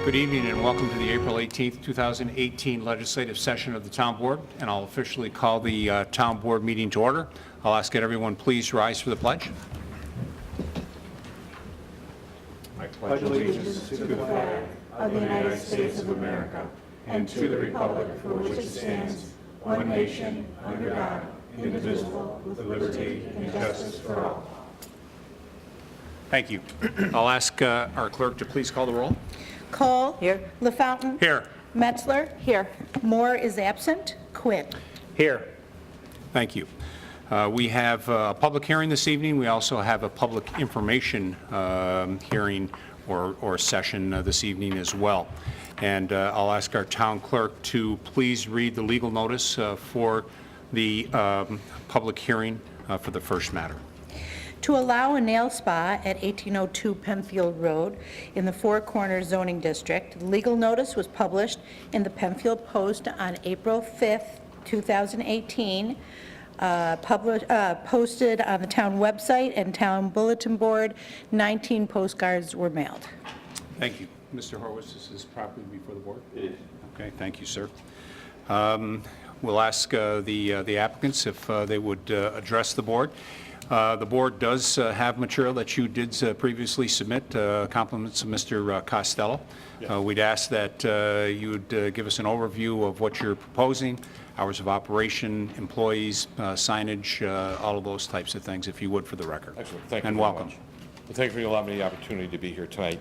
Good evening and welcome to the April 18th, 2018 legislative session of the Town Board, and I'll officially call the Town Board meeting to order. I'll ask that everyone please rise for the pledge. I pledge allegiance to the flag of the United States of America and to the republic for which it stands, one nation, under God, indivisible, with liberty and justice for all. Thank you. I'll ask our clerk to please call the roll. Cole. Here. LaFountain. Here. Metzler. Here. Moore is absent. Quinn. Here. Thank you. We have a public hearing this evening. We also have a public information hearing or session this evening as well. And I'll ask our town clerk to please read the legal notice for the public hearing for the first matter. To allow a nail spa at 1802 Penfield Road in the Four Corners zoning district, legal notice was published in the Penfield Post on April 5th, 2018, posted on the town website and town bulletin board. 19 postcards were mailed. Thank you. Mr. Horwitz, this is properly before the board? It is. Okay, thank you, sir. We'll ask the applicants if they would address the board. The board does have material that you did previously submit, compliments of Mr. Costello. Yes. We'd ask that you would give us an overview of what you're proposing, hours of operation, employees, signage, all of those types of things, if you would, for the record. Excellent. Thank you. And welcome. Well, thank you for allowing me the opportunity to be here tonight.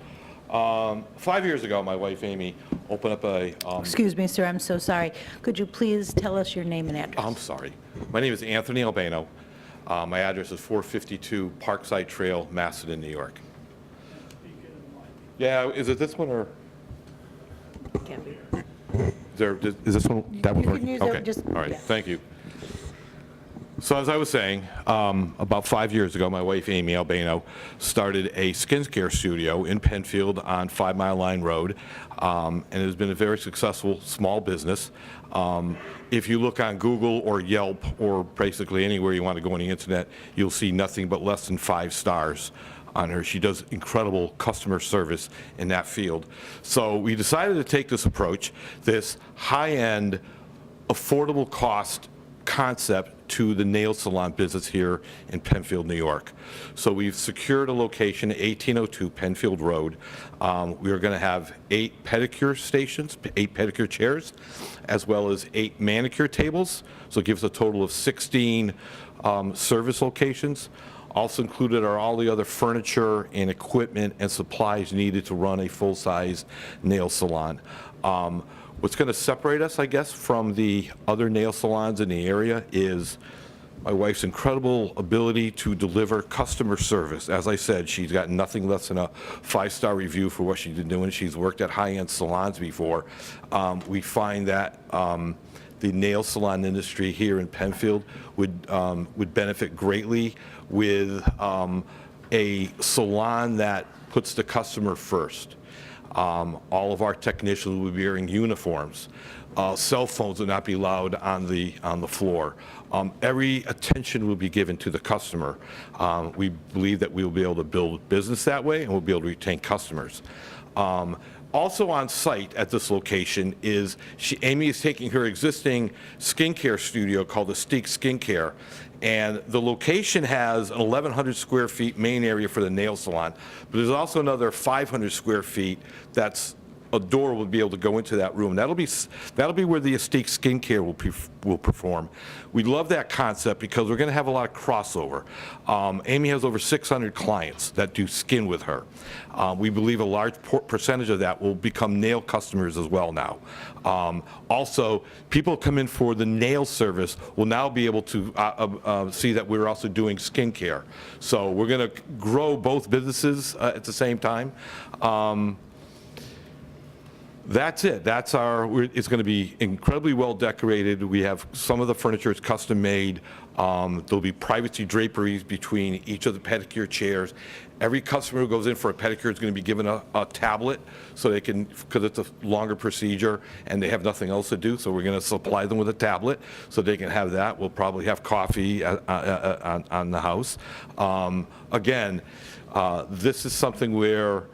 5 years ago, my wife Amy opened up a... Excuse me, sir, I'm so sorry. Could you please tell us your name and address? I'm sorry. My name is Anthony Albano. My address is 452 Parkside Trail, Macedon, New York. Yeah, is it this one or? Can't be. Is this one? That one? You can use it, okay. just, all right. yeah. Thank you. So as I was saying, about 5 years ago, my wife Amy Albano started a skincare studio in Penfield on 5 Mile Line Road, and it has been a very successful small business. If you look on Google or Yelp or basically anywhere you want to go on the internet, you'll see nothing but less than 5 stars on her. She does incredible customer service in that field. So we decided to take this approach, this high-end, affordable cost concept to the nail salon business here in Penfield, New York. So we've secured a location at 1802 Penfield Road. We are going to have 8 pedicure stations, 8 pedicure chairs, as well as 8 manicure tables. So it gives a total of 16 service locations. Also included are all the other furniture and equipment and supplies needed to run a full-size nail salon. What's going to separate us, I guess, from the other nail salons in the area is my wife's incredible ability to deliver customer service. As I said, she's got nothing less than a 5-star review for what she's been doing. She's worked at high-end salons before. We find that the nail salon industry here in Penfield would benefit greatly with a salon that puts the customer first. All of our technicians will be wearing uniforms. Cell phones will not be allowed on the floor. Every attention will be given to the customer. We believe that we will be able to build business that way, and we'll be able to retain customers. Also on site at this location is Amy is taking her existing skincare studio called Astique Skincare, and the location has an 1,100 square feet main area for the nail salon, but there's also another 500 square feet that's a door will be able to go into that room. That'll be where the Astique Skincare will perform. We love that concept because we're going to have a lot of crossover. Amy has over 600 clients that do skin with her. We believe a large percentage of that will become nail customers as well now. Also, people come in for the nail service will now be able to see that we're also doing skincare. So we're going to grow both businesses at the same time. That's it. That's it's going to be incredibly well decorated. We have some of the furniture is custom made. There'll be privacy draperies between each of the pedicure chairs. Every customer who goes in for a pedicure is going to be given a tablet so they can, because it's a longer procedure and they have nothing else to do, so we're going to supply them with a tablet so they can have that. We'll probably have coffee on the house. Again, this is something where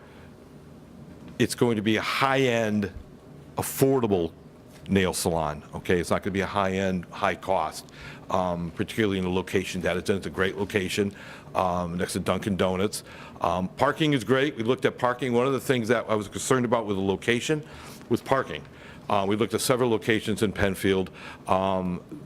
it's going to be a high-end, affordable nail salon, okay? It's not going to be a high-end, high-cost, particularly in the location that it's in. It's a great location next to Dunkin' Donuts. Parking is great. We looked at parking. One of the things that I was concerned about with the location was parking. We looked at several locations in Penfield.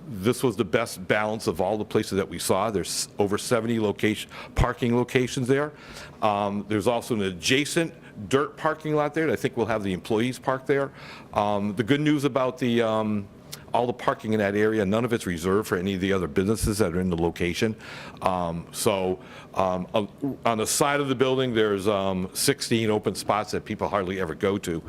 This was the best balance of all the places that we saw. There's over 70 parking locations there. There's also an adjacent dirt parking lot there that I think we'll have the employees park there. The good news about all the parking in that area, none of it's reserved for any of the other businesses that are in the location. On the side of the building, there's 16 open spots that people hardly ever go to.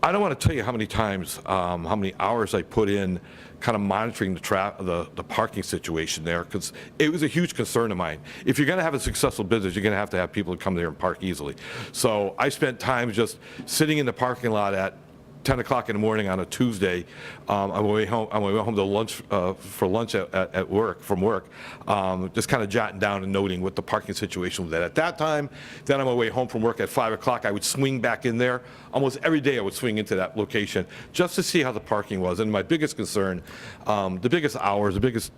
I don't want to tell you how many times, how many hours I put in kind of monitoring the parking situation there, because it was a huge concern of mine. If you're going to have a successful business, you're going to have people to come there and park easily. So I spent time just sitting in the parking lot at 10 o'clock in the morning on a Tuesday, on my way home to lunch for lunch at work, from work, just kind of jotting down and noting what the parking situation was at that time. Then on my way home from work at 5 o'clock, I would swing back in there. Almost every day I would swing into that location just to see how the parking was. And my biggest concern, the biggest hours, the biggest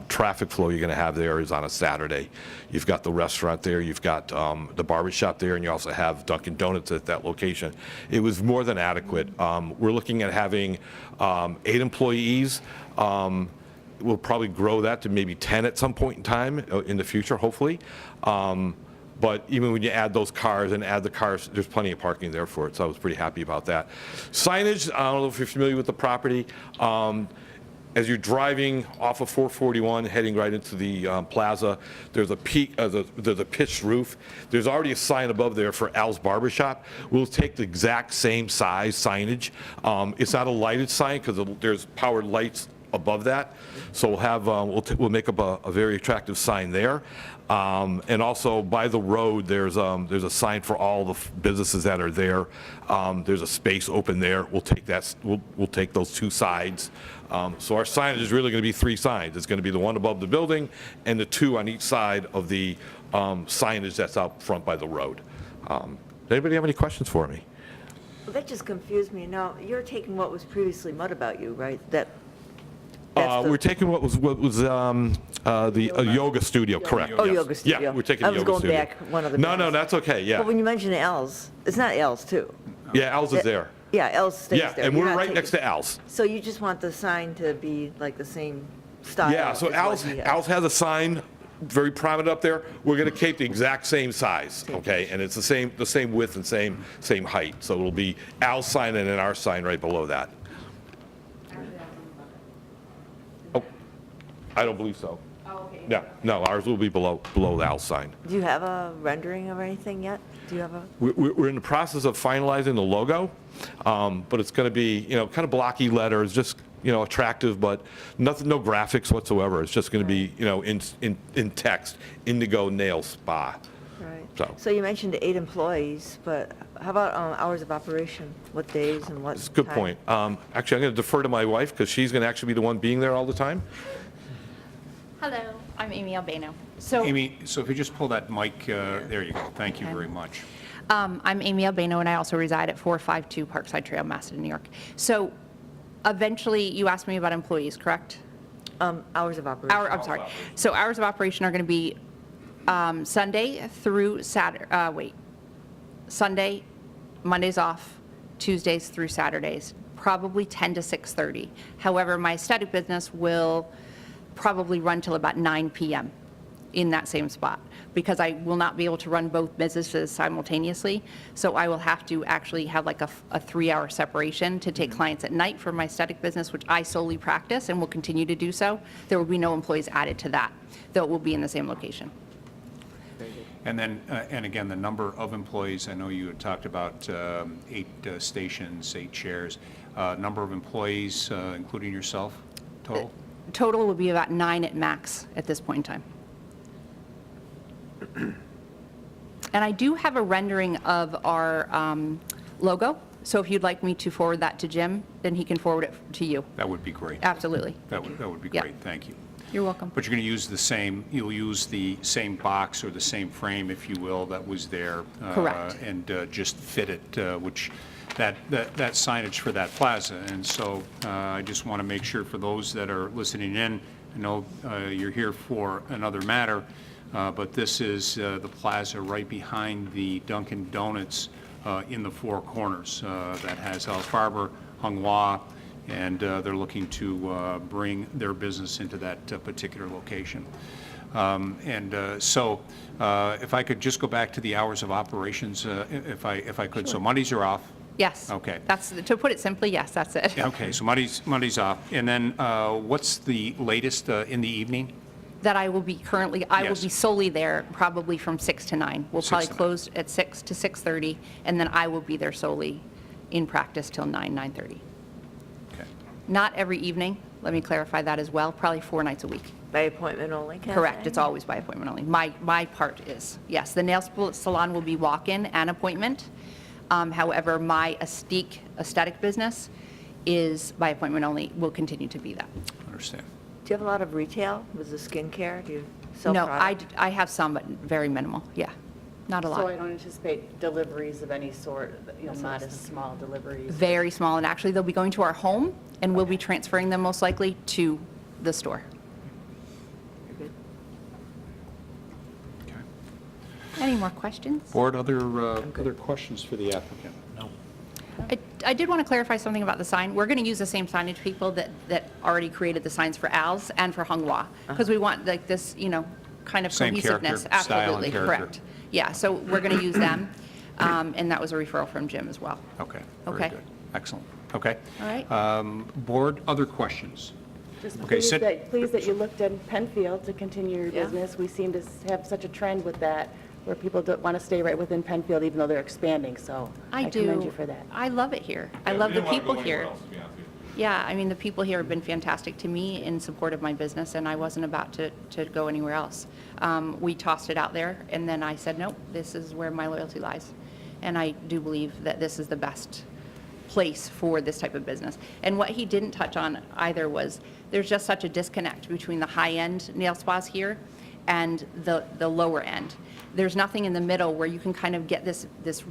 traffic flow you're going to have there is on a Saturday. You've got the restaurant there, you've got the barbershop there, and you also have Dunkin' Donuts at that location. It was more than adequate. We're looking at having 8 employees. We'll probably grow that to maybe 10 at some point in time in the future, hopefully. But even when you add those cars and add the cars, there's plenty of parking there for it, so I was pretty happy about that. Signage, I don't know if you're familiar with the property. As you're driving off of 441, heading right into the plaza, there's a pitched roof. There's already a sign above there for Al's Barbershop. We'll take the exact same size signage. It's not a lighted sign because there's powered lights above that. So we'll have we'll make up a very attractive sign there. And also by the road, there's a sign for all the businesses that are there. There's a space open there. We'll take that. We'll take those 2 sides. So our signage is really going to be 3 signs. It's going to be the one above the building and the 2 on each side of the signage that's out front by the road. Does anybody have any questions for me? Well, that just confused me. Now, you're taking what was previously Mud About You, right? We're taking what was the yoga studio, correct? Oh, Yes. yoga studio. Yeah, we're taking the yoga studio. I was going back one of the No, buildings. that's okay, yeah. But when you mentioned Al's, it's not Al's, too. Yeah, Al's is there. Yeah, Al's stays Yeah, there. and You're we're not right taking- next to Al's. So you just want the sign to be like the same style? Yeah, so as what he has. Al's has a sign, very prominent up there. We're going to keep the exact same size, okay? And it's the same width and same height. So it'll be Al's sign and then our sign right below that. Oh, I don't believe so. Oh, okay. No, ours will be below the Al's sign. Do you have a rendering of anything yet? Do you have a? We're in the process of finalizing the logo, but it's going to be, kind of blocky letters, just, attractive, but nothing, no graphics whatsoever. It's just going to be, in text, Indigo Nail Spa. Right. So you mentioned 8 employees, but how about hours of operation? What days and what That's a good time? point. Actually, I'm going to defer to my wife because she's going to actually be the one being there all the time. Hello, I'm Amy Albano. So Amy, so if you just pull that mic, there you go. Thank you very much. I'm Amy Albano, and I also reside at 452 Parkside Trail, Massachusetts, New York. So eventually, you asked me about employees, correct? Hours of operation. I'm sorry. So hours of operation are going to be Sunday through Saturday. Sunday, Mondays off, Tuesdays through Saturdays, probably 10 to 6:30. However, my aesthetic business will probably run till about 9 p.m. in that same spot, because I will not be able to run both businesses simultaneously. So I will have to actually have like a 3-hour separation to take clients at night for my aesthetic business, which I solely practice and will continue to do so. There will be no employees added to that, though it will be in the same location. And then, and again, the number of employees, I know you had talked about 8 stations, 8 chairs. Number of employees, including yourself, total? Total will be about 9 at max at this point in time. And I do have a rendering of our logo, so if you'd like me to forward that to Jim, then he can forward it to you. That would be great. Absolutely. That would be Yeah. great, thank you. You're welcome. But you're going to use you'll use the same box or the same frame, if you will, that was there. Correct. And just fit it, which that signage for that plaza. And so I just want to make sure for those that are listening in, I know you're here for another matter, but this is the plaza right behind the Dunkin' Donuts in the Four Corners that has Alfarber, Hunghwa, and they're looking to bring their business into that particular location. So if I could just go back to the hours of operations, if I could. So Mondays are off. Yes. Okay. That's, to put it simply, yes, that's it. Okay, so Monday's off. And then what's the latest in the evening? That I will be I will Yes. be solely there probably from 6 to 9. We'll 6 probably to 9. close at 6 to 6:30, and then I will be there solely in practice till 9:30. Okay. Not every evening, let me clarify that as well, probably 4 nights a week. By appointment only, Correct, it's always by appointment only. My part is, yes, the nail salon will be walk-in and appointment. However, my aesthetic business is by appointment only, will continue to be that. Understand. Do you have a lot of retail with the skincare? Do you sell No, product? I have some, but very minimal, yeah, not a So I lot. don't anticipate deliveries of any sort, modest, small deliveries. Very small, and actually, they'll be going to our home, and we'll be transferring them most likely to the store. You're good. Okay. Any more questions? Board, other questions for the applicant? No. I did want to clarify something about the sign. We're going to use the same signage people that already created the signs for Al's and for Hunghwa, because we want like this, kind of Same character, cohesiveness. style and Absolutely, character. correct. Yeah, so we're going to use them, and that was a referral from Jim as well. Okay, very Okay. good. Excellent. Okay. All right. Board, other questions? Just Okay, pleased that you looked at Penfield to continue your Yeah. business. We seem to have such a trend with that, where people don't want to stay right within Penfield, even though they're expanding, so I do. commend you for that. I love it here. I love the people here. Yeah, I mean, the people here have been fantastic to me in support of my business, and I wasn't about to go anywhere else. We tossed it out there, and then I said, nope, this is where my loyalty lies. And I do believe that this is the best place for this type of business. And what he didn't touch on either was there's just such a disconnect between the high-end nail spas here and the lower end. There's nothing in the middle where you can kind of get this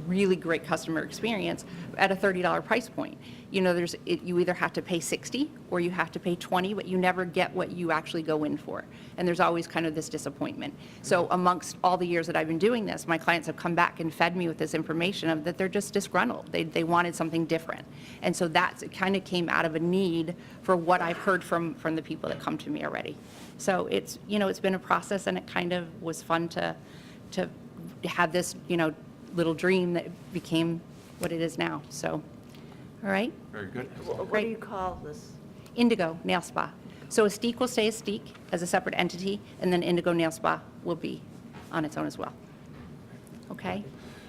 really great customer experience at a $30 price point. You either have to pay $60 or you have to pay $20, but you never get what you actually go in for. And there's always kind of this disappointment. So amongst all the years that I've been doing this, my clients have come back and fed me with this information of that they're just disgruntled. They wanted something different. And so it kind of came out of a need for what I've heard from the people that come to me already. So it's been a process, and it kind of was fun to have this, little dream that became what it is now. So, all right. Very good. What do you call this? Indigo Nail Spa. So Estique will stay Estique as a separate entity, and then Indigo Nail Spa will be on its own as well. Okay?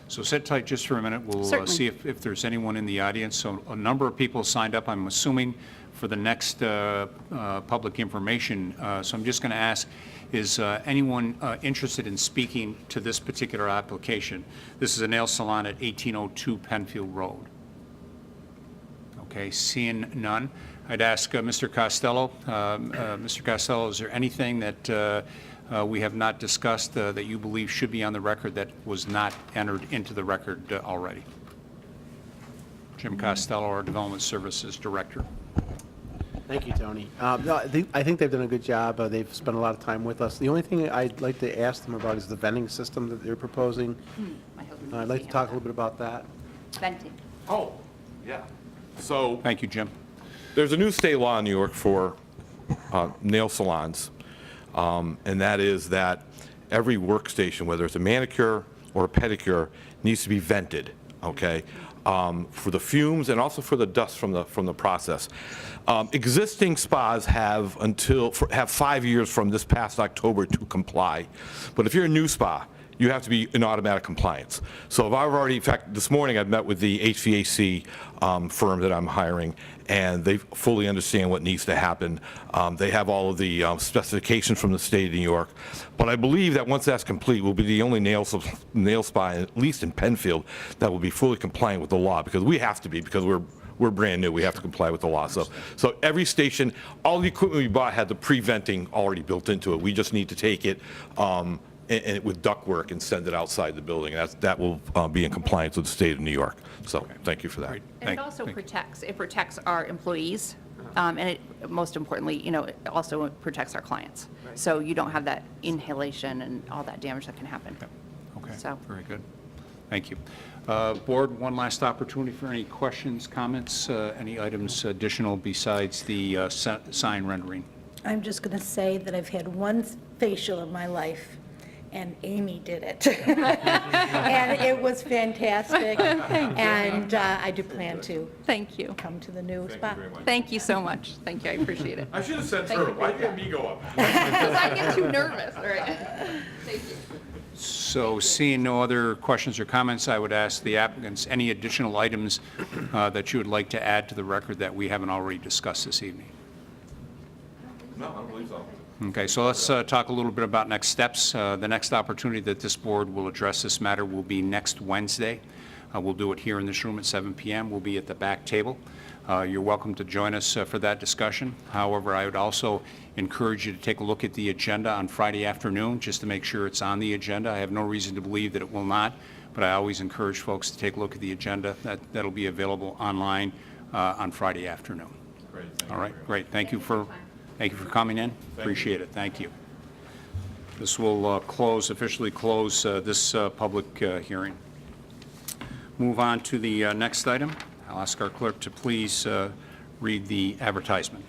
So sit tight just for a minute. We'll Certainly. see if there's anyone in the audience. So a number of people signed up, I'm assuming, for the next public information. So I'm just going to ask, is anyone interested in speaking to this particular application? This is a nail salon at 1802 Penfield Road. Okay, seeing none, I'd ask Mr. Costello. Mr. Costello, is there anything that we have not discussed that you believe should be on the record that was not entered into the record already? Jim Costello, our Development Services Director. Thank you, Tony. No, I think they've done a good job. They've spent a lot of time with us. The only thing I'd like to ask them about is the vending system that they're proposing. My husband I'd like to talk a little bit about that. Venting. Oh, yeah. So Thank you, Jim. there's a new state law in New York for nail salons, and that is that every workstation, whether it's a manicure or a pedicure, needs to be vented, okay, for the fumes and also for the dust from the process. Existing spas have 5 years from this past October to comply, but if you're a new spa, you have to be in automatic compliance. So if I've already, in fact, this morning I've met with the HVAC firm that I'm hiring, and they fully understand what needs to happen. They have all of the specifications from the state of New York. But I believe that once that's complete, we'll be the only nail spa, at least in Penfield, that will be fully compliant with the law, because we have to be, because we're we're brand new, we have to comply with the law. So every station, all the equipment we bought had the pre-venting already built into it. We just need to take it and with ductwork and send it outside the building. That will be in compliance with the state of New York. So thank you for that. Great. And it also protects our employees, and it, most importantly, it also protects our clients. So you don't have that inhalation and all that damage that can happen. Okay, So- very good. Thank you. Board, one last opportunity for any questions, comments, any items additional besides the sign rendering? I'm just going to say that I've had one facial in my life, and Amy did it. And it was fantastic, and I do plan to Thank you. come to the new spot. Thank you so much. Thank you, I appreciate it. I should have said Thank her. you. Why didn't me go up? Because I get too nervous, all right? Thank you. So seeing no other questions or comments, I would ask the applicants, any additional items that you would like to add to the record that we haven't already discussed this evening? No, I don't believe so. Okay, so let's talk a little bit about next steps. The next opportunity that this board will address this matter will be next Wednesday. We'll do it here in this room at 7 p.m. We'll be at the back table. You're welcome to join us for that discussion. However, I would also encourage you to take a look at the agenda on Friday afternoon, just to make sure it's on the agenda. I have no reason to believe that it will not, but I always encourage folks to take a look at the agenda. That'll be available online on Friday afternoon. Great. All right, great. Thank you for coming in. Appreciate it. Thank you. This will officially close this public hearing. Move on to the next item. I'll ask our clerk to please read the advertisement.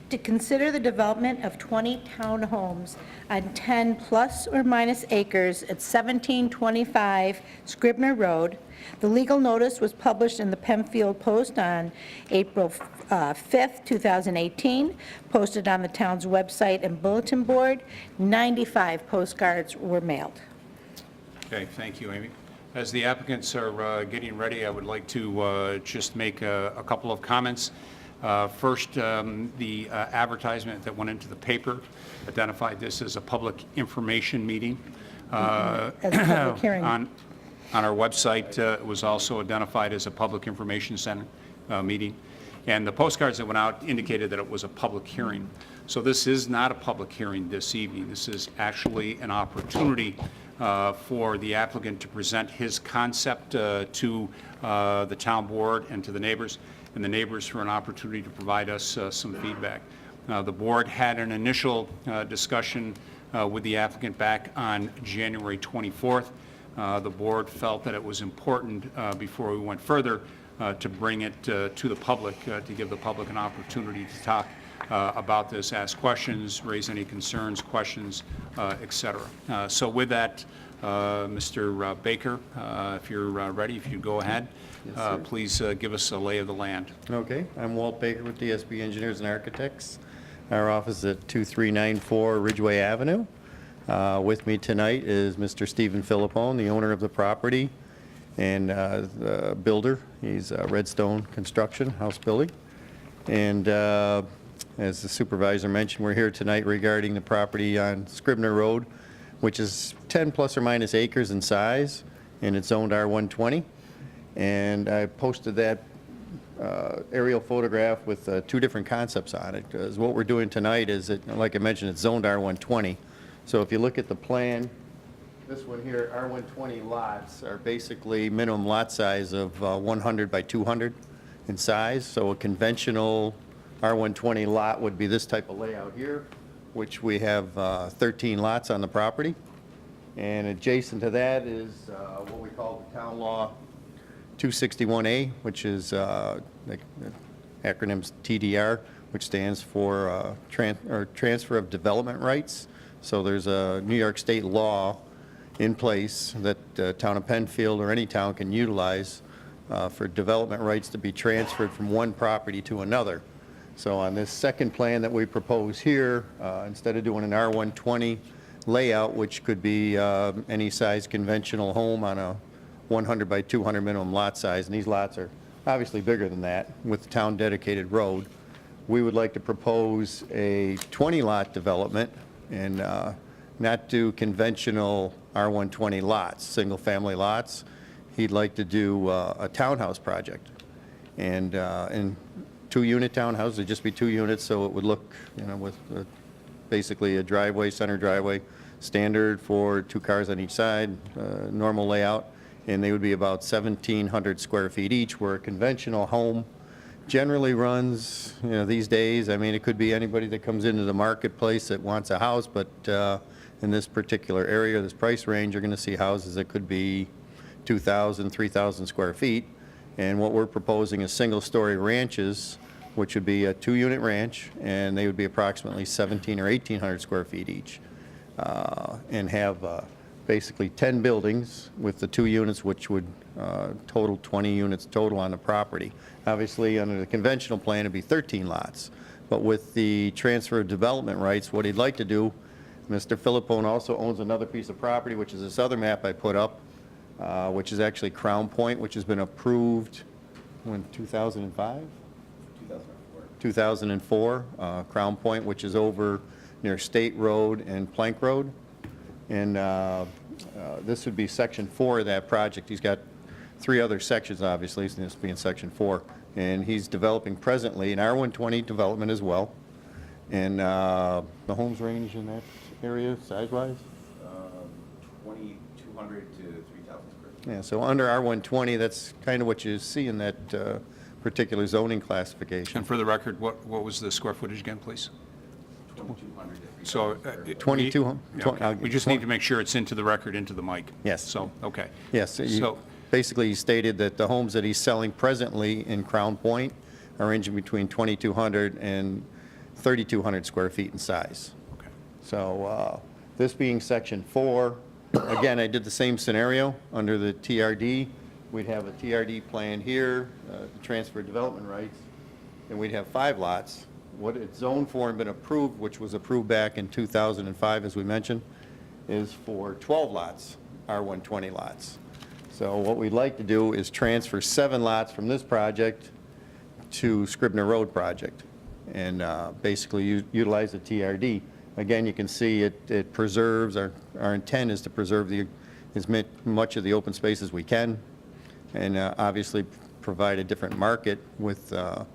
To consider the development of 20 townhomes on 10 plus or minus acres at 1725 Scribner Road. The legal notice was published in the Penfield Post on April 5th, 2018, posted on the town's website and bulletin board. 95 postcards were mailed. Okay, thank you, Amy. As the applicants are getting ready, I would like to just make a couple of comments. First, the advertisement that went into the paper identified this as a public information meeting. As a public hearing. On our website, it was also identified as a public information center meeting. And the postcards that went out indicated that it was a public hearing. So this is not a public hearing this evening. This is actually an opportunity for the applicant to present his concept to the town board and to the neighbors, and the neighbors for an opportunity to provide us some feedback. The board had an initial discussion with the applicant back on January 24th. The board felt that it was important before we went further to bring it to the public, to give the public an opportunity to talk about this, ask questions, raise any concerns, questions, et cetera. So with that, Mr. Baker, if you're ready, if you go ahead, please give us a lay of the land. Okay, I'm Walt Baker with DSB Engineers and Architects. Our office is at 2394 Ridgeway Avenue. With me tonight is Mr. Stephen Philippone, the owner of the property and the builder. He's Redstone Construction, house building. And as the supervisor mentioned, we're here tonight regarding the property on Scribner Road, which is 10 plus or minus acres in size, and it's zoned R120. And I posted that aerial photograph with two different concepts on it, because what we're doing tonight is, like I mentioned, it's zoned R120. So if you look at the plan, this one here, R120 lots are basically minimum lot size of 100 by 200 in size. So a conventional R120 lot would be this type of layout here, which we have 13 lots on the property. And adjacent to that is what we call the Town Law 261A, which is the acronym's TDR, which stands for Transfer of Development Rights. So there's a New York State law in place that the town of Penfield or any town can utilize for development rights to be transferred from one property to another. So on this second plan that we propose here, instead of doing an R120 layout, which could be any size conventional home on a 100 by 200 minimum lot size, and these lots are obviously bigger than that with the town dedicated road, we would like to propose a 20 lot development and not do conventional R120 lots, single family lots. He'd like to do a townhouse project. And two-unit townhouses, it'd just be 2 units, so it would look, with basically a driveway, center driveway, standard for 2 cars on each side, normal layout, and they would be about 1,700 square feet each, where a conventional home generally runs, these days, it could be anybody that comes into the marketplace that wants a house, but in this particular area, this price range, you're going to see houses that could be 2,000, 3,000 square feet. And what we're proposing is single-story ranches, which would be a 2-unit ranch, and they would be approximately 1,700 or 1,800 square feet each, and have basically 10 buildings with the 2 units, which would total 20 units total on the property. Obviously, under the conventional plan, it'd be 13 lots. But with the transfer of development rights, what he'd like to do, Mr. Philippone also owns another piece of property, which is this other map I put up, which is actually Crown Point, which has been approved, when, 2005? 2004, Crown Point, which is over near State Road and Plank Road. And this would be Section 4 of that project. He's got 3 other sections, obviously, so this being Section 4. And he's developing presently an R120 development as well. And the homes range in that area, size-wise? 2,200 to 3,000 square feet. Yeah, so under R120, that's kind of what you see in that particular zoning classification. And for the record, what was the square footage again, please? 2,200 to 3,000 So, square feet. 22. Yeah, okay. We just need to make sure it's into the record, into the mic. Yes. So, okay. Yes, So, basically, he stated that the homes that he's selling presently in Crown Point are ranging between 2,200 and 3,200 square feet in size. okay. So this being Section 4, again, I did the same scenario under the TRD. We'd have a TRD plan here, transfer development rights, and we'd have 5 lots. What it's zoned for and been approved, which was approved back in 2005, as we mentioned, is for 12 lots, R120 lots. So what we'd like to do is transfer 7 lots from this project to Scribner Road project, and basically utilize the TRD. Again, you can see it preserves, our intent is to preserve as much of the open space as we can, and obviously provide a different market with the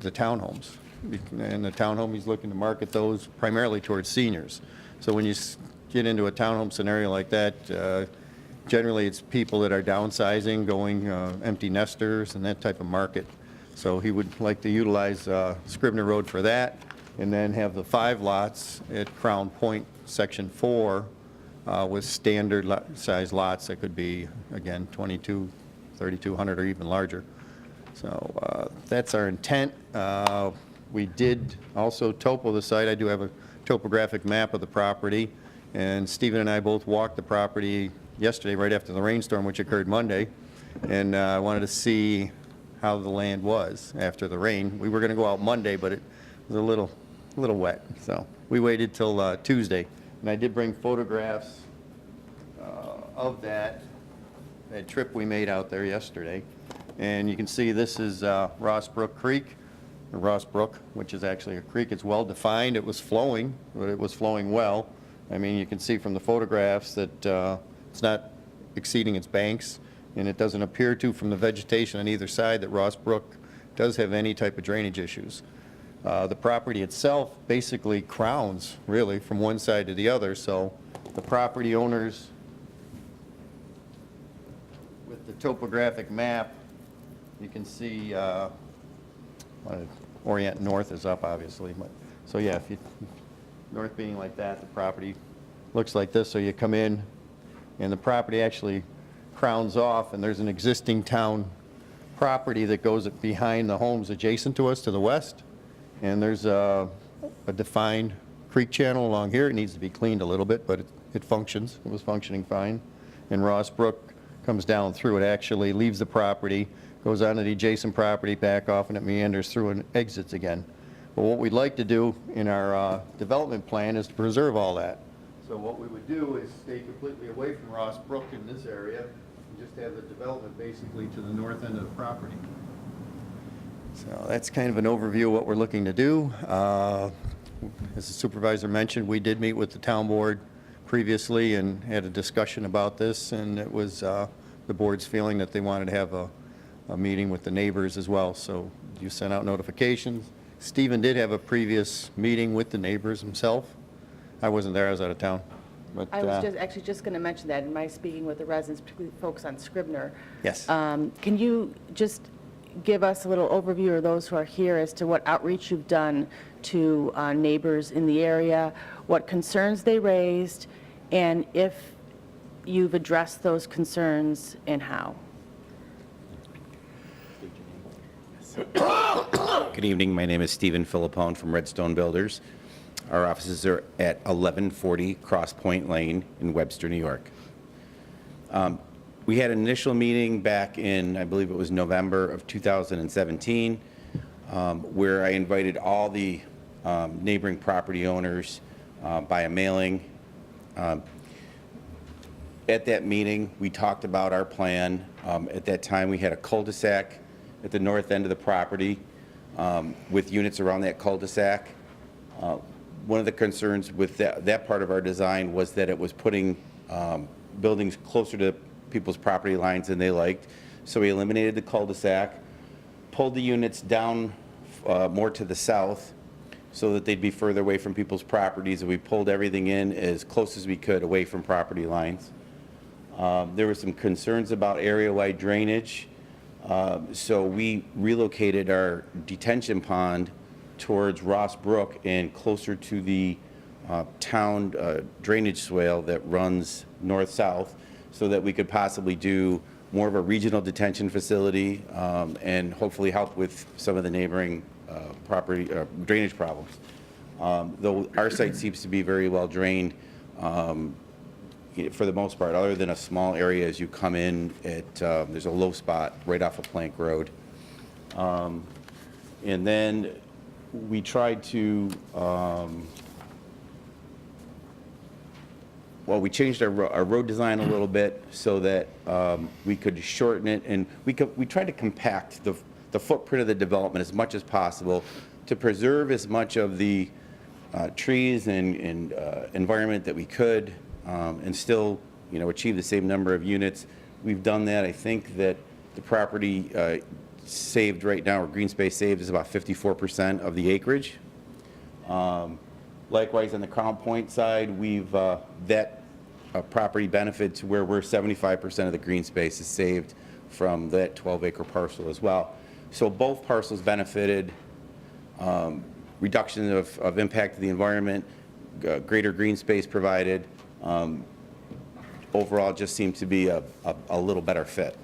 townhomes. And the townhome, he's looking to market those primarily towards seniors. So when you get into a townhome scenario like that, generally it's people that are downsizing, going empty nesters and that type of market. So he would like to utilize Scribner Road for that, and then have the 5 lots at Crown Point, Section 4, with standard size lots that could be, again, 22, 3,200 or even larger. So that's our intent. We did also topo the site. I do have a topographic map of the property, and Stephen and I both walked the property yesterday right after the rainstorm, which occurred Monday, and I wanted to see how the land was after the rain. We were going to go out Monday, but it was a little wet, so we waited till Tuesday. And I did bring photographs of that trip we made out there yesterday. And you can see this is Ross Brook Creek, or Ross Brook, which is actually a creek. It's well defined. It was flowing, but it was flowing well. I mean, you can see from the photographs that it's not exceeding its banks, and it doesn't appear to, from the vegetation on either side, that Ross Brook does have any type of drainage issues. The property itself basically crowns, really, from one side to the other, so the property owners, with the topographic map, you can see Orient North is up, obviously. But, so yeah, if you, north being like that, the property looks like this. So you come in, and the property actually crowns off, and there's an existing town property that goes behind the homes adjacent to us to the west. And there's a defined creek channel along here. It needs to be cleaned a little bit, but it functions. It was functioning fine. And Ross Brook comes down through. It actually leaves the property, goes onto the adjacent property, back off, and it meanders through and exits again. But what we'd like to do in our development plan is to preserve all that. So what we would do is stay completely away from Ross Brook in this area, and just have the development basically to the north end of the property. So that's kind of an overview of what we're looking to do. As the supervisor mentioned, we did meet with the town board previously and had a discussion about this, and it was the board's feeling that they wanted to have a a meeting with the neighbors as well, so you sent out notifications. Stephen did have a previous meeting with the neighbors himself. I wasn't there, I was out of town. But, I was just going to mention that in my speaking with the residents, particularly folks on Scribner. Yes. Can you just give us a little overview, or those who are here, as to what outreach you've done to neighbors in the area, what concerns they raised, and if you've addressed those concerns and how? Good evening, my name is Stephen Philippone from Redstone Builders. Our offices are at 1140 Cross Point Lane in Webster, New York. We had an initial meeting back in, I believe it was November of 2017, where I invited all the neighboring property owners by a mailing. At that meeting, we talked about our plan. At that time, we had a cul-de-sac at the north end of the property with units around that cul-de-sac. One of the concerns with that part of our design was that it was putting buildings closer to people's property lines than they liked. So we eliminated the cul-de-sac, pulled the units down more to the south so that they'd be further away from people's properties, and we pulled everything in as close as we could away from property lines. There were some concerns about area-wide drainage, so we relocated our detention pond towards Ross Brook and closer to the town drainage swale that runs north-south, so that we could possibly do more of a regional detention facility and hopefully help with some of the neighboring property drainage problems. Though our site seems to be very well drained for the most part, other than a small area as you come in, there's a low spot right off of Plank Road. And then we tried to, well, we changed our road design a little bit so that we could shorten it, and we tried to compact the footprint of the development as much as possible to preserve as much of the trees and environment that we could, and still, achieve the same number of units. We've done that. I think that the property saved right now, or green space saved, is about 54% of the acreage. Likewise, on the Crown Point side, we've that property benefits where we're 75% of the green space is saved from that 12-acre parcel as well. So both parcels benefited, reduction of impact to the environment, greater green space provided. Overall, it just seemed to be a little better fit.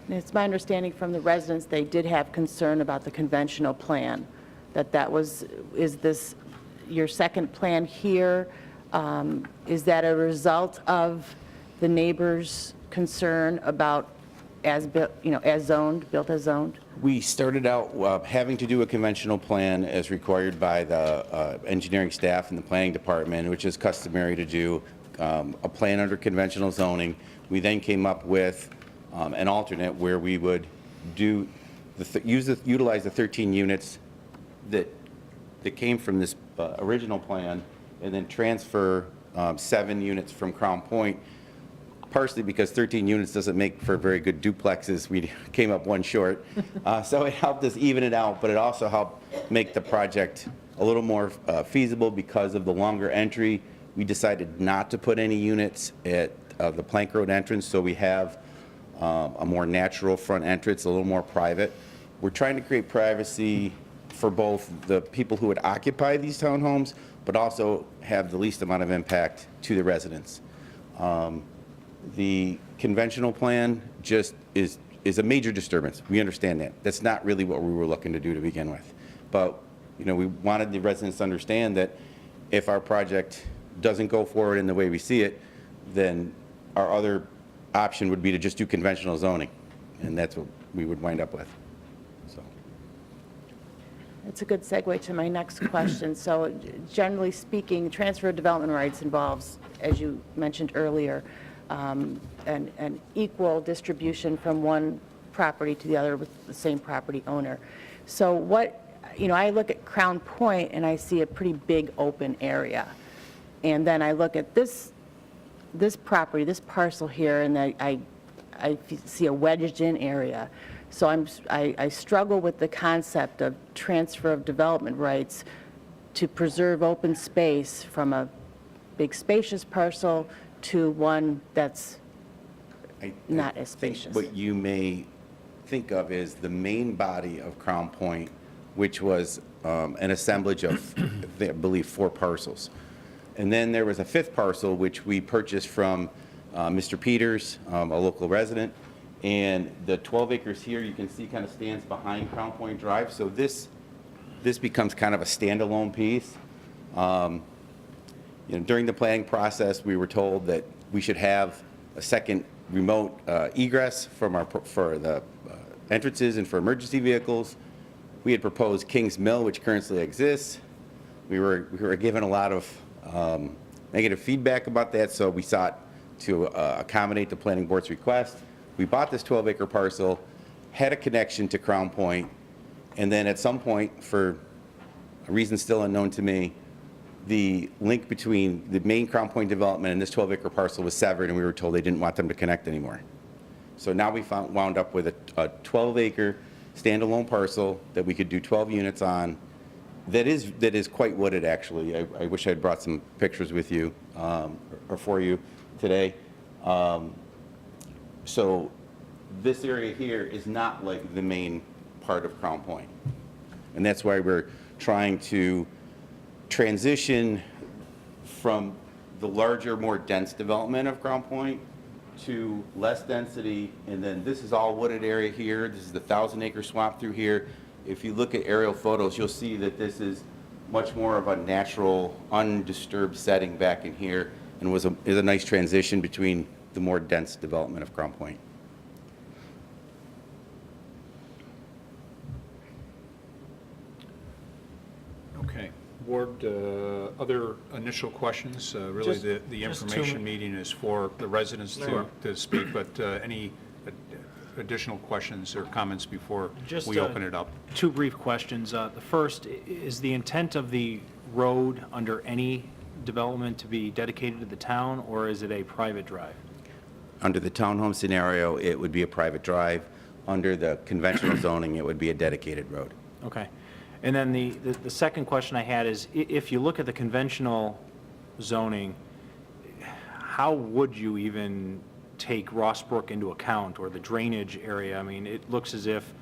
And it's my understanding from the residents, they did have concern about the conventional plan, is this your second plan here? Is that a result of the neighbors' concern about built as zoned? We started out having to do a conventional plan as required by the engineering staff and the planning department, which is customary to do a plan under conventional zoning. We then came up with an alternate where we would utilize the 13 units that came from this original plan, and then transfer 7 units from Crown Point, partially because 13 units doesn't make for very good duplexes. We came up one short. So it helped us even it out, but it also helped make the project a little more feasible because of the longer entry. We decided not to put any units at the Plank Road entrance, so we have a more natural front entrance, a little more private. We're trying to create privacy for both the people who would occupy these townhomes, but also have the least amount of impact to the residents. The conventional plan just is a major disturbance. We understand that. That's not really what we were looking to do to begin with. But we wanted the residents to understand that if our project doesn't go forward in the way we see it, then our other option would be to just do conventional zoning, and that's what we would wind up with. So. It's a good segue to my next question. So generally speaking, transfer of development rights involves, as you mentioned earlier, an equal distribution from one property to the other with the same property owner. So I look at Crown Point and I see a pretty big open area. And then I look at this property, this parcel here, and I see a wedged-in area. So I struggle with the concept of transfer of development rights to preserve open space from a big spacious parcel to one that's not as spacious. What you may think of is the main body of Crown Point, which was an assemblage of, I believe, 4 parcels. And then there was a 5th parcel, which we purchased from Mr. Peters, a local resident. And the 12 acres here, you can see kind of stands behind Crown Point Drive. So this becomes kind of a standalone piece. During the planning process, we were told that we should have a second remote egress for the entrances and for emergency vehicles. We had proposed Kings Mill, which currently exists. We were given a lot of negative feedback about that, so we sought to accommodate the planning board's request. We bought this 12-acre parcel, had a connection to Crown Point, and then at some point, for a reason still unknown to me, the link between the main Crown Point development and this 12-acre parcel was severed, and we were told they didn't want them to connect anymore. So now we wound up with a 12-acre standalone parcel that we could do 12 units on. That is quite wooded, actually. I wish I had brought some pictures with you or for you today. So this area here is not like the main part of Crown Point. And that's why we're trying to transition from the larger, more dense development of Crown Point to less density. And then this is all wooded area here. This is the 1,000-acre swamp through here. If you look at aerial photos, you'll see that this is much more of a natural, undisturbed setting back in here, and is a nice transition between the more dense development of Crown Point. Okay. Board, other initial questions? Really, Just- the just information meeting is for the residents to speak, but any additional questions or comments before Just, we open it up? 2 brief questions. The first, is the intent of the road under any development to be dedicated to the town, or is it a private drive? Under the townhome scenario, it would be a private drive. Under the conventional zoning, it would be a dedicated road. Okay. And then the second question I had is, if you look at the conventional zoning, how would you even take Ross Brook into account, or the drainage area? I mean, it looks as if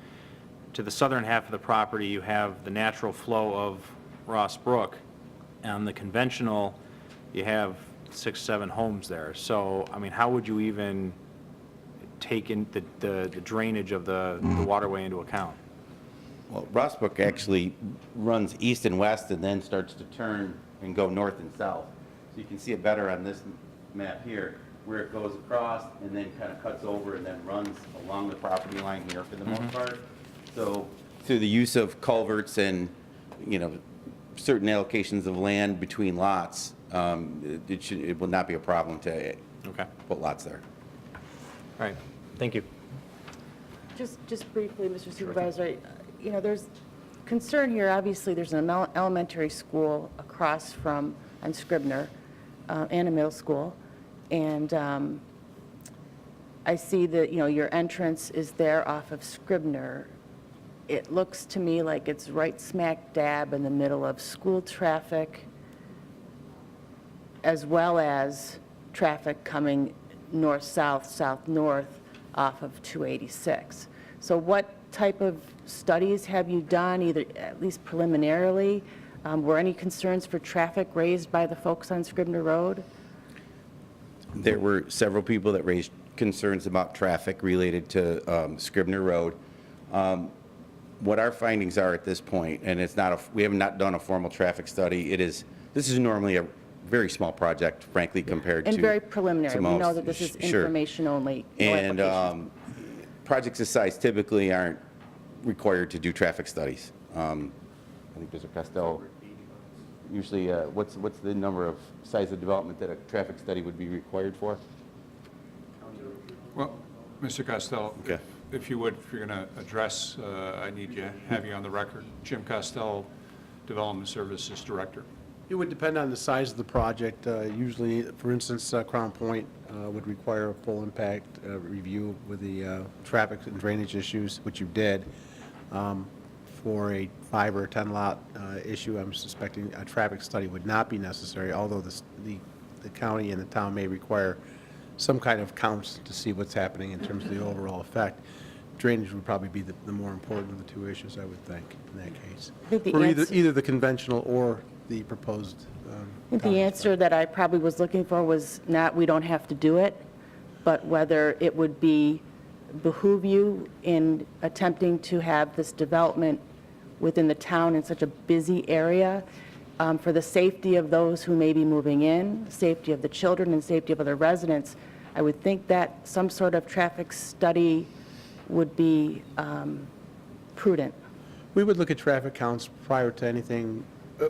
to the southern half of the property, you have the natural flow of Ross Brook. On the conventional, you have 6, 7 homes there. So, I mean, how would you even take in the drainage of the waterway into account? Well, Ross Brook actually runs east and west and then starts to turn and go north and south. So you can see it better on this map here, where it goes across and then kind of cuts over and then runs along the property line here for the most part. So through the use of culverts and, certain allocations of land between lots, it will not be a problem to put lots there. All right, thank you. Just briefly, Mr. Supervisor, there's concern here. Obviously, there's an elementary school across from, on Scribner, and a middle school. And I see that, your entrance is there off of Scribner. It looks to me like it's right smack dab in the middle of school traffic, as well as traffic coming north-south, south-north off of 286. So what type of studies have you done, either at least preliminarily? Were any concerns for traffic raised by the folks on Scribner Road? There were several people that raised concerns about traffic related to Scribner Road. What our findings are at this point, and we have not done a formal traffic study. This is normally a very small project, frankly, compared to And very preliminary. to We know most. that this is Sure. information only, no And applications. projects this size typically aren't required to do traffic studies. I think Mr. Costello, usually, what's the number of size of development that a traffic study would be required for? Well, Mr. Costello, Okay. if you would, if you're going to address, I need to have you on the record. Jim Costello, Development Services Director. It would depend on the size of the project. Usually, for instance, Crown Point would require a full impact review with the traffic and drainage issues, which you did. For a 5 or 10 lot issue, I'm suspecting a traffic study would not be necessary, although the county and the town may require some kind of counts to see what's happening in terms of the overall effect. Drainage would probably be the more important of the two issues, I would think, in that case. I think the For answer- either the conventional or the proposed. I think the answer that I probably was looking for was not, we don't have to do it, but whether it would behoove you in attempting to have this development within the town in such a busy area, for the safety of those who may be moving in, safety of the children, and safety of other residents. I would think that some sort of traffic study would be prudent. We would look at traffic counts prior to anything,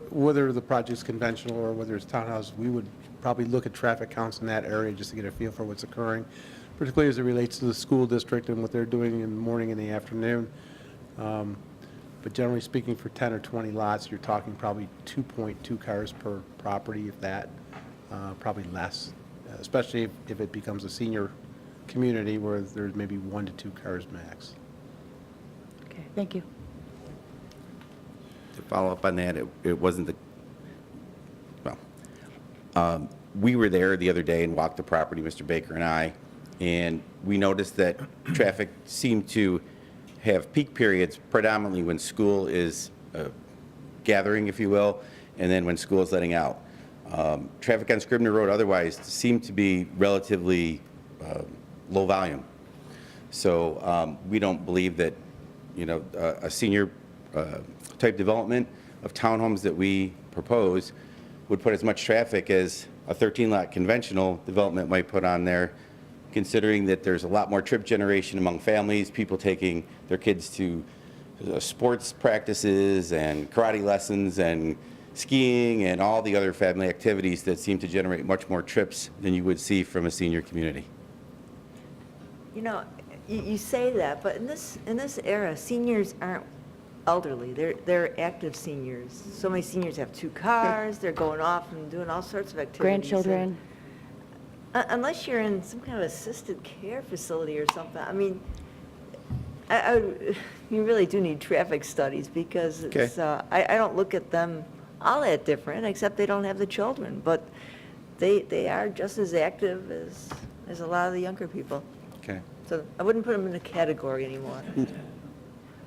whether the project's conventional or whether it's townhouse. We would probably look at traffic counts in that area just to get a feel for what's occurring, particularly as it relates to the school district and what they're doing in the morning and the afternoon. But generally speaking, for 10 or 20 lots, you're talking probably 2.2 cars per property, if that, probably less, especially if it becomes a senior community where there's maybe 1 to 2 cars max. Okay, thank you. To follow up on that, it wasn't we were there the other day and walked the property, Mr. Baker and I, and we noticed that traffic seemed to have peak periods predominantly when school is gathering, if you will, and then when school is letting out. Traffic on Scribner Road otherwise seemed to be relatively low volume. So we don't believe that, a senior type development of townhomes that we propose would put as much traffic as a 13-lot conventional development might put on there, considering that there's a lot more trip generation among families, people taking their kids to sports practices and karate lessons and skiing and all the other family activities that seem to generate much more trips than you would see from a senior community. You say that, but in this era, seniors aren't elderly. They're active seniors. So many seniors have 2 cars. They're going off and doing all sorts of activities. Grandchildren. Unless you're in some kind of assisted care facility or something, I mean, you really do need traffic studies because it's, I don't look at them all that different, except they don't have the children, but they are just as active as a lot of the younger people. Okay. So I wouldn't put them in a category anymore.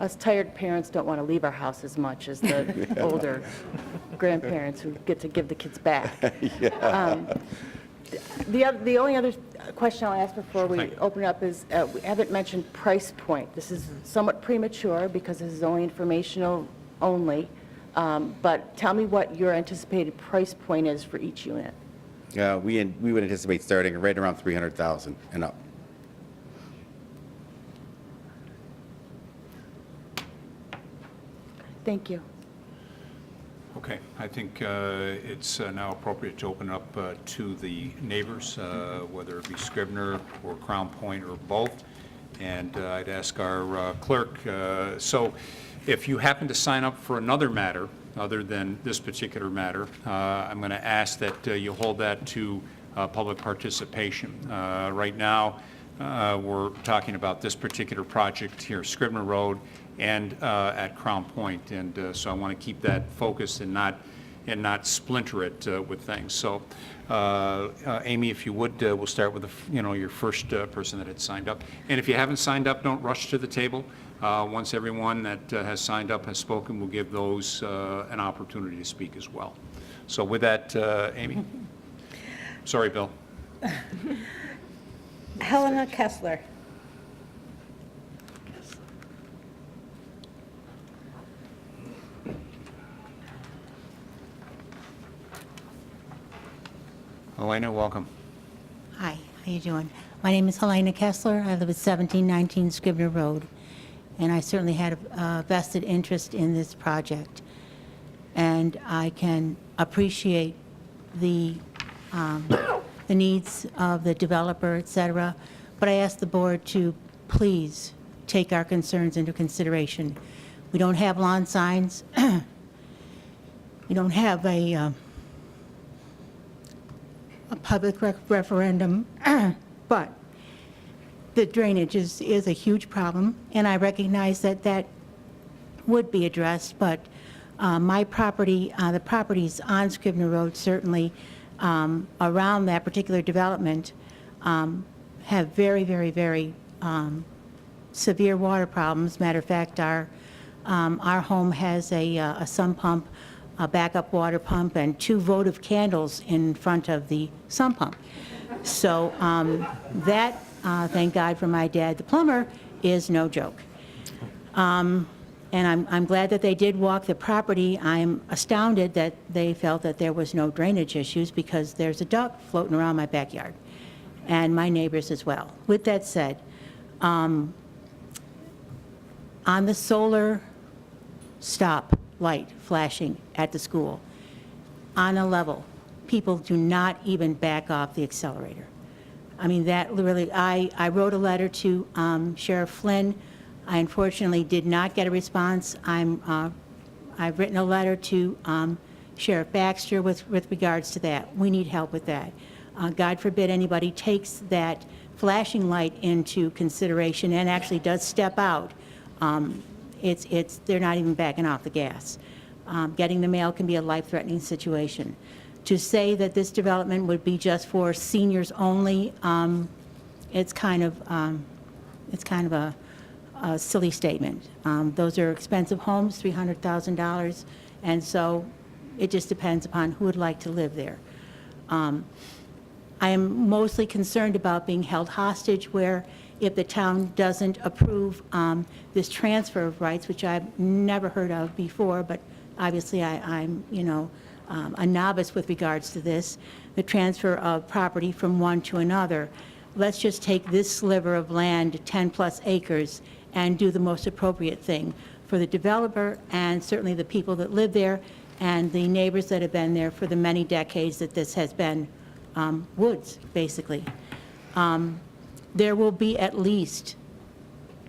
Us tired parents don't want to leave our house as much as the older grandparents who get to give the kids back. The only other question I'll ask before we open it up is, we haven't mentioned price point. This is somewhat premature because this is only informational only, but tell me what your anticipated price point is for each unit. We would anticipate starting right around $300,000 and up. Thank you. Okay, I think it's now appropriate to open up to the neighbors, whether it be Scribner or Crown Point or both. And I'd ask our clerk, so if you happen to sign up for another matter other than this particular matter, I'm going to ask that you hold that to public participation. Right now, we're talking about this particular project here, Scribner Road, and at Crown Point, and so I want to keep that focused and not splinter it with things. So, Amy, if you would, we'll start with your first person that had signed up. And if you haven't signed up, don't rush to the table. Once everyone that has signed up has spoken, we'll give those an opportunity to speak as well. So with that, Amy. Sorry, Bill. Helena Kessler. Elena, welcome. Hi, how you doing? My name is Helena Kessler. I live at 1719 Scribner Road, and I certainly had a vested interest in this project. And I can appreciate the needs of the developer, et cetera, but I ask the board to please take our concerns into consideration. We don't have lawn signs. We don't have a a public referendum, but the drainage is a huge problem, and I recognize that that would be addressed, but my property, the properties on Scribner Road certainly around that particular development have very, very, very severe water problems. Matter of fact, our home has a sump pump, a backup water pump, and 2 votive candles in front of the sump pump. So that, thank God for my dad, the plumber, is no joke. And I'm glad that they did walk the property. I'm astounded that they felt that there was no drainage issues, because there's a duck floating around my backyard, and my neighbors as well. With that said, on the solar stop light flashing at the school, on a level, people do not even back off the accelerator. I mean, that literally, I wrote a letter to Sheriff Flynn. I unfortunately did not get a response. I've written a letter to Sheriff Baxter with regards to that. We need help with that. God forbid anybody takes that flashing light into consideration and actually does step out. They're not even backing off the gas. Getting the mail can be a life-threatening situation. To say that this development would be just for seniors only, it's kind of a silly statement. Those are expensive homes, $300,000, and so it just depends upon who would like to live there. I am mostly concerned about being held hostage, where if the town doesn't approve this transfer of rights, which I've never heard of before, but obviously I'm a novice with regards to this, the transfer of property from one to another. Let's just take this sliver of land, 10-plus acres, and do the most appropriate thing for the developer and certainly the people that live there and the neighbors that have been there for the many decades that this has been woods, basically. There will be at least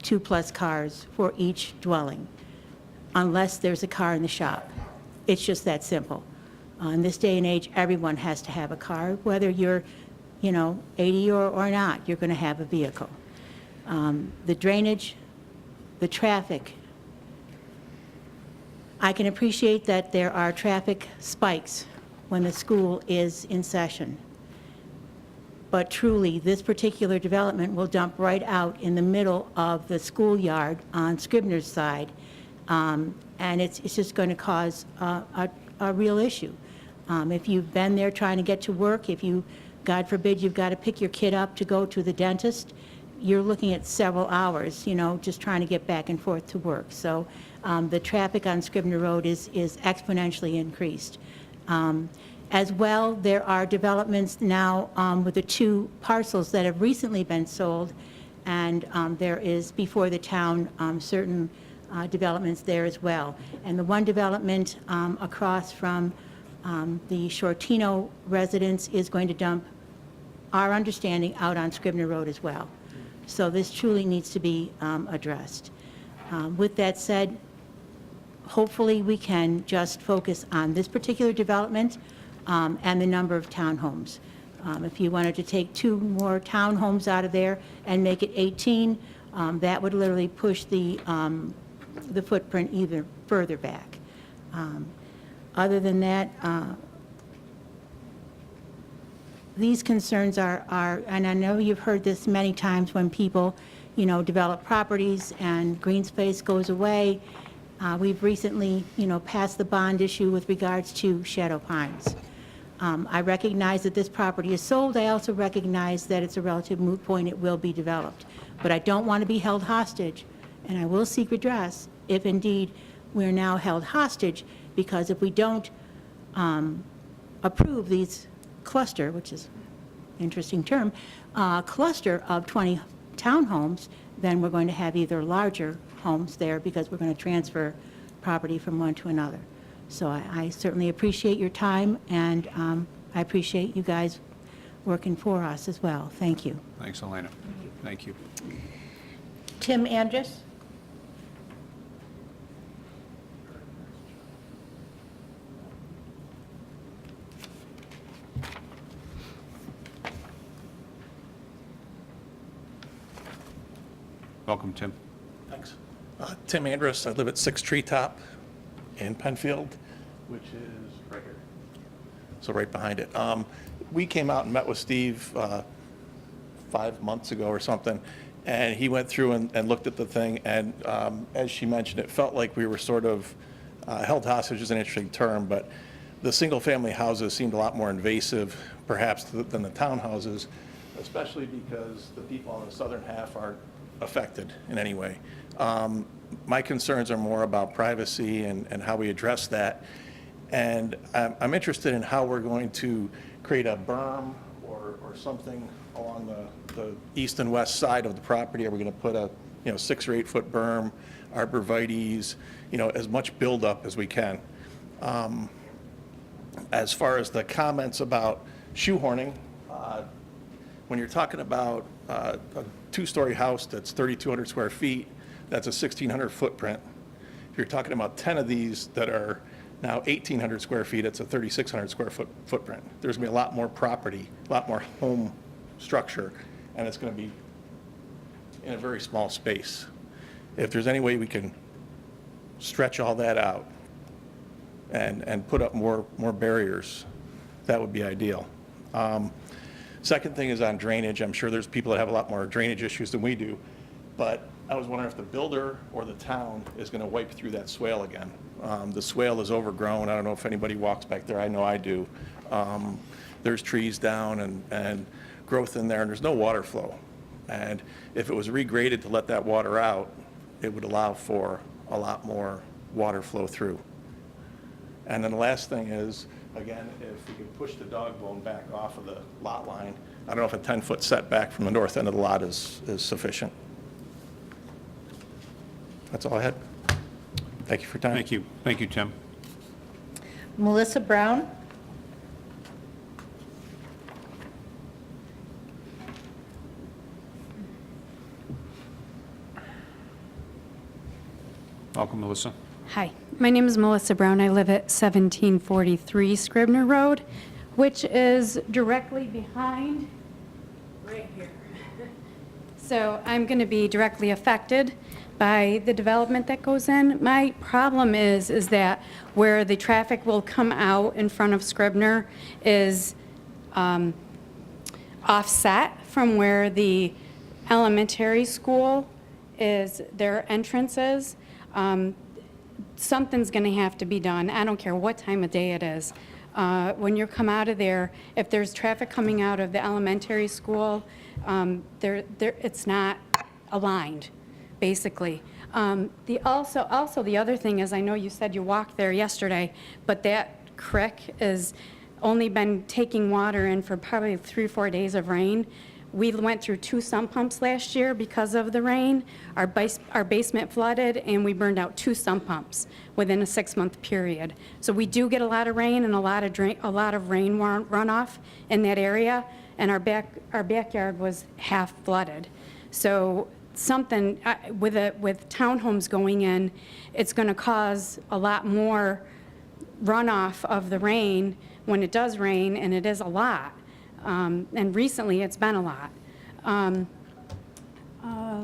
2+ cars for each dwelling, unless there's a car in the shop. It's just that simple. In this day and age, everyone has to have a car, whether you're 80 or not, you're going to have a vehicle. The drainage, the traffic. I can appreciate that there are traffic spikes when the school is in session. But truly, this particular development will dump right out in the middle of the schoolyard on Scribner's side, and it's just going to cause a real issue. If you've been there trying to get to work, if you, God forbid, you've got to pick your kid up to go to the dentist, you're looking at several hours, just trying to get back and forth to work. So the traffic on Scribner Road is exponentially increased. As well, there are developments now with the 2 parcels that have recently been sold, and there is, before the town, certain developments there as well. And the one development across from the Shortino residence is going to dump, our understanding, out on Scribner Road as well. So this truly needs to be addressed. With that said, hopefully we can just focus on this particular development and the number of townhomes. If you wanted to take 2 more townhomes out of there and make it 18, that would literally push the footprint even further back. Other than that, these concerns are, and I know you've heard this many times when people, develop properties and green space goes away. We've recently, passed the bond issue with regards to Shadow Pines. I recognize that this property is sold. I also recognize that it's a relative moot point. It will be developed. But I don't want to be held hostage, and I will seek redress if indeed we're now held hostage, because if we don't approve these cluster, which is an interesting term, cluster of 20 townhomes, then we're going to have either larger homes there because we're going to transfer property from one to another. So I certainly appreciate your time, and I appreciate you guys working for us as well. Thank you. Thanks, Elena. Thank you. Tim Andrus? Welcome, Tim. Thanks. Tim Andrus, I live at 6 Treetop in Penfield, which is right here. So right behind it. We came out and met with Steve 5 months ago or something, and he went through and looked at the thing, and as she mentioned, it felt like we were sort of held hostage is an interesting term, but the single-family houses seemed a lot more invasive, perhaps, than the townhouses, especially because the people on the southern half aren't affected in any way. My concerns are more about privacy and how we address that. And I'm interested in how we're going to create a berm or something along the east and west side of the property. Are we going to put a 6 or 8 foot berm, arborvitaes, as much buildup as we can? As far as the comments about shoehorning, when you're talking about a 2-story house that's 3,200 square feet, that's a 1,600 footprint. If you're talking about 10 of these that are now 1,800 square feet, it's a 3,600 square footprint. There's going to be a lot more property, a lot more home structure, and it's going to be in a very small space. If there's any way we can stretch all that out and put up more barriers, that would be ideal. Second thing is on drainage. I'm sure there's people that have a lot more drainage issues than we do, but I was wondering if the builder or the town is going to wipe through that swale again. The swale is overgrown. I don't know if anybody walks back there. I know I do. There's trees down and growth in there, and there's no water flow. And if it was regraded to let that water out, it would allow for a lot more water flow through. And then the last thing is, again, if we could push the dog bone back off of the lot line, I don't know if a 10-foot setback from the north end of the lot is sufficient. That's all I had. Thank you for your time. Thank you. Thank you, Tim. Melissa Brown? Welcome, Melissa. Hi, my name is Melissa Brown. I live at 1743 Scribner Road, which is directly behind, right here. So I'm going to be directly affected by the development that goes in. My problem is that where the traffic will come out in front of Scribner is offset from where the elementary school is, their entrance is. Something's going to have to be done. I don't care what time of day it is. When you come out of there, if there's traffic coming out of the elementary school, it's not aligned, basically. Also, the other thing is, I know you said you walked there yesterday, but that creek has only been taking water in for probably 3 or 4 days of rain. We went through 2 sump pumps last year because of the rain. Our basement flooded, and we burned out 2 sump pumps within a 6-month period. So we do get a lot of rain and a lot of rain runoff in that area, and our backyard was half flooded. So something with townhomes going in, it's going to cause a lot more runoff of the rain when it does rain, and it is a lot. And recently, it's been a lot.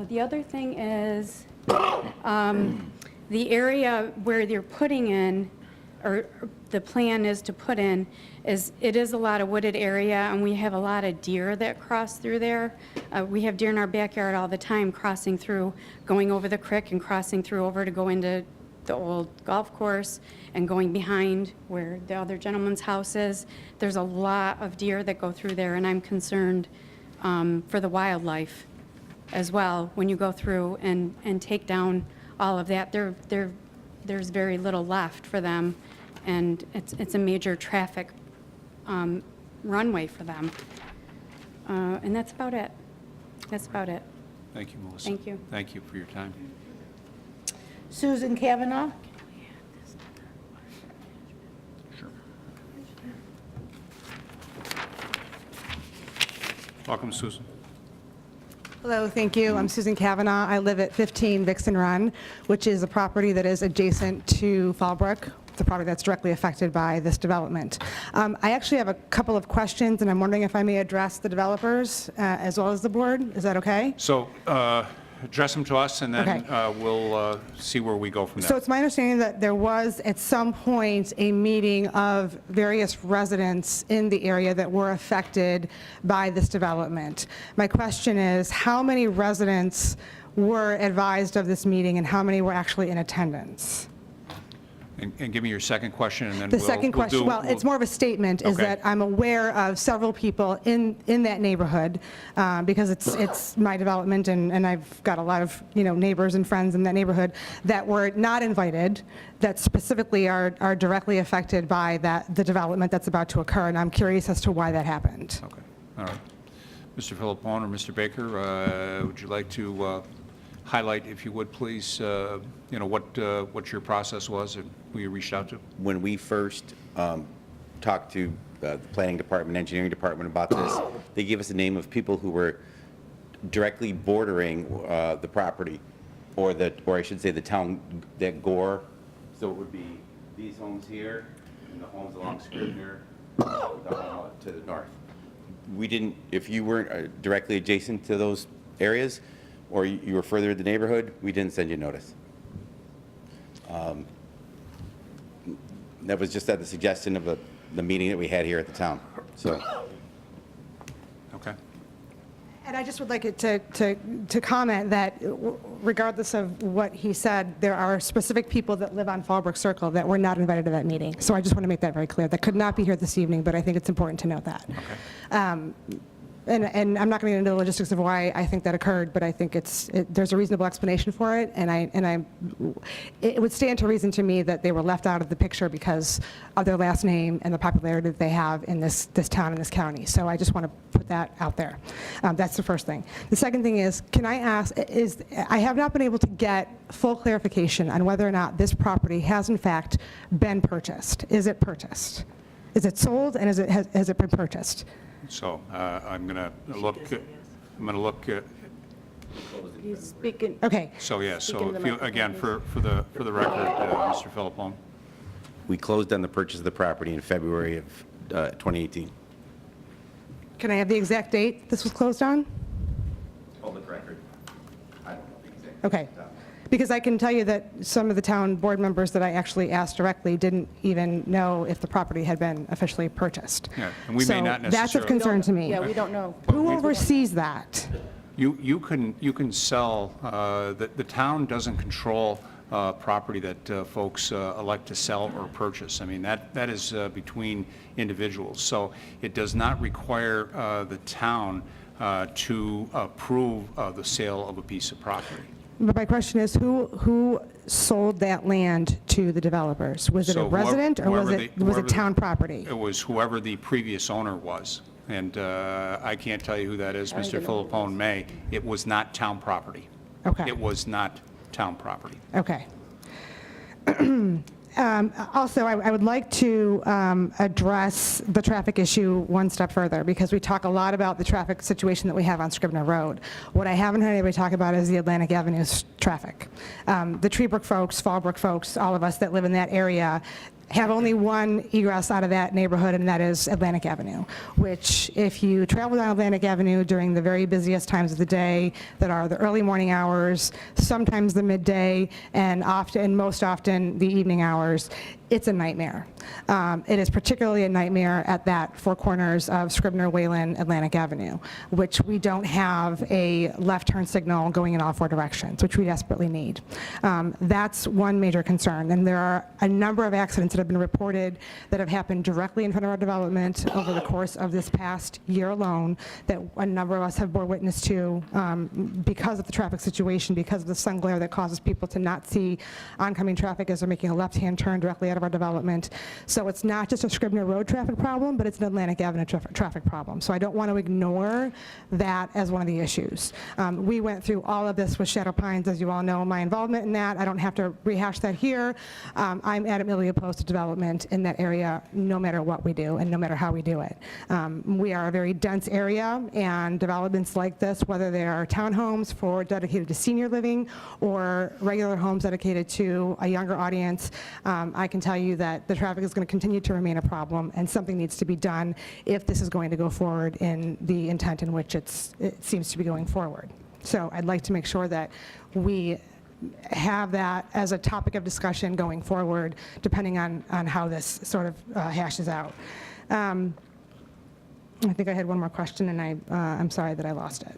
The other thing is the area where they're putting in, or the plan is to put in, it is a lot of wooded area, and we have a lot of deer that cross through there. We have deer in our backyard all the time, crossing through, going over the creek and crossing through over to go into the old golf course and going behind where the other gentleman's house is. There's a lot of deer that go through there, and I'm concerned for the wildlife as well. When you go through and take down all of that, there's very little left for them, and it's a major traffic runway for them. And that's about it. That's about it. Thank you, Melissa. Thank you. Thank you for your time. Susan Kavanaugh? Sure. Welcome, Susan. Hello, thank you. I'm Susan Kavanaugh. I live at 15 Vixen Run, which is a property that is adjacent to Fallbrook, the property that's directly affected by this development. I actually have a couple of questions, and I'm wondering if I may address the developers as well as the board. Is that okay? So address them to us, and then Okay. we'll see where we go from there. So it's my understanding that there was, at some point, a meeting of various residents in the area that were affected by this development. My question is, how many residents were advised of this meeting, and how many were actually in attendance? And give me your second question, and then The we'll... second question, well, it's more of a statement, is Okay. that I'm aware of several people in that neighborhood, because it's my development, and I've got a lot of, neighbors and friends in that neighborhood that were not invited, that specifically are directly affected by the development that's about to occur, and I'm curious as to why that happened. Okay, all right. Mr. Philippone or Mr. Baker, would you like to highlight, if you would, please, what your process was and who you reached out to? When we first talked to the planning department, engineering department about this, they gave us a name of people who were directly bordering the property, or I should say the town, that Gore. So it would be these homes here, and the homes along Scribner, to the north. We didn't, if you weren't directly adjacent to those areas, or you were further in the neighborhood, we didn't send you notice. That was just at the suggestion of the meeting that we had here at the town. So, Okay. And I just would like it to comment that regardless of what he said, there are specific people that live on Fallbrook Circle that were not invited to that meeting. So I just want to make that very clear. That could not be here this evening, but I think it's important to note that. Okay. And I'm not going to get into the logistics of why I think that occurred, but I think there's a reasonable explanation for it, and it would stand to reason to me that they were left out of the picture because of their last name and the popularity that they have in this town and this county. So I just want to put that out there. That's the first thing. The second thing is, can I ask, I have not been able to get full clarification on whether or not this property has in fact been purchased. Is it purchased? Is it sold, and has it been purchased? So I'm going to look, He's speaking. Okay. so yeah, Speak so into the if you, microphone, again, please. for the record, Mr. Philippone. we closed on the purchase of the property in February of 2018. Can I have the exact date this was closed on? Public record. I don't know the exact. Okay. Because I can tell you that some of the town board members that I actually asked directly didn't even know if the property had been officially purchased. Yeah, and we may not So that's of necessarily... concern to me. Yeah, we don't know. Who oversees that? You can sell, the town doesn't control property that folks elect to sell or purchase. I mean, that is between individuals. So it does not require the town to approve the sale of a piece of property. But my question is, who sold that land to the developers? Was it a So whoever- resident, or was it whoever the- town property? It was whoever the previous owner was. And I can't tell you who that is, Mr. Philippone may. It was not town property. Okay. It was not town property. Okay. Also, I would like to address the traffic issue one step further, because we talk a lot about the traffic situation that we have on Scribner Road. What I haven't heard anybody talk about is the Atlantic Avenue traffic. The Treebrook folks, Fallbrook folks, all of us that live in that area have only one egress out of that neighborhood, and that is Atlantic Avenue, which if you travel down Atlantic Avenue during the very busiest times of the day, that are the early morning hours, sometimes the midday, and most often the evening hours, it's a nightmare. It is particularly a nightmare at that four corners of Scribner, Wayland, Atlantic Avenue, which we don't have a left turn signal going in all four directions, which we desperately need. That's one major concern, and there are a number of accidents that have been reported that have happened directly in front of our development over the course of this past year alone, that a number of us have bore witness to because of the traffic situation, because of the sun glare that causes people to not see oncoming traffic as they're making a left-hand turn directly out of our development. So it's not just a Scribner Road traffic problem, but it's an Atlantic Avenue traffic problem. So I don't want to ignore that as one of the issues. We went through all of this with Shadow Pines, as you all know, my involvement in that. I don't have to rehash that here. I'm adamantly opposed to development in that area, no matter what we do and no matter how we do it. We are a very dense area, and developments like this, whether they are townhomes dedicated to senior living or regular homes dedicated to a younger audience, I can tell you that the traffic is going to continue to remain a problem, and something needs to be done if this is going to go forward in the intent in which it seems to be going forward. So I'd like to make sure that we have that as a topic of discussion going forward, depending on how this sort of hashes out. I think I had one more question, and I'm sorry that I lost it.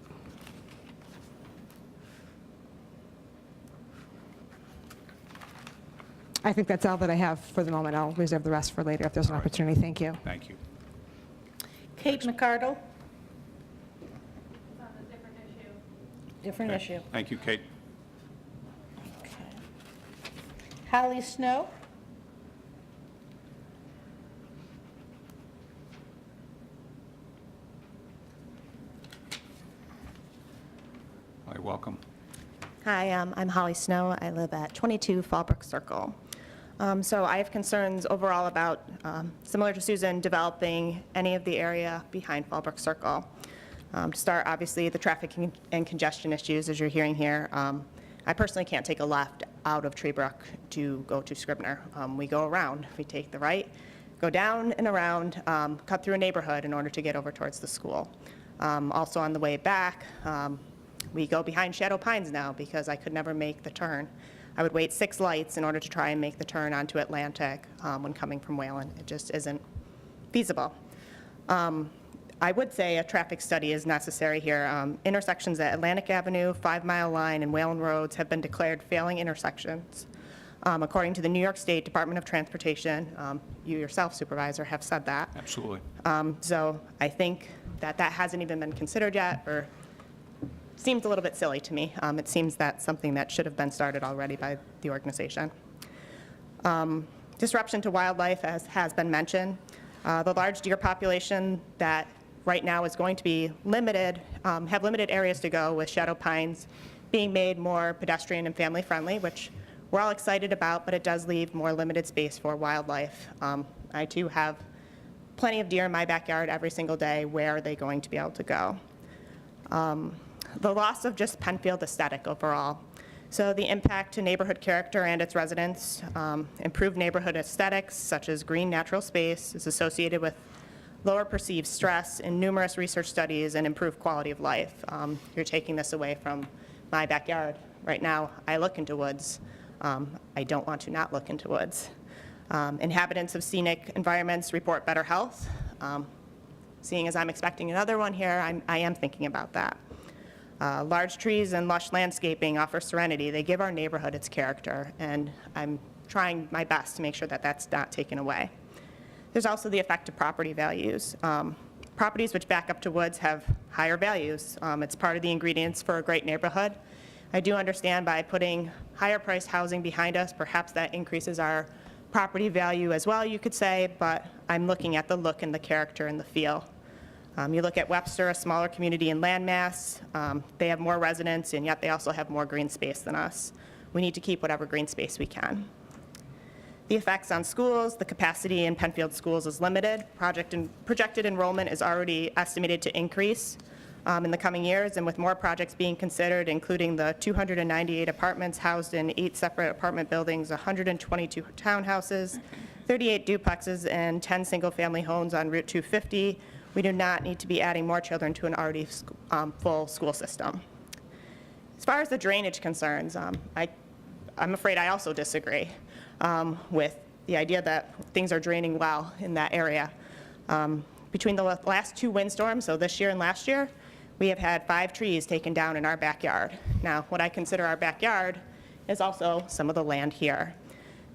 I think that's all that I have for the moment. I'll reserve the rest for later if there's an opportunity. Thank you. Thank you. Kate McCardle? Different Okay. issue. Thank you, Kate. Okay. Holly Snow? Hi, welcome. Hi, I'm Holly Snow. I live at 22 Fallbrook Circle. So I have concerns overall about, similar to Susan, developing any of the area behind Fallbrook Circle. To start, obviously, the traffic and congestion issues, as you're hearing here. I personally can't take a left out of Treebrook to go to Scribner. We go around. We take the right, go down and around, cut through a neighborhood in order to get over towards the school. Also on the way back, we go behind Shadow Pines now because I could never make the turn. I would wait 6 lights in order to try and make the turn onto Atlantic when coming from Wayland. It just isn't feasible. I would say a traffic study is necessary here. Intersections at Atlantic Avenue, 5 Mile Line, and Wayland Roads have been declared failing intersections. According to the New York State Department of Transportation, you yourself, Supervisor, have said that. Absolutely. So I think that hasn't even been considered yet, or seems a little bit silly to me. It seems that's something that should have been started already by the organization. Disruption to wildlife, as has been mentioned. The large deer population that right now is going to be limited, have limited areas to go, with Shadow Pines being made more pedestrian and family friendly, which we're all excited about, but it does leave more limited space for wildlife. I too have plenty of deer in my backyard every single day. Where are they going to be able to go? The loss of just Penfield aesthetic overall. So the impact to neighborhood character and its residents, improved neighborhood aesthetics such as green natural space is associated with lower perceived stress in numerous research studies and improved quality of life. You're taking this away from my backyard. Right now, I look into woods. I don't want to not look into woods. Inhabitants of scenic environments report better health. Seeing as I'm expecting another one here, I am thinking about that. Large trees and lush landscaping offer serenity. They give our neighborhood its character, and I'm trying my best to make sure that that's not taken away. There's also the effect of property values. Properties which back up to woods have higher values. It's part of the ingredients for a great neighborhood. I do understand by putting higher priced housing behind us, perhaps that increases our property value as well, you could say, but I'm looking at the look and the character and the feel. You look at Webster, a smaller community in landmass. They have more residents, and yet they also have more green space than us. We need to keep whatever green space we can. The effects on schools, the capacity in Penfield schools is limited. Projected enrollment is already estimated to increase in the coming years, and with more projects being considered, including the 298 apartments housed in 8 separate apartment buildings, 122 townhouses, 38 duplexes, and 10 single-family homes on Route 250, we do not need to be adding more children to an already full school system. As far as the drainage concerns, I'm afraid I also disagree with the idea that things are draining well in that area. Between the last 2 windstorms, so this year and last year, we have had 5 trees taken down in our backyard. Now, what I consider our backyard is also some of the land here.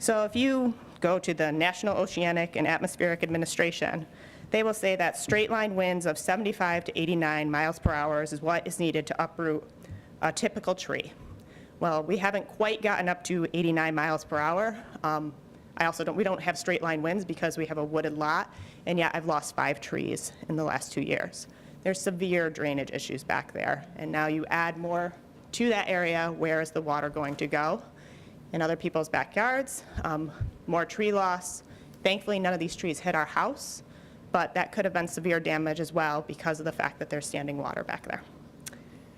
So if you go to the National Oceanic and Atmospheric Administration, they will say that straight line winds of 75 to 89 miles per hour is what is needed to uproot a typical tree. Well, we haven't quite gotten up to 89 miles per hour. We don't have straight line winds because we have a wooded lot, and yet I've lost 5 trees in the last 2 years. There's severe drainage issues back there, and now you add more to that area. Where is the water going to go? In other people's backyards, more tree loss. Thankfully, none of these trees hit our house, but that could have been severe damage as well because of the fact that there's standing water back there.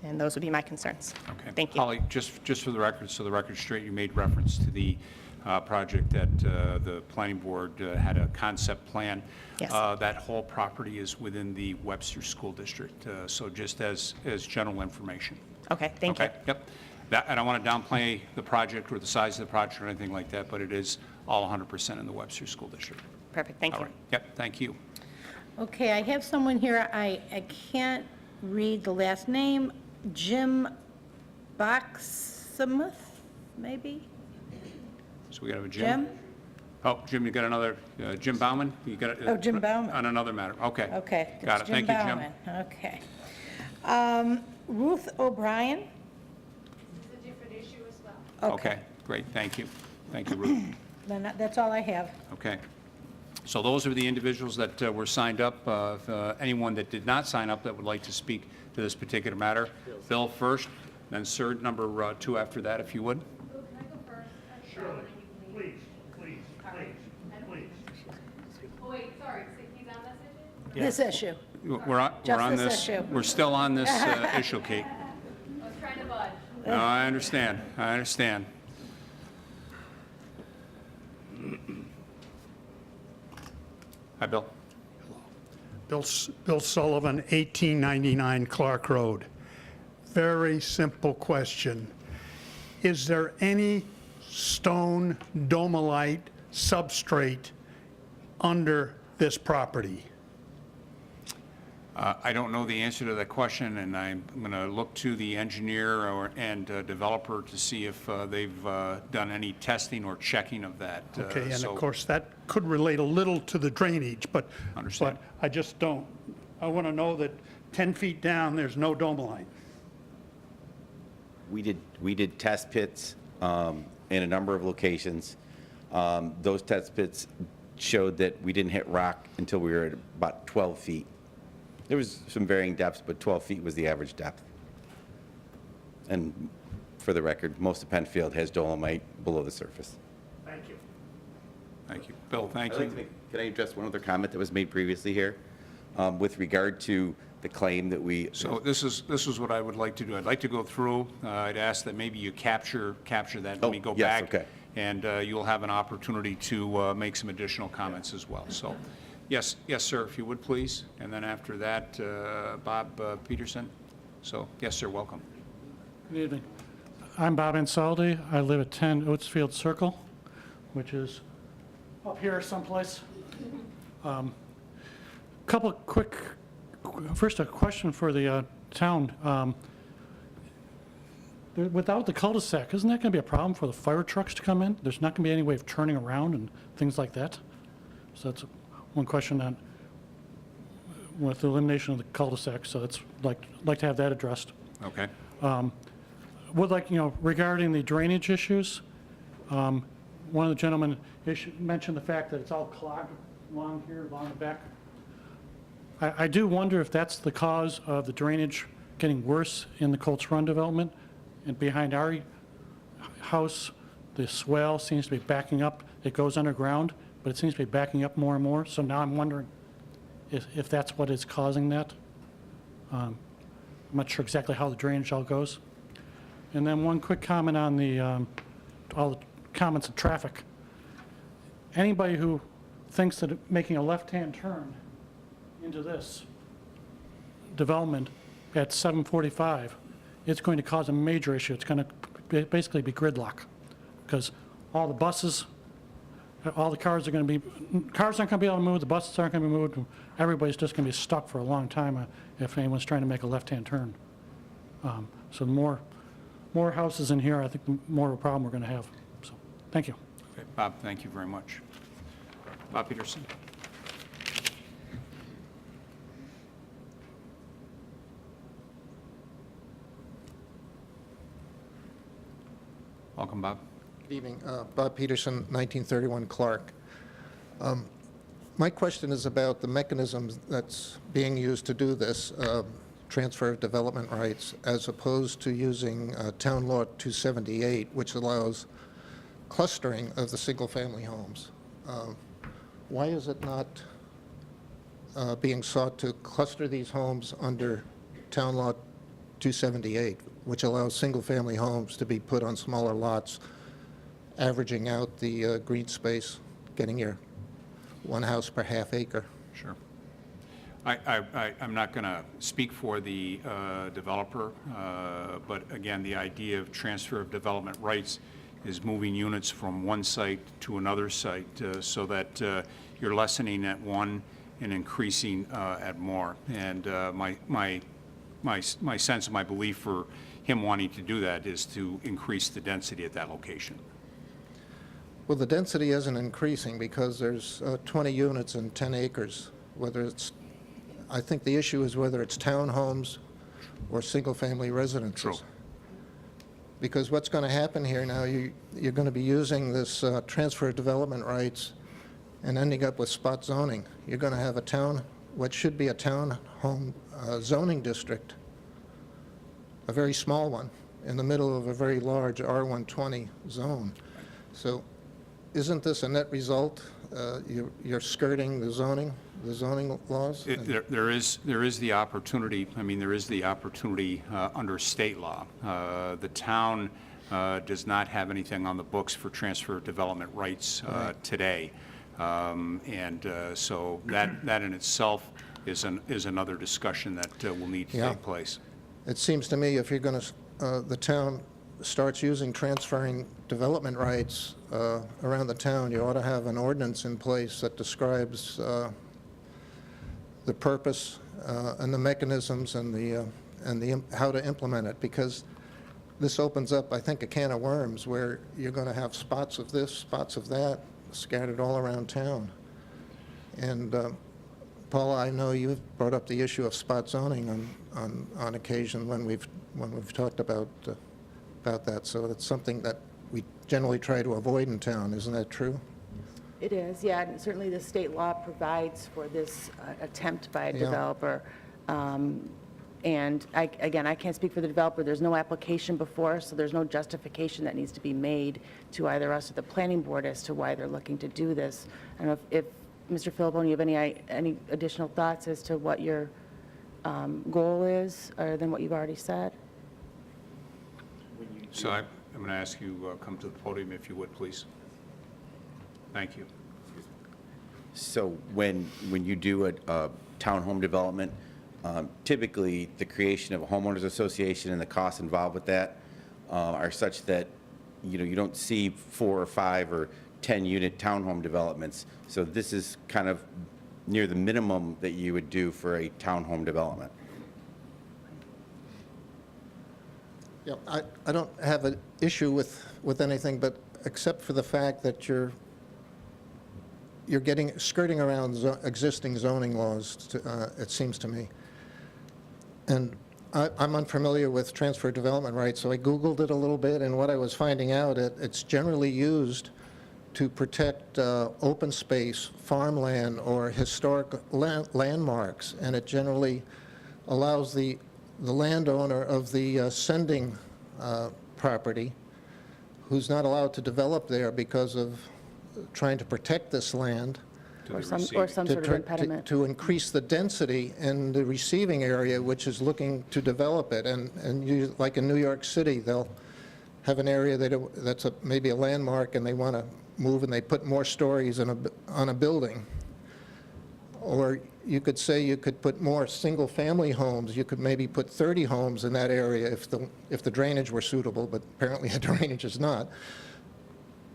And those would be my concerns. Okay. Thank you. Holly, just for the record, so the record's straight, you made reference to the project that the planning board had a concept plan. Yes. That whole property is within the Webster School District, so just as general information. Okay, thank you. Okay, yep. That, I don't want to downplay the project or the size of the project or anything like that, but it is all 100% in the Webster School District. Perfect, thank All you. right, yep, thank you. Okay, I have someone here, I can't read the last name, Jim Boxamuth, maybe? So we got to have a Jim? Jim? Oh, Jim, you got another, Jim Bauman? You got it? Oh, Jim Bauman. On another matter, okay. Okay. Got it, it's thank you, Jim. Bauman. Okay. Ruth O'Brien? It's a different issue as well. Okay, great, thank you. Thank you, Ruth. Then that's all I have. Okay. So those are the individuals that were signed up. Anyone that did not sign up that would like to speak to this particular matter, Bill first, then Sir, number 2 after that, if you would. Can I go first? Sure. Please, please, please. Oh, wait, sorry, he's on this issue? This issue. We're on Just this this. issue. We're still on this issue, Kate. I was trying to budge. No, I understand. I understand. Hi, Bill. Bill Sullivan, 1899 Clark Road. Very simple question. Is there any stone dolomite substrate under this property? I don't know the answer to that question, and I'm going to look to the engineer and developer to see if they've done any testing or checking of that. Okay, and So- of course, that could relate a little to the drainage, but Understand. I just don't. I want to know that 10 feet down, there's no dolomite. We did test pits in a number of locations. Those test pits showed that we didn't hit rock until we were at about 12 feet. There was some varying depths, but 12 feet was the average depth. And for the record, most of Penfield has dolomite below the surface. Thank you. Thank you. Bill, thank I'd like you. to can I address one other comment that was made previously here with regard to the claim that we... So this is what I would like to do. I'd like to go through. I'd ask that maybe you capture that. Let me go yes, back. okay. And you'll have an opportunity to make some additional comments as well. So, yes, sir, if you would, please. And then after that, Bob Peterson. So, yes, sir, welcome. Good evening. I'm Bob Ansaldi. I live at 10 Oatesfield Circle, which is up here someplace. Couple of quick, first a question for the town. Without the cul-de-sac, isn't that going to be a problem for the fire trucks to come in? There's not going to be any way of turning around and things like that? So that's one question on, with the elimination of the cul-de-sac, so it's like to have that addressed. Okay. Would like, regarding the drainage issues, one of the gentlemen mentioned the fact that it's all clogged along here, along the back. I do wonder if that's the cause of the drainage getting worse in the Colts Run development. And behind our house, the swell seems to be backing up. It goes underground, but it seems to be backing up more and more. So now I'm wondering if that's what is causing that. I'm not sure exactly how the drainage all goes. And then one quick comment on the all the comments of traffic. Anybody who thinks that making a left-hand turn into this development at 7:45, it's going to cause a major issue. It's going to basically be gridlock, because all the buses, all the cars are going to be, cars aren't going to be able to move, the buses aren't going to be moved, and everybody's just going to be stuck for a long time if anyone's trying to make a left-hand turn. So the more houses in here, I think the more of a problem we're going to have. So, thank you. Okay, Bob, thank you very much. Bob Peterson. Welcome, Bob. Good evening. Bob Peterson, 1931 Clark. My question is about the mechanisms that's being used to do this, transfer of development rights, as opposed to using Town Law 278, which allows clustering of the single-family homes. Why is it not being sought to cluster these homes under Town Law 278, which allows single-family homes to be put on smaller lots, averaging out the green space, getting your one house per half acre? Sure. I'm not going to speak for the developer, but again, the idea of transfer of development rights is moving units from one site to another site so that you're lessening at one and increasing at more. And my sense and my belief for him wanting to do that is to increase the density at that location. Well, the density isn't increasing because there's 20 units and 10 acres, whether it's, I think the issue is whether it's townhomes or single-family residences. True. Because what's going to happen here now, you're going to be using this transfer of development rights and ending up with spot zoning. You're going to have what should be a townhome zoning district, a very small one, in the middle of a very large R120 zone. So isn't this a net result? You're skirting the zoning laws? There is the opportunity, there is the opportunity under state law. The town does not have anything on the books for transfer of development rights today. So that in itself is another discussion that will need to take place. It seems to me if you're going to, the town starts using transferring development rights around the town, you ought to have an ordinance in place that describes the purpose and the mechanisms and how to implement it, because this opens up, I think, a can of worms where you're going to have spots of this, spots of that, scattered all around town. And Paula, I know you've brought up the issue of spot zoning on occasion when we've talked about that. So it's something that we generally try to avoid in town. Isn't that true? It is, yeah, and certainly the state law provides for this attempt by a developer. And again, I can't speak for the developer. There's no application before us, so there's no justification that needs to be made to either us or the planning board as to why they're looking to do this. I don't know if Mr. Philippone, you have any additional thoughts as to what your goal is, other than what you've already said? So I'm going to ask you come to the podium if you would, please. Thank you. So when you do a townhome development, typically the creation of a homeowners association and the costs involved with that are such that you don't see 4 or 5 or 10 unit townhome developments. So this is kind of near the minimum that you would do for a townhome development. Yeah, I don't have an issue with anything, but except for the fact that you're skirting around existing zoning laws, it seems to me. And I'm unfamiliar with transfer development rights, so I Googled it a little bit, and what I was finding out, it's generally used to protect open space, farmland, or historic landmarks, and it generally allows the landowner of the sending property, who's not allowed to develop there because of trying to protect this land, Or some sort of impediment. to increase the density in the receiving area, which is looking to develop it. And you, like in New York City, they'll have an area that's maybe a landmark, and they want to move, and they put more stories on a building. Or you could say you could put more single-family homes. You could maybe put 30 homes in that area if the drainage were suitable, but apparently the drainage is not.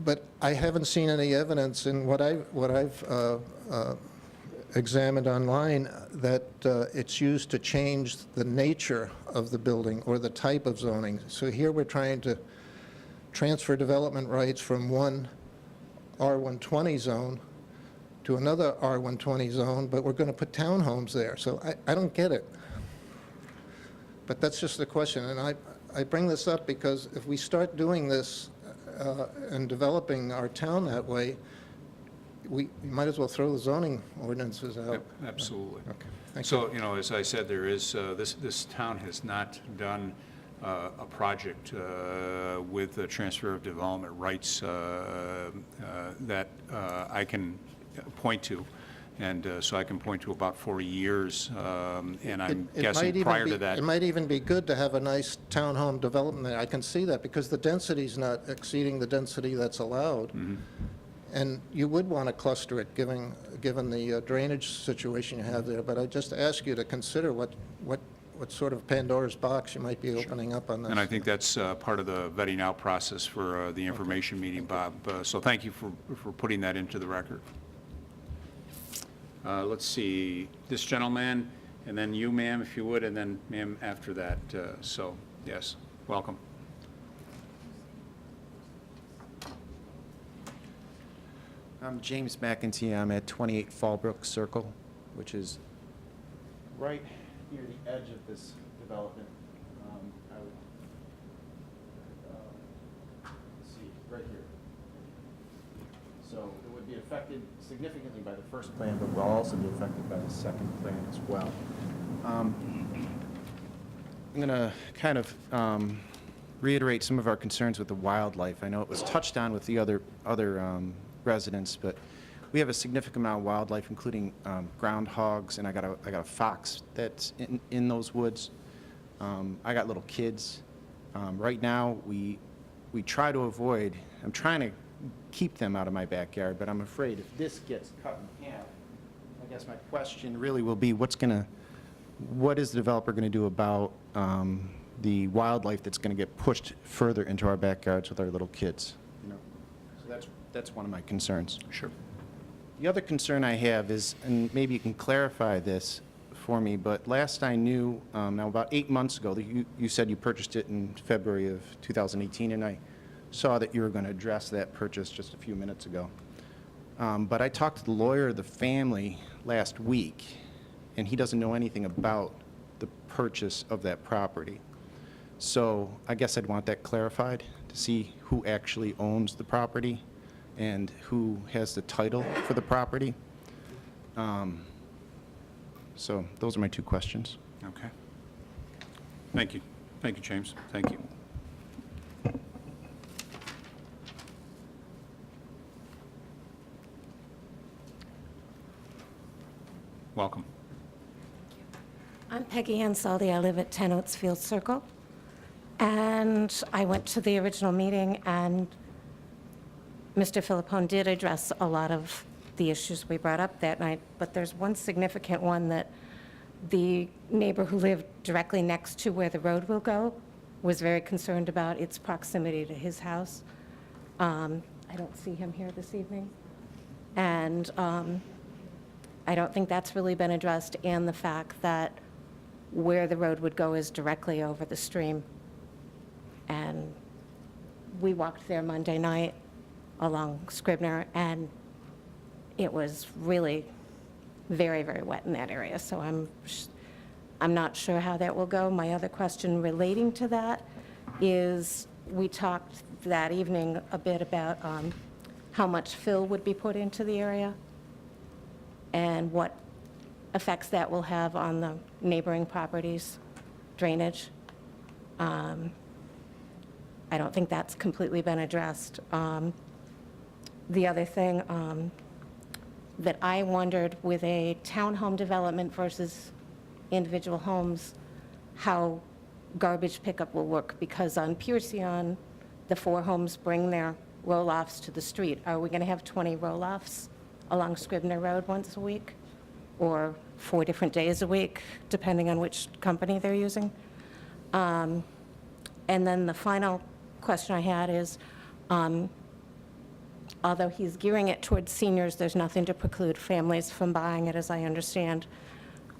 But I haven't seen any evidence in what I've examined online that it's used to change the nature of the building or the type of zoning. So here we're trying to transfer development rights from one R120 zone to another R120 zone, but we're going to put townhomes there. So I don't get it. But that's just the question. And I bring this up because if we start doing this and developing our town that way, we might as well throw the zoning ordinances out. Yep, absolutely. Okay. Thank So, as I said, there is, this town has not done a project with the transfer of development rights that I can point to. And so I can point to about 40 years, and I'm guessing prior to that. It might even be good to have a nice townhome development there. I can see that because the density's not exceeding the density that's allowed. And you would want to cluster it, given the drainage situation you have there, but I just ask you to consider what sort of Pandora's box you might be opening up on this. And I think that's part of the vetting out process for the information meeting, Bob. So thank you for putting that into the record. Let's see, this gentleman, and then you, ma'am, if you would, and then ma'am after that. So, yes, welcome. I'm James McEntee. I'm at 28 Fallbrook Circle, which is right near the edge of this development. I would, let's see, right here. So it would be affected significantly by the first plan, but will also be affected by the second plan as well. I'm going to kind of reiterate some of our concerns with the wildlife. I know it was touched on with the other residents, but we have a significant amount of wildlife, including groundhogs, and I got a fox that's in those woods. I got little kids. Right now, we try to avoid. I'm trying to keep them out of my backyard, but I'm afraid if this gets cut in half, I guess my question really will be, what is the developer going to do about the wildlife that's going to get pushed further into our backyards with our little kids? So that's one of my concerns. Sure. The other concern I have is, and maybe you can clarify this for me, but last I knew, now about 8 months ago, you said you purchased it in February of 2018, and I saw that you were going to address that purchase just a few minutes ago. But I talked to the lawyer of the family last week, and he doesn't know anything about the purchase of that property. So I guess I'd want that clarified to see who actually owns the property and who has the title for the property. So those are my two questions. Okay. Thank you. Thank you, James. Thank you. Welcome. I'm Peggy Ansaldi. I live at 10 Oatsfield Circle. And I went to the original meeting, and Mr. Filippone did address a lot of the issues we brought up that night, but there's one significant one that the neighbor who lived directly next to where the road will go was very concerned about its proximity to his house. I don't see him here this evening. And I don't think that's really been addressed, and the fact that where the road would go is directly over the stream. And we walked there Monday night along Scribner, and it was really very, very wet in that area. So I'm not sure how that will go. My other question relating to that is, we talked that evening a bit about how much fill would be put into the area and what effects that will have on the neighboring properties' drainage. I don't think that's completely been addressed. The other thing that I wondered, with a townhome development versus individual homes, how garbage pickup will work, because on Pierceon, the 4 homes bring their roll-offs to the street. Are we going to have 20 roll-offs along Scribner Road once a week, or 4 different days a week, depending on which company they're using? And then the final question I had is, although he's gearing it towards seniors, there's nothing to preclude families from buying it, as I understand.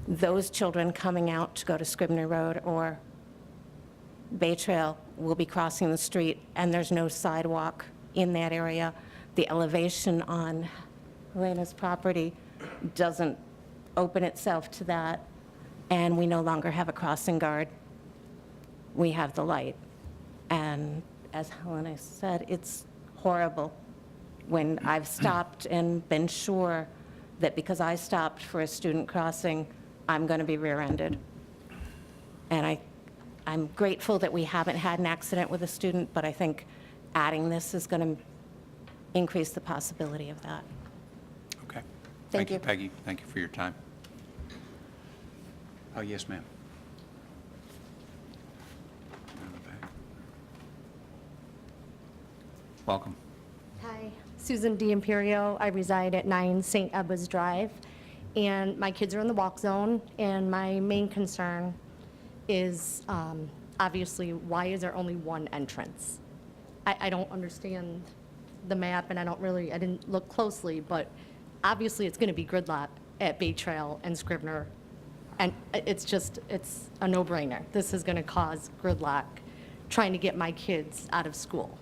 Those children coming out to go to Scribner Road or Bay Trail will be crossing the street, and there's no sidewalk in that area. The elevation on Helena's property doesn't open itself to that, and we no longer have a crossing guard. We have the light. And as Helena said, it's horrible when I've stopped and been sure that because I stopped for a student crossing, I'm going to be rear-ended. And I'm grateful that we haven't had an accident with a student, but I think adding this is going to increase the possibility of that. Okay. Thank you. Peggy. Thank you for your time. Oh, yes, ma'am. In the back. Welcome. Hi, Hi, Susan D'Imperio. I reside at 9 St. Edward's Drive, and my kids are in the walk zone, and my main concern is obviously, why is there only one entrance? I don't understand the map, and I didn't look closely, but obviously it's going to be gridlock at Bay Trail and Scribner, and it's a no-brainer. This is going to cause gridlock trying to get my kids out of school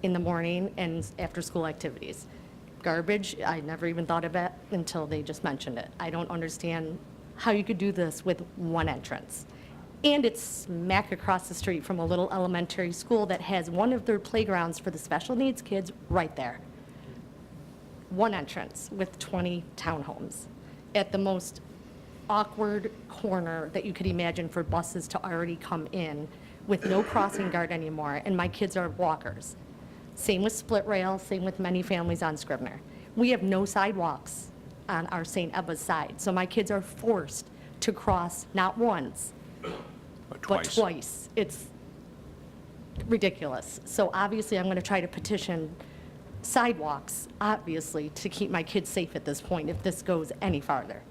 in the morning and after-school activities. Garbage, I never even thought of it until they just mentioned it. I don't understand how you could do this with one entrance. And it's smack across the street from a little elementary school that has one of their playgrounds for the special needs kids right there. One entrance with 20 townhomes at the most awkward corner that you could imagine for buses to already come in, with no crossing guard anymore, and my kids are walkers. Same with split rail, same with many families on Scribner. We have no sidewalks on our St. Edward's side, so my kids are forced to cross not once, but twice. It's ridiculous. So obviously I'm going to try to petition sidewalks, obviously, to keep my kids safe at this point if this goes any farther.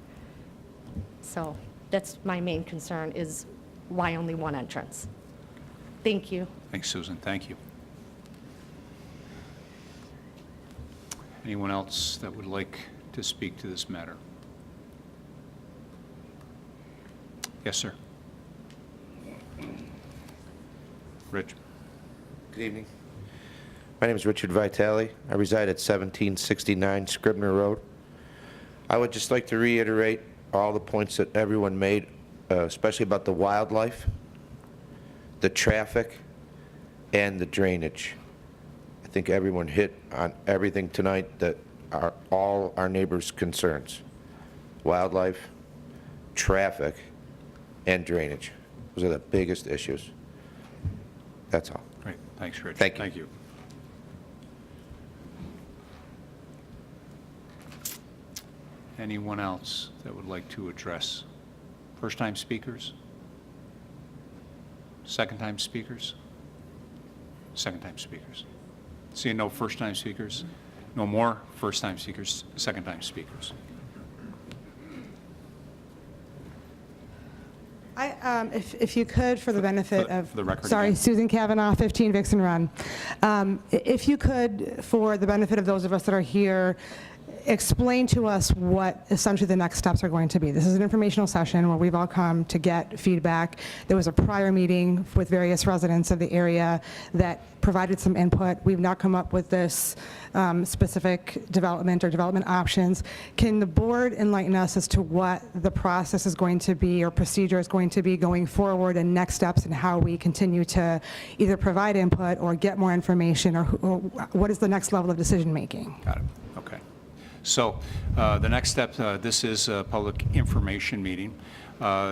So that's my main concern, is why only one entrance? Thank you. Thanks, Susan. Thank you. Anyone else that would like to speak to this matter? Yes, sir. Rich. Good evening. My name is Richard Vitale. I reside at 1769 Scribner Road. I would just like to reiterate all the points that everyone made, especially about the wildlife, the traffic, and the drainage. I think everyone hit on everything tonight that are all our neighbors' concerns. Wildlife, traffic, and drainage. Those are the biggest issues. That's all. Great. Thanks, Rich. Thank you. Thank you. Anyone else that would like to address? First-time speakers? Second-time speakers? Second-time speakers. Seeing no first-time speakers, no more first-time speakers, second-time speakers. If you could, for the benefit of... For the record Sorry, again. Susan Kavanaugh, 15 Vixen Run. If you could, for the benefit of those of us that are here, explain to us what essentially the next steps are going to be. This is an informational session where we've all come to get feedback. There was a prior meeting with various residents of the area that provided some input. We've now come up with this specific development or development options. Can the board enlighten us as to what the process is going to be or procedure is going to be going forward, and next steps, and how we continue to either provide input or get more information, or what is the next level of decision making? Got it. Okay. So the next step, this is a public information meeting,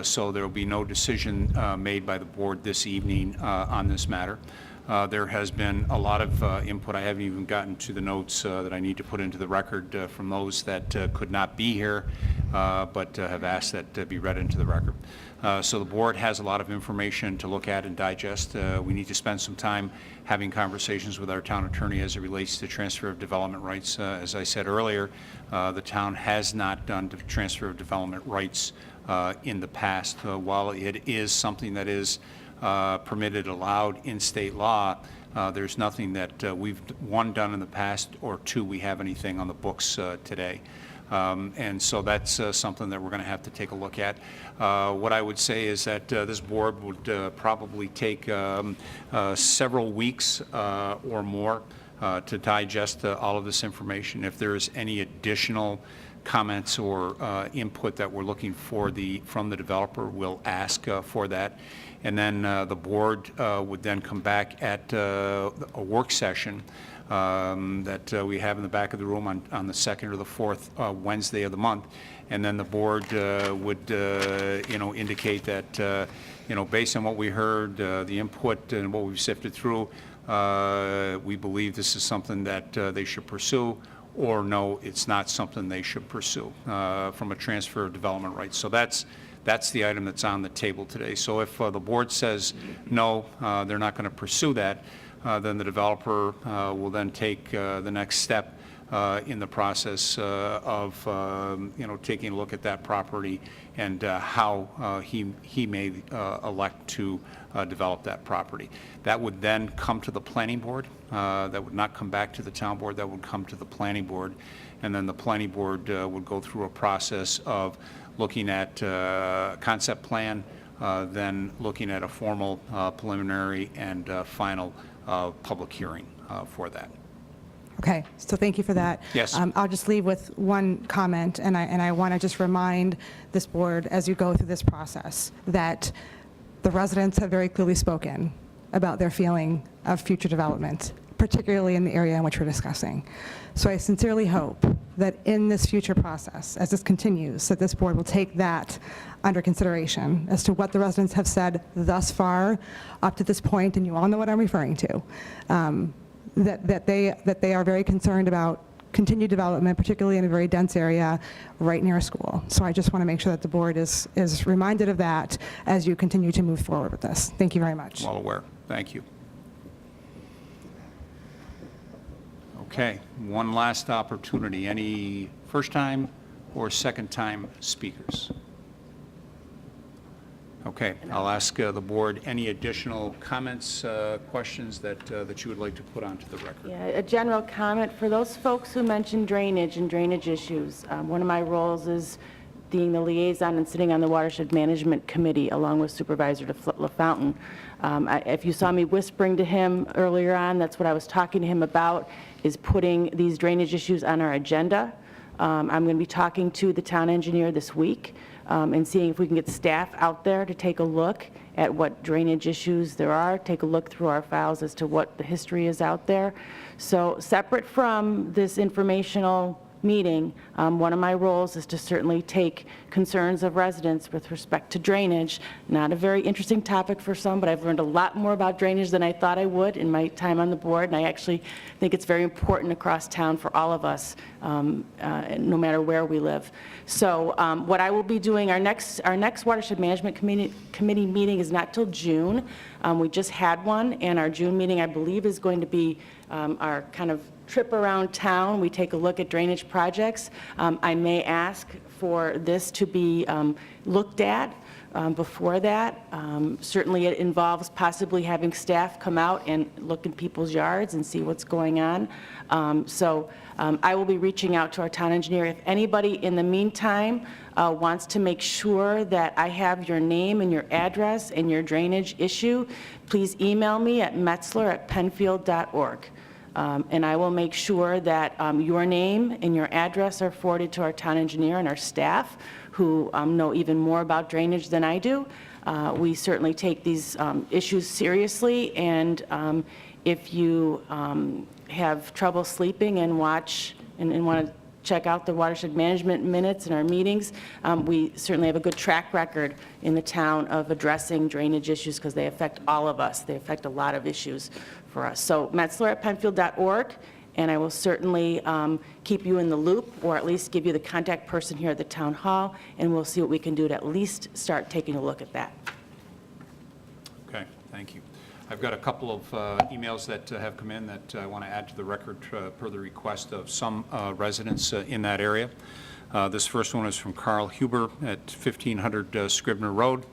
so there will be no decision made by the board this evening on this matter. There has been a lot of input. I haven't even gotten to the notes that I need to put into the record from those that could not be here, but have asked that be read into the record. So the board has a lot of information to look at and digest. We need to spend some time having conversations with our town attorney as it relates to transfer of development rights. As I said earlier, the town has not done transfer of development rights in the past. While it is something that is permitted, allowed in state law, there's nothing that we've, one, done in the past, or two, we have anything on the books today. And so that's something that we're going to have to take a look at. What I would say is that this board would probably take several weeks or more to digest all of this information. If there is any additional comments or input that we're looking for from the developer, we'll ask for that. And then the board would then come back at a work session that we have in the back of the room on the second or the fourth Wednesday of the month, and then the board would indicate that based on what we heard, the input and what we've sifted through, we believe this is something that they should pursue, or no, it's not something they should pursue from a transfer of development rights. So that's the item that's on the table today. So if the board says no, they're not going to pursue that, then the developer will then take the next step in the process of, taking a look at that property and how he may elect to develop that property. That would then come to the planning board. That would not come back to the town board. That would come to the planning board. And then the planning board would go through a process of looking at concept plan, then looking at a formal preliminary and final public hearing for that. Okay, so thank you for that. Yes. I'll just leave with one comment, and I want to just remind this board as you go through this process that the residents have very clearly spoken about their feeling of future development, particularly in the area in which we're discussing. So I sincerely hope that in this future process, as this continues, that this board will take that under consideration as to what the residents have said thus far up to this point, and you all know what I'm referring to. That they are very concerned about continued development, particularly in a very dense area right near a school. So I just want to make sure that the board is reminded of that as you continue to move forward with this. Thank you very much. Well aware. Thank you. Okay, one last opportunity. Any first-time or second-time speakers? Okay, I'll ask the board any additional comments, questions that you would like to put onto the record. Yeah, a general comment for those folks who mentioned drainage and drainage issues. One of my roles is being the liaison and sitting on the Watershed Management Committee along with Supervisor LaFountain. If you saw me whispering to him earlier on, that's what I was talking to him about, is putting these drainage issues on our agenda. I'm going to be talking to the town engineer this week and seeing if we can get staff out there to take a look at what drainage issues there are, take a look through our files as to what the history is out there. So separate from this informational meeting, one of my roles is to certainly take concerns of residents with respect to drainage. Not a very interesting topic for some, but I've learned a lot more about drainage than I thought I would in my time on the board, and I actually think it's very important across town for all of us, no matter where we live. So what I will be doing, our next Watershed Management Committee meeting is not till June. We just had one, and our June meeting, I believe, is going to be our kind of trip around town. We take a look at drainage projects. I may ask for this to be looked at before that. Certainly it involves possibly having staff come out and look in people's yards and see what's going on. So I will be reaching out to our town engineer. If anybody in the meantime wants to make sure that I have your name and your address and your drainage issue, please email me at metzler@penfield.org. And I will make sure that your name and your address are forwarded to our town engineer and our staff, who know even more about drainage than I do. We certainly take these issues seriously, and if you have trouble sleeping and watch and want to check out the watershed management minutes and our meetings, we certainly have a good track record in the town of addressing drainage issues because they affect all of us. They affect a lot of issues for us. So metzler@penfield.org, and I will certainly keep you in the loop, or at least give you the contact person here at the town hall, and we'll see what we can do to at least start taking a look at that. Okay, thank you. I've got a couple of emails that have come in that I want to add to the record per the request of some residents in that area. This first one is from Carl Huber at 1500 Scribner Road,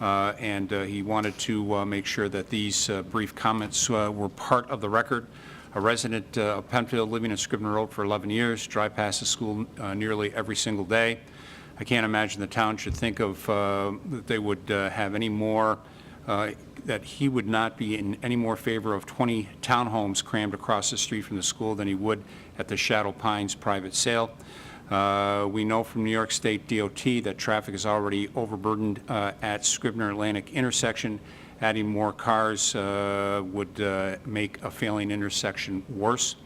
and he wanted to make sure that these brief comments were part of the record. A resident of Penfield living in Scribner Road for 11 years, drive past the school nearly every single day. I can't imagine the town should think of that they would have any more that he would not be in any more favor of 20 townhomes crammed across the street from the school than he would at the Shadow Pines private sale. We know from New York State DOT that traffic is already overburdened at Scribner Atlantic intersection. Adding more cars would make a failing intersection worse.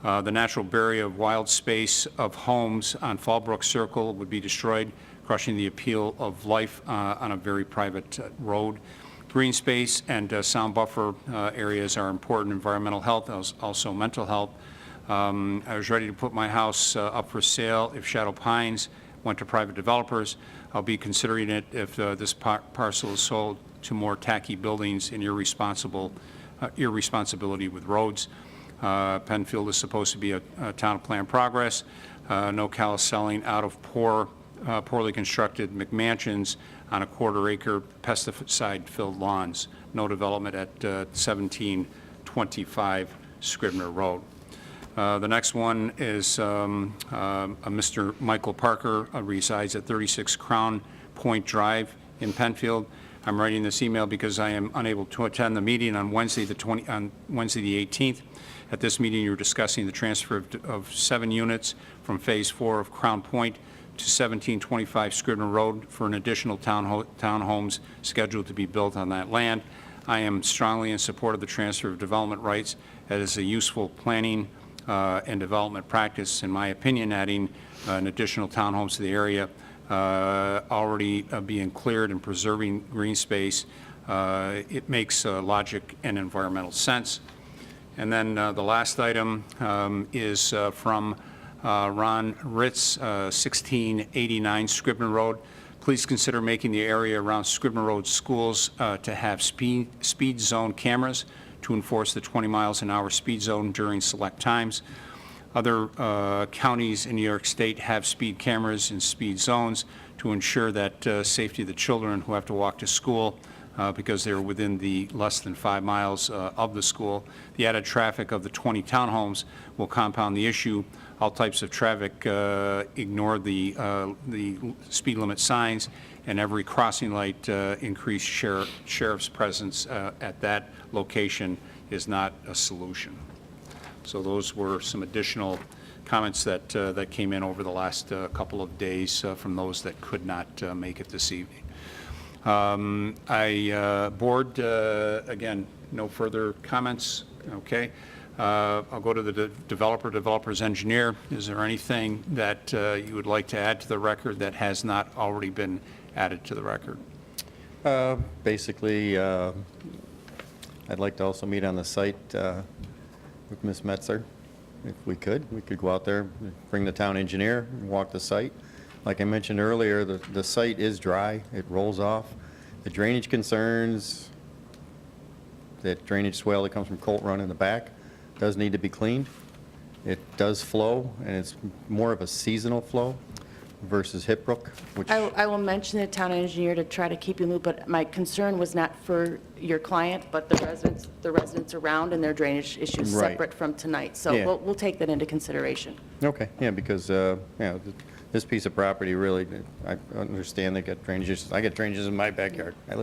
The natural barrier of wild space of homes on Fallbrook Circle would be destroyed, crushing the appeal of life on a very private road. Green space and sound buffer areas are important. Environmental health, also mental health. I was ready to put my house up for sale if Shadow Pines went to private developers. I'll be considering it if this parcel is sold to more tacky buildings and irresponsible irresponsibility with roads. Penfield is supposed to be a town of planned progress. No callous selling out of poorly constructed McMansions on a quarter-acre pesticide-filled lawns. No development at 1725 Scribner Road. The next one is Mr. Michael Parker, resides at 36 Crown Point Drive in Penfield. I'm writing this email because I am unable to attend the meeting on Wednesday the 18th. At this meeting, you're discussing the transfer of 7 units from Phase 4 of Crown Point to 1725 Scribner Road for an additional townhomes scheduled to be built on that land. I am strongly in support of the transfer of development rights as a useful planning and development practice. In my opinion, adding an additional townhomes to the area already being cleared and preserving green space, it makes logic and environmental sense. And then the last item is from Ron Ritz, 1689 Scribner Road. Please consider making the area around Scribner Road schools to have speed zone cameras to enforce the 20 miles an hour speed zone during select times. Other counties in New York State have speed cameras in speed zones to ensure that safety of the children who have to walk to school because they're within the less than 5 miles of the school. The added traffic of the 20 townhomes will compound the issue. All types of traffic ignore the speed limit signs, and every crossing light increased sheriff's presence at that location is not a solution. So those were some additional comments that came in over the last couple of days from those that could not make it this evening. Board, again, no further comments. Okay. I'll go to the developer's engineer. Is there anything that you would like to add to the record that has not already been added to the record? Basically, I'd like to also meet on the site with Ms. Metzler. If we could go out there, bring the town engineer, and walk the site. Like I mentioned earlier, the site is dry. It rolls off. The drainage concerns, that drainage swale that comes from Colt Run in the back does need to be cleaned. It does flow, and it's more of a seasonal flow versus Hipbrook, which... I will mention the town engineer to try to keep you in the loop, but my concern was not for your client, but the residents around and their drainage issues Right. separate from tonight. So Yeah. we'll take that into consideration. Okay, yeah, because, this piece of property really, I understand they got drainage issues. I get drainages in my backyard. I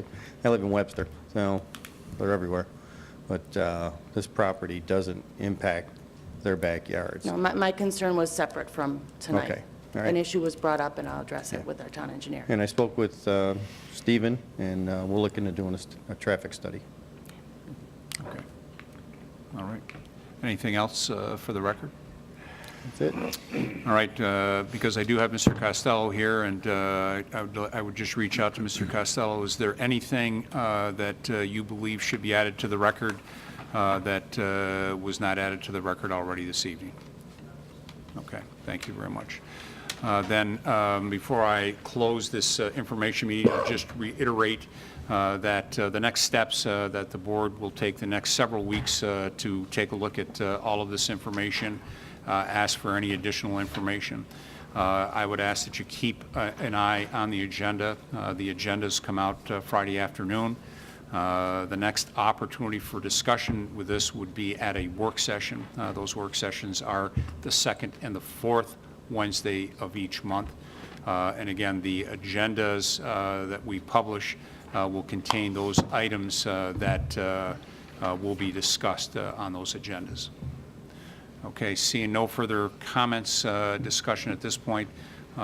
live in Webster, so they're everywhere. But this property doesn't impact their backyards. No, my concern was separate from tonight. Okay, all right. An issue was brought up, and I'll address it with our town engineer. And I spoke with Stephen, and we'll look into doing a traffic study. Okay. All right. Anything else for the record? That's it. All right. Because I do have Mr. Costello here, and I would just reach out to Mr. Costello. Is there anything that you believe should be added to the record that was not added to the record already this evening? Okay. Thank you very much. Then, before I close this information meeting, I'll just reiterate that the next steps that the board will take the next several weeks to take a look at all of this information, ask for any additional information. I would ask that you keep an eye on the agenda. The agendas come out Friday afternoon. The next opportunity for discussion with this would be at a work session. Those work sessions are the 2nd and the 4th Wednesday of each month. And again, the agendas that we publish will contain those items that will be discussed on those agendas. Okay, seeing no further comments, discussion at this point,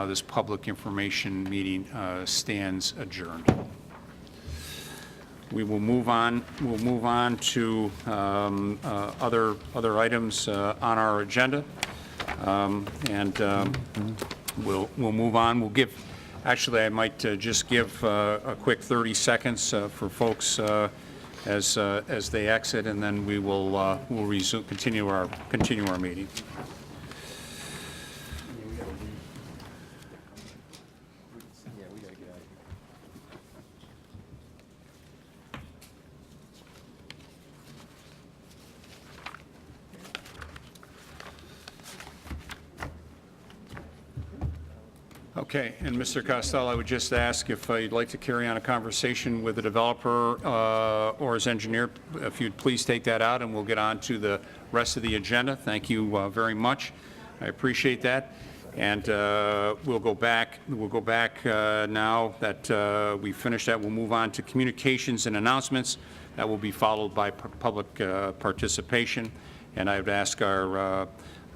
this public information meeting stands adjourned. We will move on. We'll move on to other items on our agenda, we'll move on. We'll give. Actually, I might just give a quick 30 seconds for folks as they exit, and then we will we'll resume, continue our meeting. Okay, and Mr. Costello, I would just ask if you'd like to carry on a conversation with the developer or his engineer, if you'd please take that out, and we'll get on to the rest of the agenda. Thank you very much. I appreciate that. And we'll go back now that we finished that. We'll move on to communications and announcements. That will be followed by public participation. And I would ask our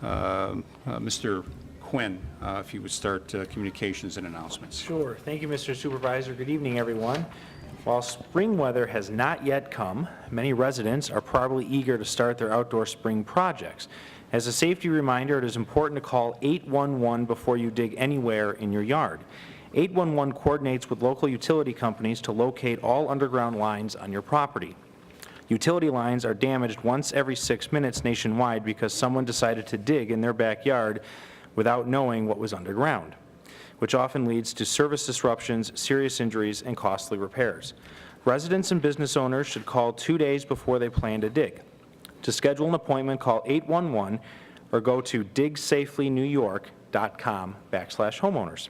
Mr. Quinn, if you would start communications and announcements. Sure. Thank you, Mr. Supervisor. Good evening, everyone. While spring weather has not yet come, many residents are probably eager to start their outdoor spring projects. As a safety reminder, it is important to call 811 before you dig anywhere in your yard. 811 coordinates with local utility companies to locate all underground lines on your property. Utility lines are damaged once every 6 minutes nationwide because someone decided to dig in their backyard without knowing what was underground, which often leads to service disruptions, serious injuries, and costly repairs. Residents and business owners should call 2 days before they plan to dig. To schedule an appointment, call 811 or go to digsafelynewyork.com/homeowners.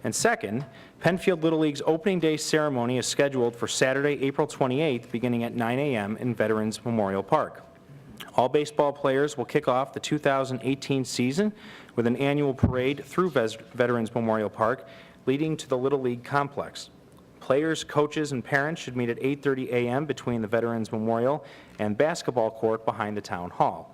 And second, Penfield Little League's opening day ceremony is scheduled for Saturday, April 28th, beginning at 9 a.m. in Veterans Memorial Park. All baseball players will kick off the 2018 season with an annual parade through Veterans Memorial Park, leading to the Little League complex. Players, coaches, and parents should meet at 8:30 a.m. between the Veterans Memorial and basketball court behind the town hall.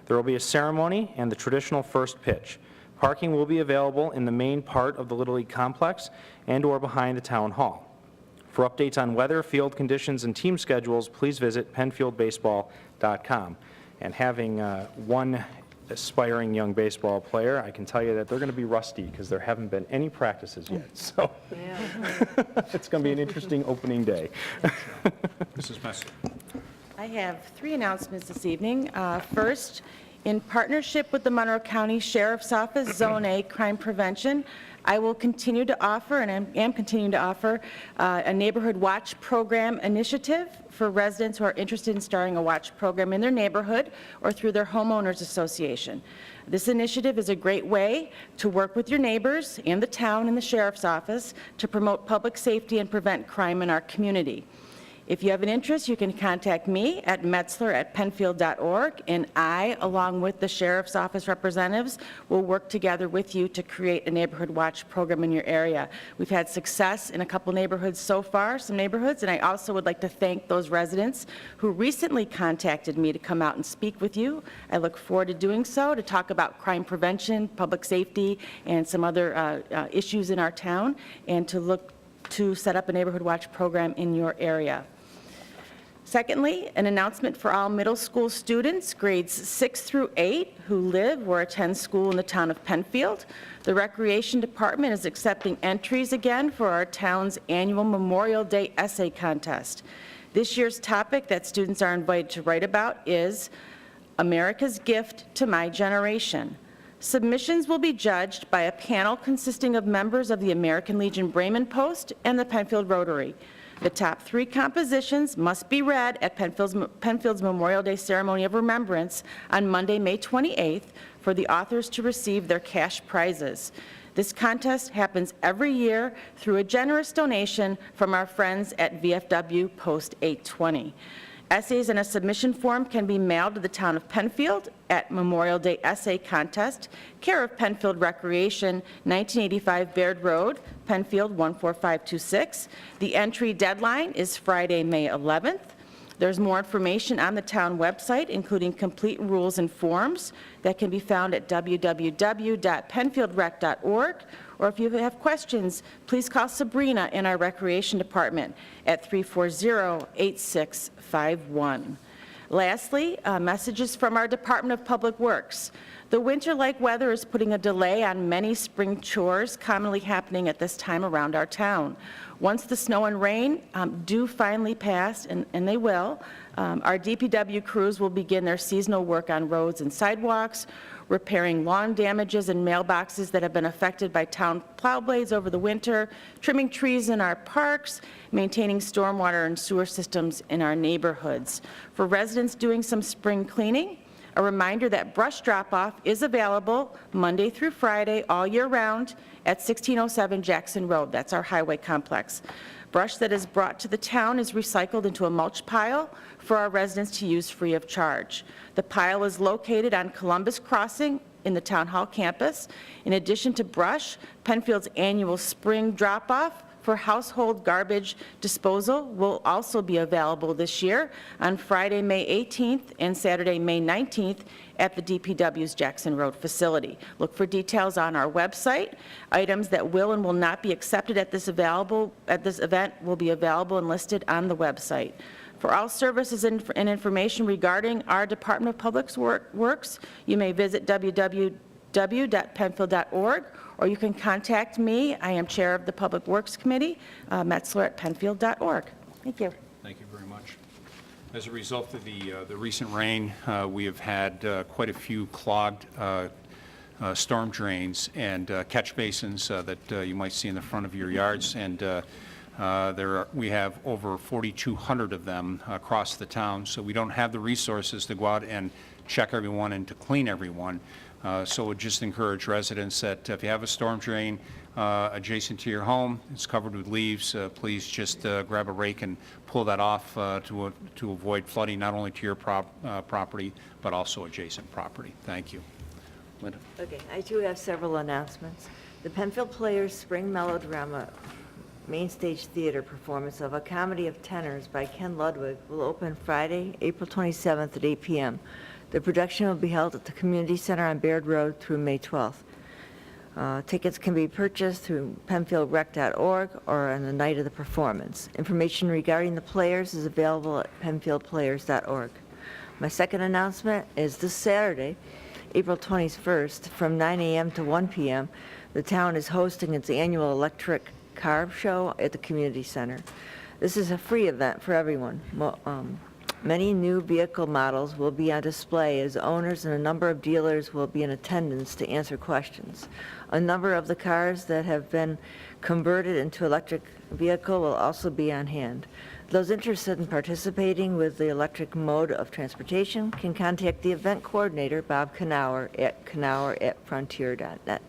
There will be a ceremony and the traditional first pitch. Parking will be available in the main part of the Little League complex and/or behind the town hall. For updates on weather, field conditions, and team schedules, please visit penfieldbaseball.com. And having one aspiring young baseball player, I can tell you that they're going to be rusty because there haven't been any practices yet. So it's going to be an interesting opening day. Mrs. Messer. I have 3 announcements this evening. First, in partnership with the Monroe County Sheriff's Office Zone A Crime Prevention, I will continue to offer, and I am continuing to offer, a Neighborhood Watch Program initiative for residents who are interested in starting a watch program in their neighborhood or through their homeowners association. This initiative is a great way to work with your neighbors and the town and the Sheriff's Office to promote public safety and prevent crime in our community. If you have an interest, you can contact me at metzler@penfield.org, and I, along with the Sheriff's Office representatives, will work together with you to create a Neighborhood Watch program in your area. We've had success in a couple neighborhoods so far, some neighborhoods, and I also would like to thank those residents who recently contacted me to come out and speak with you. I look forward to doing so, to talk about crime prevention, public safety, and some other issues in our town, and to look to set up a Neighborhood Watch program in your area. Secondly, an announcement for all middle school students, grades 6 through 8, who live or attend school in the town of Penfield. The Recreation Department is accepting entries again for our town's annual Memorial Day essay contest. This year's topic that students are invited to write about is America's Gift to My Generation. Submissions will be judged by a panel consisting of members of the American Legion Bremen Post and the Penfield Rotary. The top 3 compositions must be read at Penfield's Memorial Day Ceremony of Remembrance on Monday, May 28th, for the authors to receive their cash prizes. This contest happens every year through a generous donation from our friends at VFW Post 820. Essays in a submission form can be mailed to the town of Penfield at Memorial Day Essay Contest, care of Penfield Recreation, 1985 Baird Road, Penfield 14526. The entry deadline is Friday, May 11th. There's more information on the town website, including complete rules and forms that can be found at www.penfieldrec.org. Or if you have questions, please call Sabrina in our Recreation Department at 340-8651. Lastly, messages from our Department of Public Works. The winter-like weather is putting a delay on many spring chores commonly happening at this time around our town. Once the snow and rain do finally pass, and they will, our DPW crews will begin their seasonal work on roads and sidewalks, repairing lawn damages and mailboxes that have been affected by town plow blades over the winter, trimming trees in our parks, maintaining stormwater and sewer systems in our neighborhoods. For residents doing some spring cleaning, A reminder that brush drop-off is available Monday through Friday all year round at 1607 Jackson Road. That's our highway complex. Brush that is brought to the town is recycled into a mulch pile for our residents to use free of charge. The pile is located on Columbus Crossing in the Town Hall campus. In addition to brush, Penfield's annual spring drop-off for household garbage disposal will also be available this year on Friday, May 18th and Saturday, May 19th at the DPW's Jackson Road facility. Look for details on our website. Items that will and will not be accepted at this event will be available and listed on the website. For all services and information regarding our Department of Public Works, you may visit www.penfield.org, or you can contact me. I am Chair of the Public Works Committee, metzler@penfield.org. Thank you. Thank you very much. As a result of the recent rain, we have had quite a few clogged storm drains and catch basins that you might see in the front of your yards, and we have over 4,200 of them across the town, so we don't have the resources to go out and check everyone and to clean everyone. So would just encourage residents that if you have a storm drain adjacent to your home, it's covered with leaves, please just grab a rake and pull that off to avoid flooding not only to your property, but also adjacent property. Thank you. Linda. Okay, I too have several announcements. The Penfield Players Spring Melodrama Main Stage Theater performance of A Comedy of Tenors by Ken Ludwig will open Friday, April 27th at 8 p.m. The production will be held at the Community Center on Baird Road through May 12th. Tickets can be purchased through penfieldrec.org or on the night of the performance. Information regarding the players is available at penfieldplayers.org. My second announcement is this Saturday, April 21st, from 9 a.m. to 1 p.m., the town is hosting its annual electric car show at the Community Center. This is a free event for everyone. Many new vehicle models will be on display as owners and a number of dealers will be in attendance to answer questions. A number of the cars that have been converted into electric vehicle will also be on hand. Those interested in participating with the electric mode of transportation can contact the event coordinator, Bob Knauer, at knauer@frontier.net.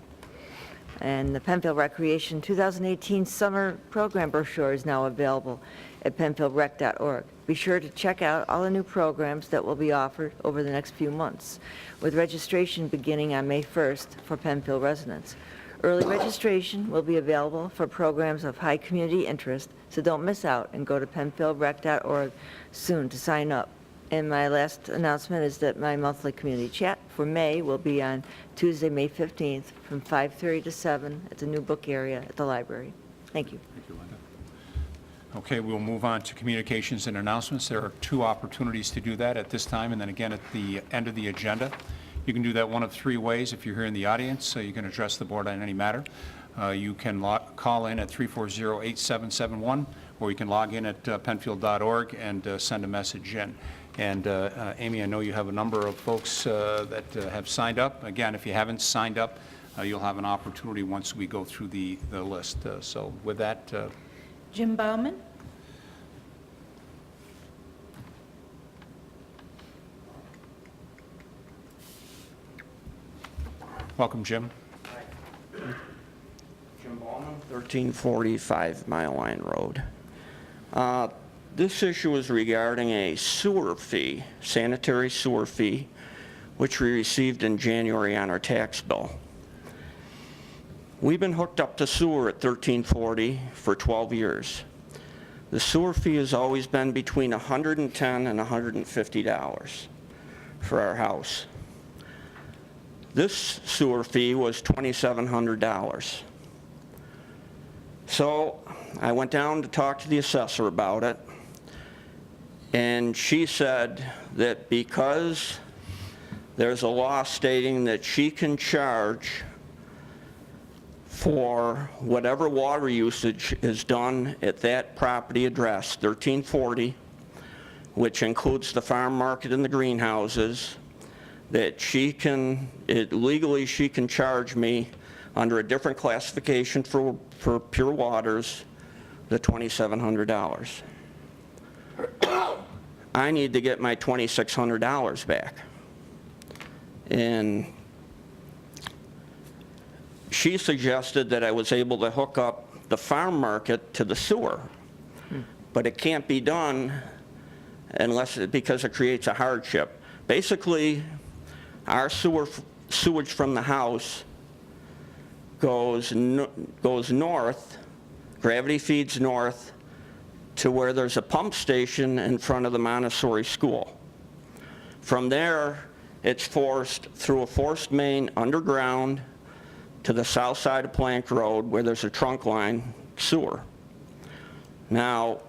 And the Penfield Recreation 2018 Summer Program Brochure is now available at penfieldrec.org. Be sure to check out all the new programs that will be offered over the next few months, with registration beginning on May 1st for Penfield residents. Early registration will be available for programs of high community interest, so don't miss out and go to penfieldrec.org soon to sign up. And my last announcement is that my monthly community chat for May will be on Tuesday, May 15th from 5:30 to 7 at the new book area at the library. Thank you. Thank you, Linda. Okay, we'll move on to communications and announcements. There are two opportunities to do that at this time and then again at the end of the agenda. You can do that one of three ways if you're here in the audience, so you can address the board on any matter. You can call in at 340-8771, or you can log in at penfield.org and send a message in. And Amy, I know you have a number of folks that have signed up. Again, if you haven't signed up, you'll have an opportunity once we go through the list. So with that... Jim Bauman? Welcome, Jim. Jim Bauman, 1345 Mile Line Road. This issue is regarding a sewer fee, sanitary sewer fee, which we received in January on our tax bill. We've been hooked up to sewer at 1340 for 12 years. The sewer fee has always been between $110 and $150 for our house. This sewer fee was $2,700. So I went down to talk to the assessor about it, and she said that because there's a law stating that she can charge for whatever water usage is done at that property address, 1340, which includes the farm market and the greenhouses, that she can, legally she can charge me under a different classification for pure waters, the $2,700. I need to get my $2,600 back. And she suggested that I was able to hook up the farm market to the sewer. But it can't be done because it creates a hardship. Basically, our sewage from the house goes north, gravity feeds north to where there's a pump station in front of the Montessori school. From there, it's forced through a forced main underground to the south side of Plank Road where there's a trunk line sewer. Now,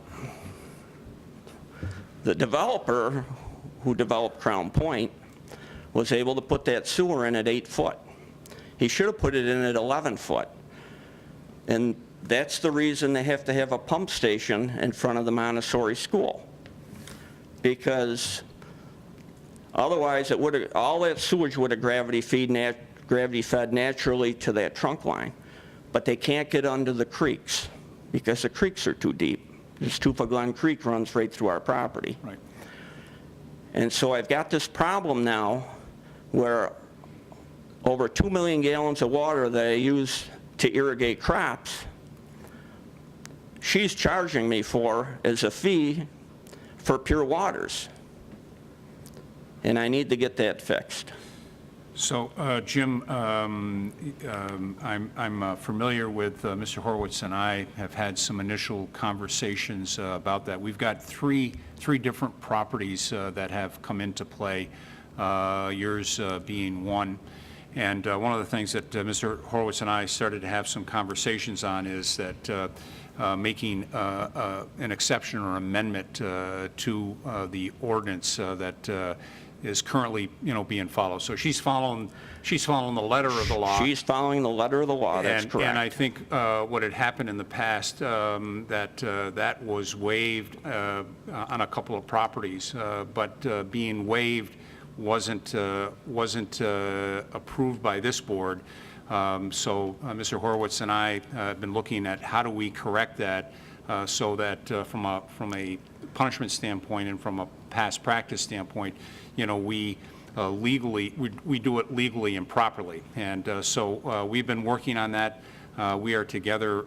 the developer who developed Crown Point was able to put that sewer in at 8 foot. He should have put it in at 11 foot. And that's the reason they have to have a pump station in front of the Montessori school. Because otherwise, all that sewage would have gravity fed naturally to that trunk line. But they can't get under the creeks because the creeks are too deep. This Tufa Glen Creek runs right through our property. Right. And so I've got this problem now where over 2 million gallons of water that I use to irrigate crops, she's charging me for as a fee for pure waters. And I need to get that fixed. So, Jim, I'm familiar with Mr. Horowitz, and I have had some initial conversations about that. We've got three different properties that have come into play, yours being one. And one of the things that Mr. Horowitz and I started to have some conversations on is that making an exception or amendment to the ordinance that is currently, being followed. So she's following the letter of the law. She's following the letter of the law, that's correct. And I think what had happened in the past, that was waived on a couple of properties, but being waived wasn't approved by this board. So Mr. Horowitz and I have been looking at how do we correct that so that from a punishment standpoint and from a past practice standpoint, we legally, we do it legally and properly. And so we've been working on that. We are together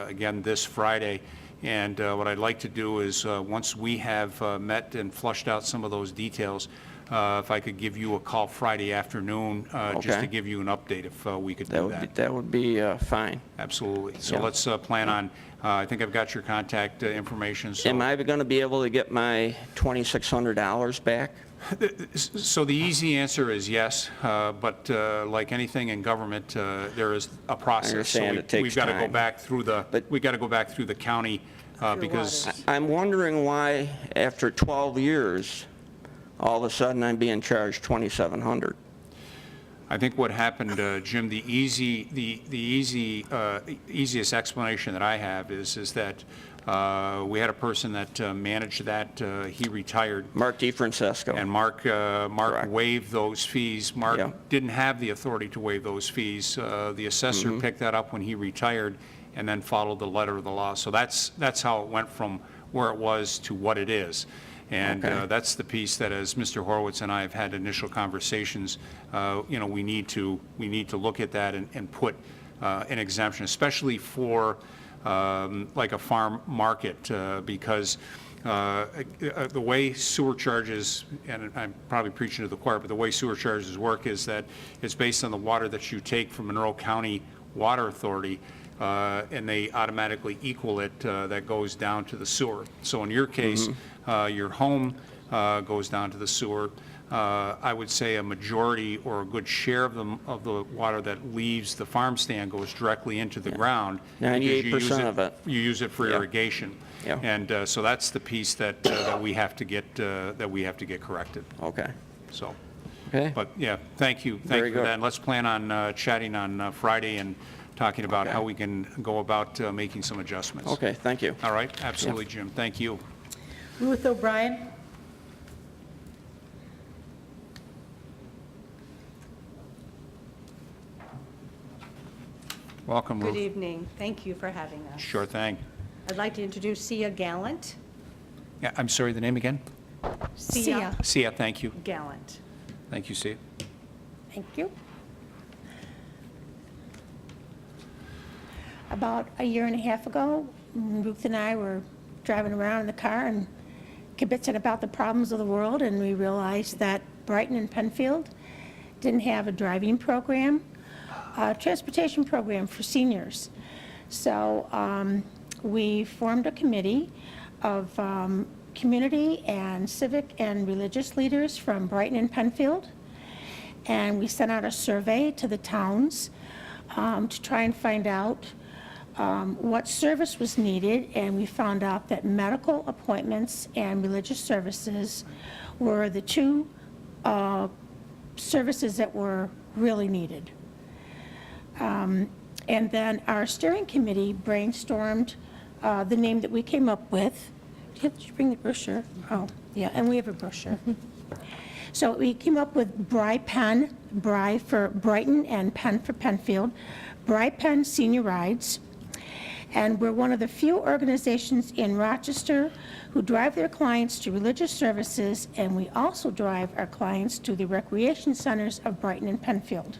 again this Friday. And what I'd like to do is once we have met and flushed out some of those details, if I could give you a call Friday afternoon, just to give you an update if we could do that. That would be fine. Absolutely. So Yeah. let's plan on, I think I've got your contact information. So. Am I going to be able to get my $2,600 back? So the easy answer is yes, but like anything in government, there is a process. I understand it takes we've got to go time. back through the county because I'm wondering why, after 12 years, all of a sudden I'm being charged $2,700. I think what happened, Jim, the easiest explanation that I have is that we had a person that managed that. He retired. Mark DeFrancesco. And Mark waived those fees. Mark didn't have the authority to waive those fees. The assessor picked that up when he retired and then followed the letter of the law. So that's how it went from where it was to what it is. And that's the piece that, as Mr. Horowitz and I have had initial conversations, we need to look at that and put an exemption, especially for like a farm market, because the way sewer charges, and I'm probably preaching to the choir, but the way sewer charges work is that it's based on the water that you take from Monroe County Water Authority, and they automatically equal it, that goes down to the sewer. So in your case, your home goes down to the sewer. I would say a majority or a good share of the water that leaves the farm stand goes directly into the ground. 98% of it. You use it for irrigation. Yeah. And so that's the piece that we have to get corrected. Okay. So. Okay. But yeah, thank you for that. And let's plan on chatting on Friday and talking about how we can go about making some adjustments. Okay, thank you. All right, absolutely, Jim. Thank you. Ruth O'Brien. Welcome, Ruth. Good evening. Thank you for having us. Sure thing. I'd like to introduce Sia Gallant. Yeah, I'm sorry, the name again? Sia Sia, thank you. Gallant. Thank you, Sia. Thank you. About a year and a half ago, Ruth and I were driving around in the car and kibitzing about the problems of the world, and we realized that Brighton and Penfield didn't have a driving program, a transportation program for seniors. So we formed a committee of community and civic and religious leaders from Brighton and Penfield, and we sent out a survey to the towns to try and find out what service was needed, and we found out that medical appointments and religious services were the two services that were really needed. And then our steering committee brainstormed the name that we came up with. Did you bring the brochure? Oh, yeah, and we have a brochure. So we came up with BRI-PEN, BRI for Brighton and PEN for Penfield, BRI-PEN Senior Rides. And we're one of the few organizations in Rochester who drive their clients to religious services, and we also drive our clients to the recreation centers of Brighton and Penfield.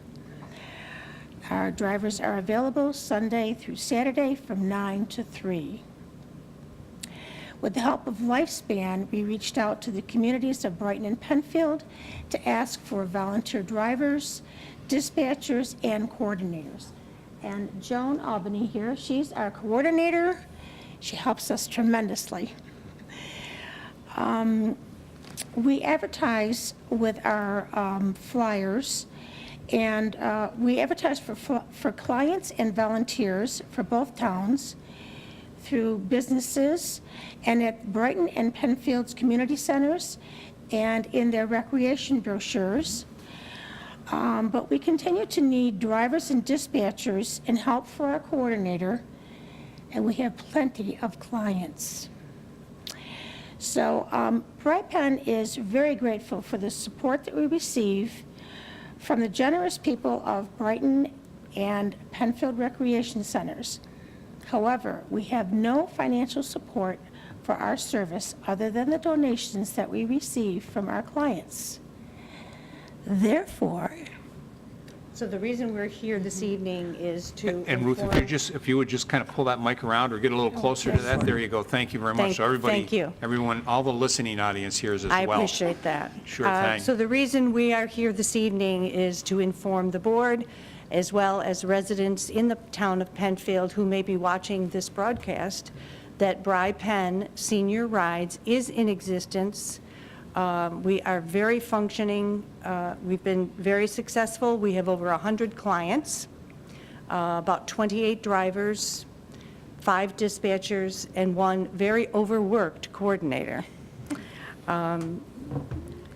Our drivers are available Sunday through Saturday from 9 to 3. With the help of Lifespan, we reached out to the communities of Brighton and Penfield to ask for volunteer drivers, dispatchers, and coordinators. And Joan Albany here, she's our coordinator. She helps us tremendously. We advertise with our flyers, and we advertise for clients and volunteers for both towns through businesses and at Brighton and Penfield's community centers and in their recreation brochures. But we continue to need drivers and dispatchers and help for our coordinator, and we have plenty of clients. So BRI-PEN is very grateful for the support that we receive from the generous people of Brighton and Penfield Recreation Centers. However, we have no financial support for our service other than the donations that we receive from our clients. Therefore, So the reason we're here this evening is to And Ruth, if you would just kind of pull that mic around or get a little closer to that, there you go. Thank you very much. So everybody, thank you. everyone, all the listening audience here is as I well. appreciate that. Sure thing. So the reason we are here this evening is to inform the board, as well as residents in the town of Penfield who may be watching this broadcast, that BRI-PEN Senior Rides is in existence. We are very functioning. We've been very successful. We have over 100 clients, about 28 drivers, 5 dispatchers, and 1 very overworked coordinator.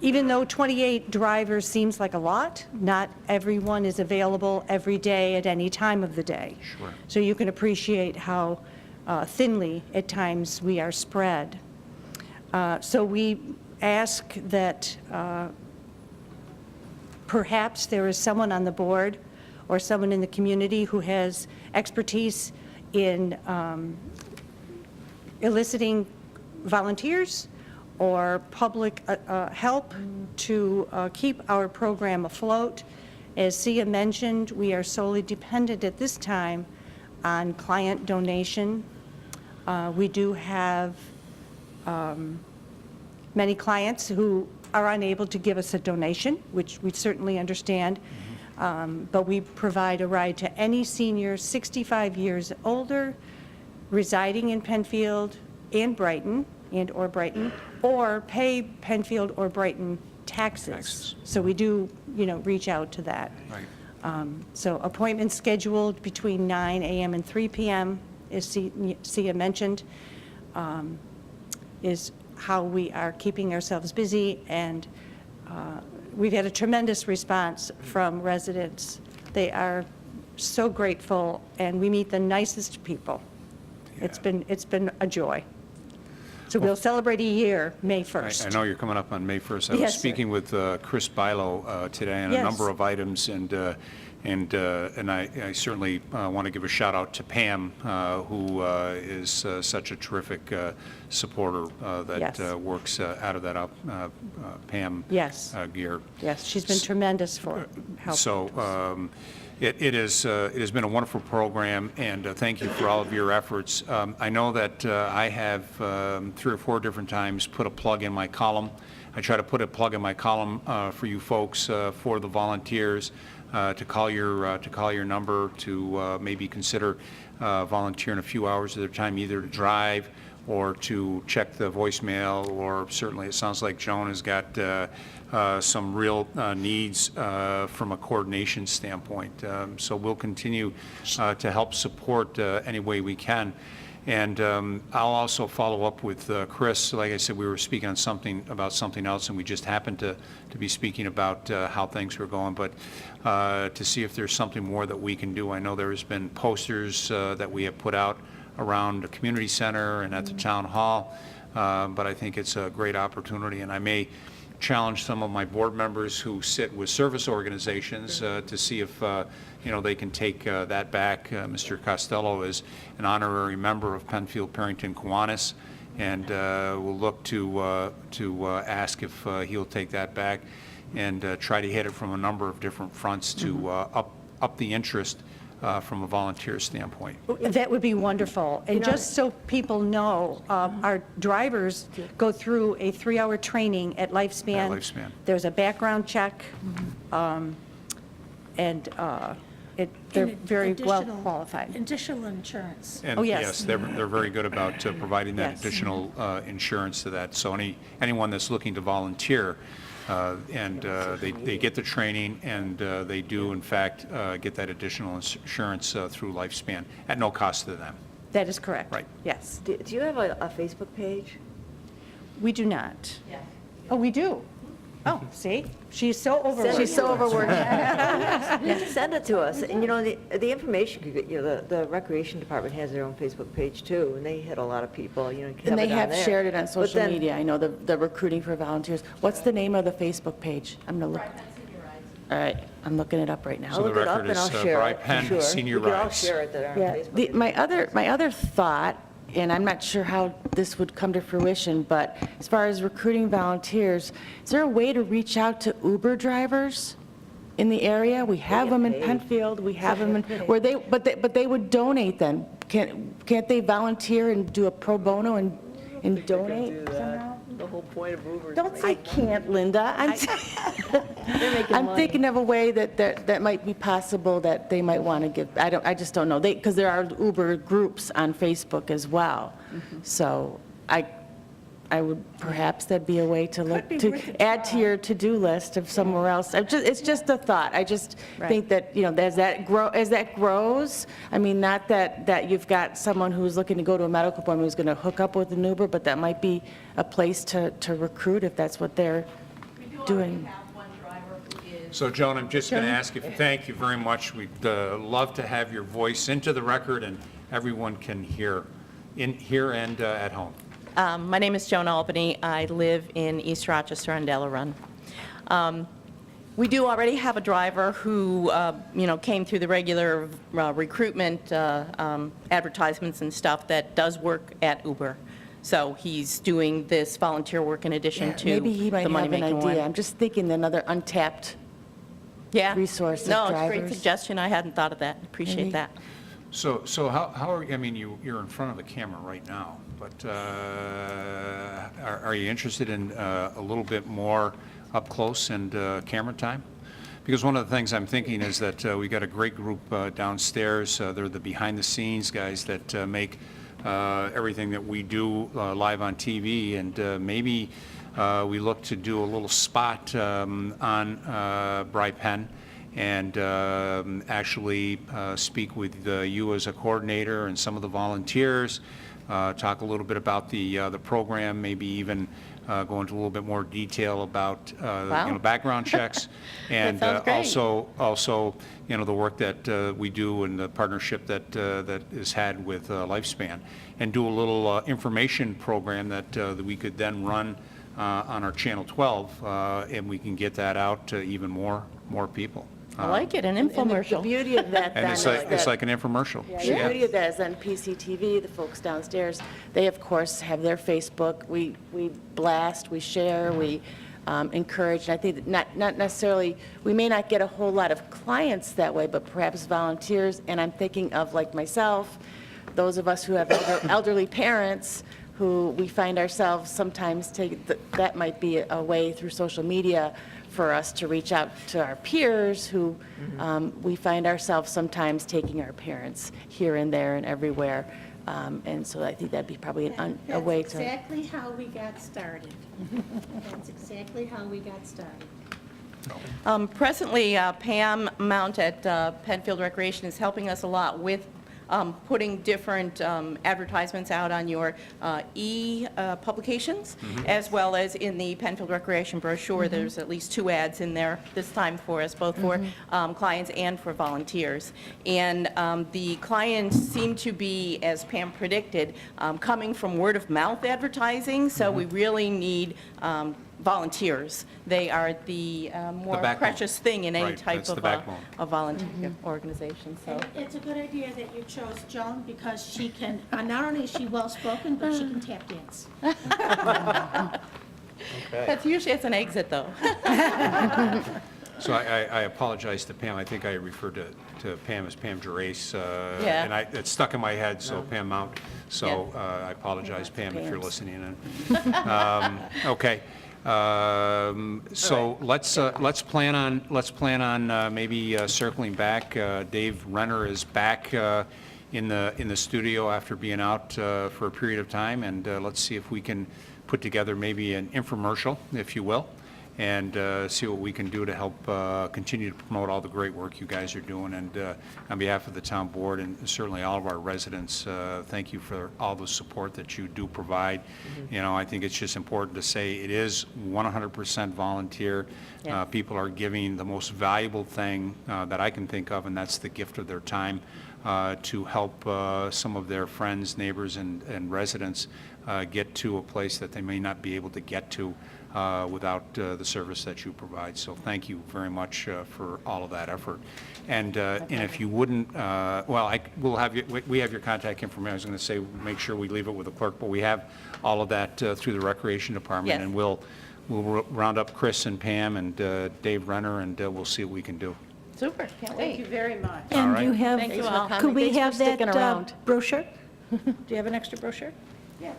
Even though 28 drivers seems like a lot, not everyone is available every day at any time of the day. Sure. So you can appreciate how thinly at times we are spread. So we ask that perhaps there is someone on the board or someone in the community who has expertise in eliciting volunteers or public help to keep our program afloat. As Sia mentioned, we are solely dependent at this time on client donation. We do have many clients who are unable to give us a donation, which we certainly understand, but we provide a ride to any senior 65 years older residing in Penfield and Brighton, or Brighton, or pay Penfield or Brighton taxes. So we do, reach out to that. Right. So appointments scheduled between 9 a.m. and 3 p.m., as Sia mentioned, is how we are keeping ourselves busy, and we've had a tremendous response from residents. They are so grateful, and we meet the nicest people. Yeah. It's been a joy. So we'll celebrate a year, May 1st. I know you're coming up on May 1st. I was Yes, sir. speaking with Chris Bilo today on a Yes. number of items, and And I certainly want to give a shout out to Pam, who is such a terrific supporter that Yes. works out of that Pam Yes. gear. Yes, she's been tremendous for help. So it has been a wonderful program, and thank you for all of your efforts. I know that I have 3 or 4 different times put a plug in my column. I try to put a plug in my column for you folks, for the volunteers, to call your number, to maybe consider volunteering a few hours of their time, either to drive or to check the voicemail, or certainly it sounds like Joan has got some real needs from a coordination standpoint. So we'll continue to help support any way we can. And I'll also follow up with Chris. Like I said, we were speaking on about something else, and we just happened to be speaking about how things were going, but to see if there's something more that we can do. I know there has been posters that we have put out around the community center and at the town hall, but I think it's a great opportunity, and I may challenge some of my board members who sit with service organizations to see if they can take that back. Mr. Costello is an honorary member of Penfield, Perrington, Kiwanis, and we'll look to ask if he'll take that back and try to hit it from a number of different fronts to up the interest from a volunteer standpoint. That would be wonderful. And just so people know, our drivers go through a 3-hour training at Lifespan. At Lifespan. There's a background check, and they're very well qualified. Additional insurance. And Oh, yes, yes. they're very good about providing that Yes. additional insurance to that. So anyone that's looking to volunteer, and they get the training, and they do, in fact, get that additional insurance through Lifespan at no cost to them. That is correct. Right. Yes. Do you have a Facebook page? We do not. Oh, we do? Oh, see? She's so Send overworked. it She's so to us. overworked. Send it to us. And the information could get, the recreation department has their own Facebook page too, and they hit a lot of people, you can And they it on have there. shared it on But social then- media. I know the recruiting for volunteers. What's the name of the Facebook page? I'm going to look. All right, I'm looking it up right now. So the look it up record and is I'll share Bri it, for Penn, sure. Senior We could all Rides. share it that are on Yeah, Facebook. my other thought, and I'm not sure how this would come to fruition, but as far as recruiting volunteers, is there a way to reach out to Uber drivers in the area? We have them in Penfield, we have them in, where but they would donate then. Can't they volunteer and do a pro bono and donate somehow? The whole point of Uber is Don't say can't, Linda. I'm thinking of a way that might be possible that they might want to give. I just don't know. Because there are Uber groups on Facebook as well. So I would, perhaps that'd be a way to look, to add to your to-do list of somewhere else. It's just a thought. I just think that, as that grows, I mean, not that you've got someone who's looking to go to a medical appointment who's going to hook up with an Uber, but that might be a place to recruit if that's what they're doing. So Joan, I'm just going to ask you, thank you very much. We'd love to have your voice into the record and everyone can hear and at home. My name is Joan Albany. I live in East Rochester on Delaron. We do already have a driver who, came through the regular recruitment advertisements and stuff that does work at Uber. So he's doing this volunteer work in addition to Maybe he might the have an money-making idea. one. I'm just thinking another untapped resource of No, it's a drivers. great suggestion. I hadn't thought of that. Appreciate Maybe. that. So how are you, I mean, you're in front of the camera right now, but are you interested in a little bit more up close and camera time? Because one of the things I'm thinking is that we got a great group downstairs. They're the behind-the-scenes guys that make everything that we do live on TV, and maybe we look to do a little spot on Bri Penn and actually speak with you as a coordinator and some of the volunteers, talk a little bit about the program, maybe even go into a little bit more detail about background checks, and also the work that we do and the partnership that is had with Lifespan, and do a little information program that we could then run on our Channel 12, and we can get that out to even more people. I like it, an And the infomercial. beauty of that then And is it's that- like an infomercial. Yeah, the beauty of that is then PCTV, the folks downstairs, they of course have their Facebook. We blast, we share, we encourage, and I think that not necessarily, we may not get a whole lot of clients that way, but perhaps volunteers, and I'm thinking of like myself, those of us who have elderly parents who we find ourselves sometimes that might be a way through social media for us to reach out to our peers who we find ourselves sometimes taking our parents here and there and everywhere. And so I think that'd be probably a way to. That's exactly how we got started. That's exactly how we got started. Presently, Pam Mount at Penfield Recreation is helping us a lot with putting different advertisements out on your publications, as well as in the Penfield Recreation brochure. There's at least 2 ads in there this time for us, both for clients and for volunteers. And the clients seem to be, as Pam predicted, coming from word-of-mouth advertising, so we really need volunteers. They are the more backbone. precious thing in any Right, type that's the of backbone. a volunteer organization, so. And it's a good idea that you chose Joan because she can, not only is she well-spoken, but she can tap dance. That's usually as an exit, though. So I apologize to Pam. I think I referred to Pam as Pam Gerace. Yeah. And it stuck in my head, so Pam Mount. So I apologize, Pam, if you're listening in. Okay. So let's plan on maybe circling back. Dave Renner is back in the studio after being out for a period of time, and let's see if we can put together maybe an infomercial, if you will, and see what we can do to help continue to promote all the great work you guys are doing. And on behalf of the town board and certainly all of our residents, thank you for all the support that you do provide. You know, I think it's just important to say it is 100% volunteer. Yes. People are giving the most valuable thing that I can think of, and that's the gift of their time to help some of their friends, neighbors, and residents get to a place that they may not be able to get to without the service that you provide. So thank you very much for all of that effort. And if you wouldn't, we'll have we have your contact information. I was going to say make sure we leave it with the clerk, but we have all of that through the Recreation Department, Yes. and we'll round up Chris and Pam and Dave Renner, and we'll see what we can do. Super, can't wait. Thank you very much. All And right. you have, Thank you all. could we Thanks for have that sticking around. brochure? Do you have an extra brochure? Yeah.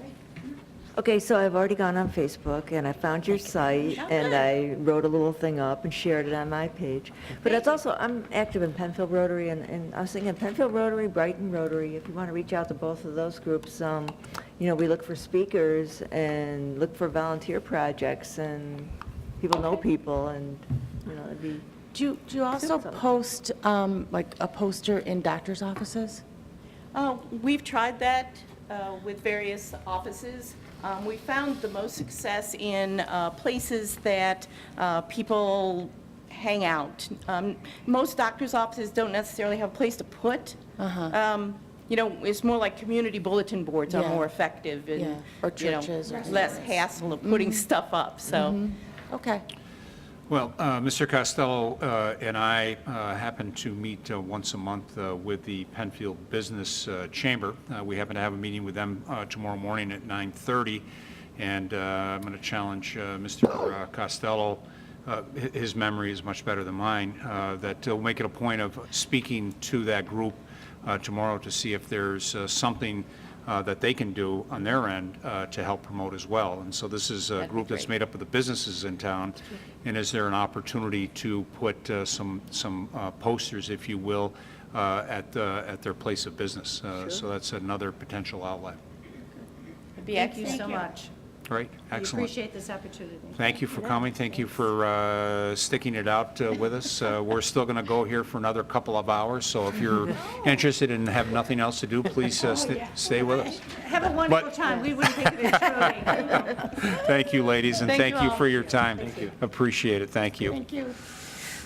Okay, so I've already gone on Facebook, and I found your site, and I wrote a little thing up and shared it on my page. But it's also, I'm active in Penfield Rotary, and I was thinking Penfield Rotary, Brighton Rotary, if you want to reach out to both of those groups, you know, we look for speakers and look for volunteer projects, and people know people, and, you know, it'd be... Do you also post, like, a poster in doctor's offices? We've tried that with various offices. We found the most success in places that people hang out. Most doctor's offices don't necessarily have a place to put. You know, it's more like community bulletin boards are Yeah. more effective and, Yeah, or you know, churches or less hassle of putting stuff up, so. Okay. Well, Mr. Costello and I happen to meet once a month with the Penfield Business Chamber. We happen to have a meeting with them tomorrow morning at 9:30, and I'm going to challenge Mr. Costello. His memory is much better than mine, that we'll make it a point of speaking to that group tomorrow to see if there's something that they can do on their end to help promote as well. And so this is a group that's made up of the businesses in town, and is there an opportunity to put some posters, if you will, at their place of business? So that's another potential outlet. Thank you so much. Great, We excellent. appreciate this opportunity. Thank you for coming. Thank you for sticking it out with us. We're still going to go here for another couple of hours, so if you're interested and have nothing else to do, please stay with us. Have a wonderful But- time. We wouldn't take it as truly. Thank you, ladies, and Thank thank you you all. for your time. Appreciate it. Thank you. Thank you.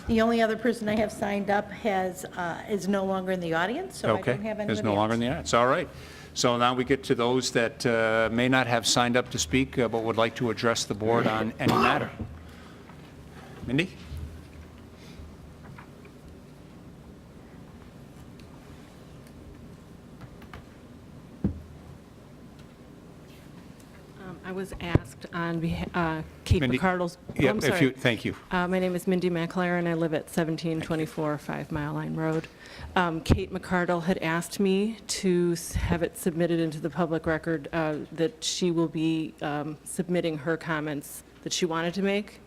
The only other person I have signed up is no longer in the audience, so I Okay, don't have anyone is no longer in the audience. All right. So now we get to those that may not have signed up to speak, but would like to address the board on any matter. Mindy? I was asked on Kate Mindy? McCardle's. Yeah, I'm if sorry. you- thank you. My name is Mindy McLaren. I live at 1724 5 Mile Line Road. Kate McCardle had asked me to have it submitted into the public record that she will be submitting her comments that she wanted to make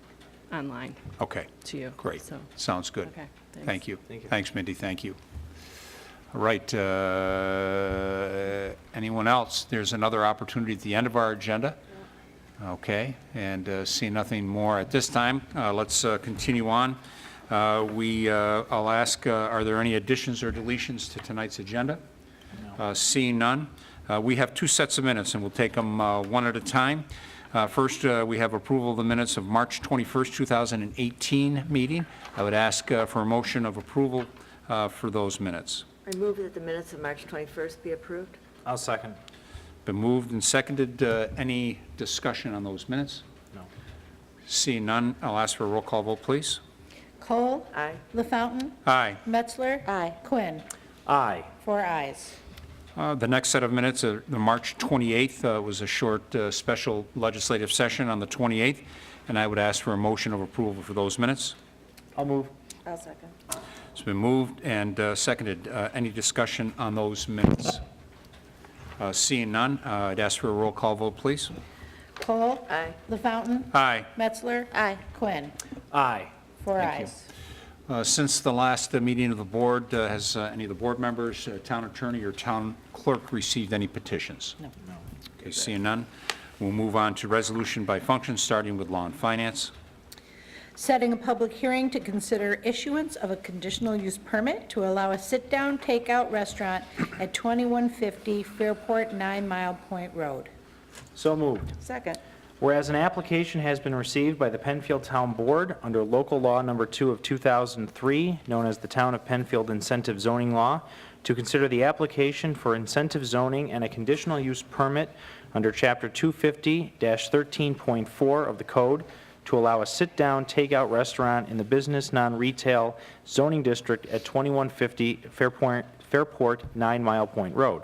online. Okay. To you. Great. So. Sounds good. Okay, thanks. Thank you. Thank you. Thanks, Mindy, thank you. All right, anyone else? There's another opportunity at the end of our agenda. Okay, and see nothing more at this time. Let's continue on. I'll ask, are there any additions or deletions to tonight's agenda? Seeing none. We have two sets of minutes, and we'll take them one at a time. First, we have approval of the minutes of March 21st, 2018 meeting. I would ask for a motion of approval for those minutes. I move that the minutes of March 21st be approved. I'll second. Been moved and seconded. Any discussion on those minutes? No. Seeing none, I'll ask for a roll call vote, please. Cole? Aye. LaFountain? Aye. Metzler? Aye. Quinn? Aye. 4 ayes. The next set of minutes, the March 28th, was a short special legislative session on the 28th, and I would ask for a motion of approval for those minutes. I'll move. I'll second. It's been moved and seconded. Any discussion on those minutes? Seeing none, I'd ask for a roll call vote, please. Cole? Aye. LaFountain? Aye. Metzler? Aye. Quinn? Aye. 4 Thank you. ayes. Since the last meeting of the board, has any of the board members, town attorney, or town clerk received any petitions? No. Okay, seeing none, we'll move on to resolution by function, starting with law and finance. Setting a public hearing to consider issuance of a conditional use permit to allow a sit-down takeout restaurant at 2150 Fairport 9 Mile Point Road. So moved. Second. Whereas an application has been received by the Penfield Town Board under Local Law Number 2 of 2003, known as the Town of Penfield Incentive Zoning Law, to consider the application for incentive zoning and a conditional use permit under Chapter 250-13.4 of the Code to allow a sit-down takeout restaurant in the business non-retail zoning district at 2150 Fairport 9 Mile Point Road.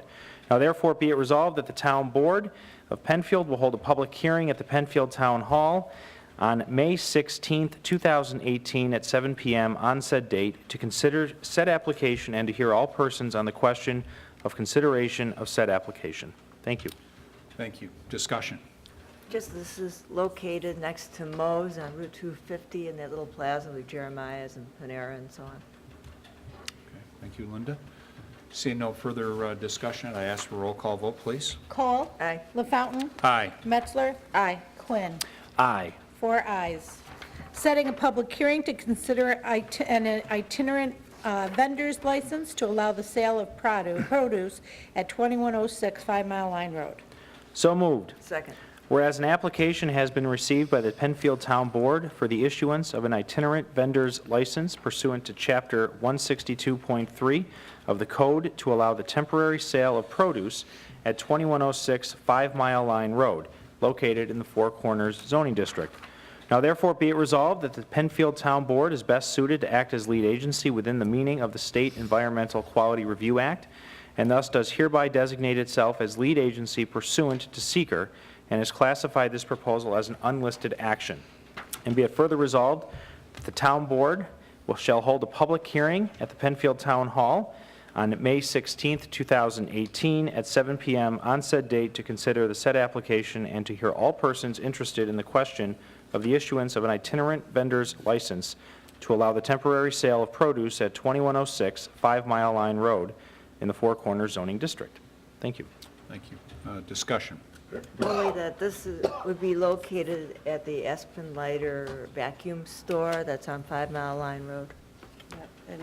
Now therefore be it resolved that the Town Board of Penfield will hold a public hearing at the Penfield Town Hall on May 16th, 2018 at 7 p.m. on said date to consider said application and to hear all persons on the question of consideration of said application. Thank you. Thank you. Discussion. Just this is located next to Moe's on Route 250 in that little plaza with Jeremiah's and Panera and so on. Okay, thank you, Linda. Seeing no further discussion, I ask for a roll call vote, please. Cole? Aye. LaFountain? Aye. Metzler? Aye. Quinn? Aye. 4 ayes. Setting a public hearing to consider an itinerant vendor's license to allow the sale of produce at 2106 5 Mile Line Road. So moved. Second. Whereas an application has been received by the Penfield Town Board for the issuance of an itinerant vendor's license pursuant to Chapter 162.3 of the Code to allow the temporary sale of produce at 2106 5 Mile Line Road, located in the Four Corners zoning district. Now therefore be it resolved that the Penfield Town Board is best suited to act as lead agency within the meaning of the State Environmental Quality Review Act, and thus does hereby designate itself as lead agency pursuant to SEQR, and has classified this proposal as an unlisted action. And be it further resolved that the Town Board shall hold a public hearing at the Penfield Town Hall on May 16th, 2018 at 7 p.m. on said date to consider the said application and to hear all persons interested in the question of the issuance of an itinerant vendor's license to allow the temporary sale of produce at 2106 5 Mile Line Road in the Four Corners zoning district. Thank you. Thank you. Discussion. Only that this would be located at the Aspen Lighter vacuum store that's on 5 Mile Line Road. And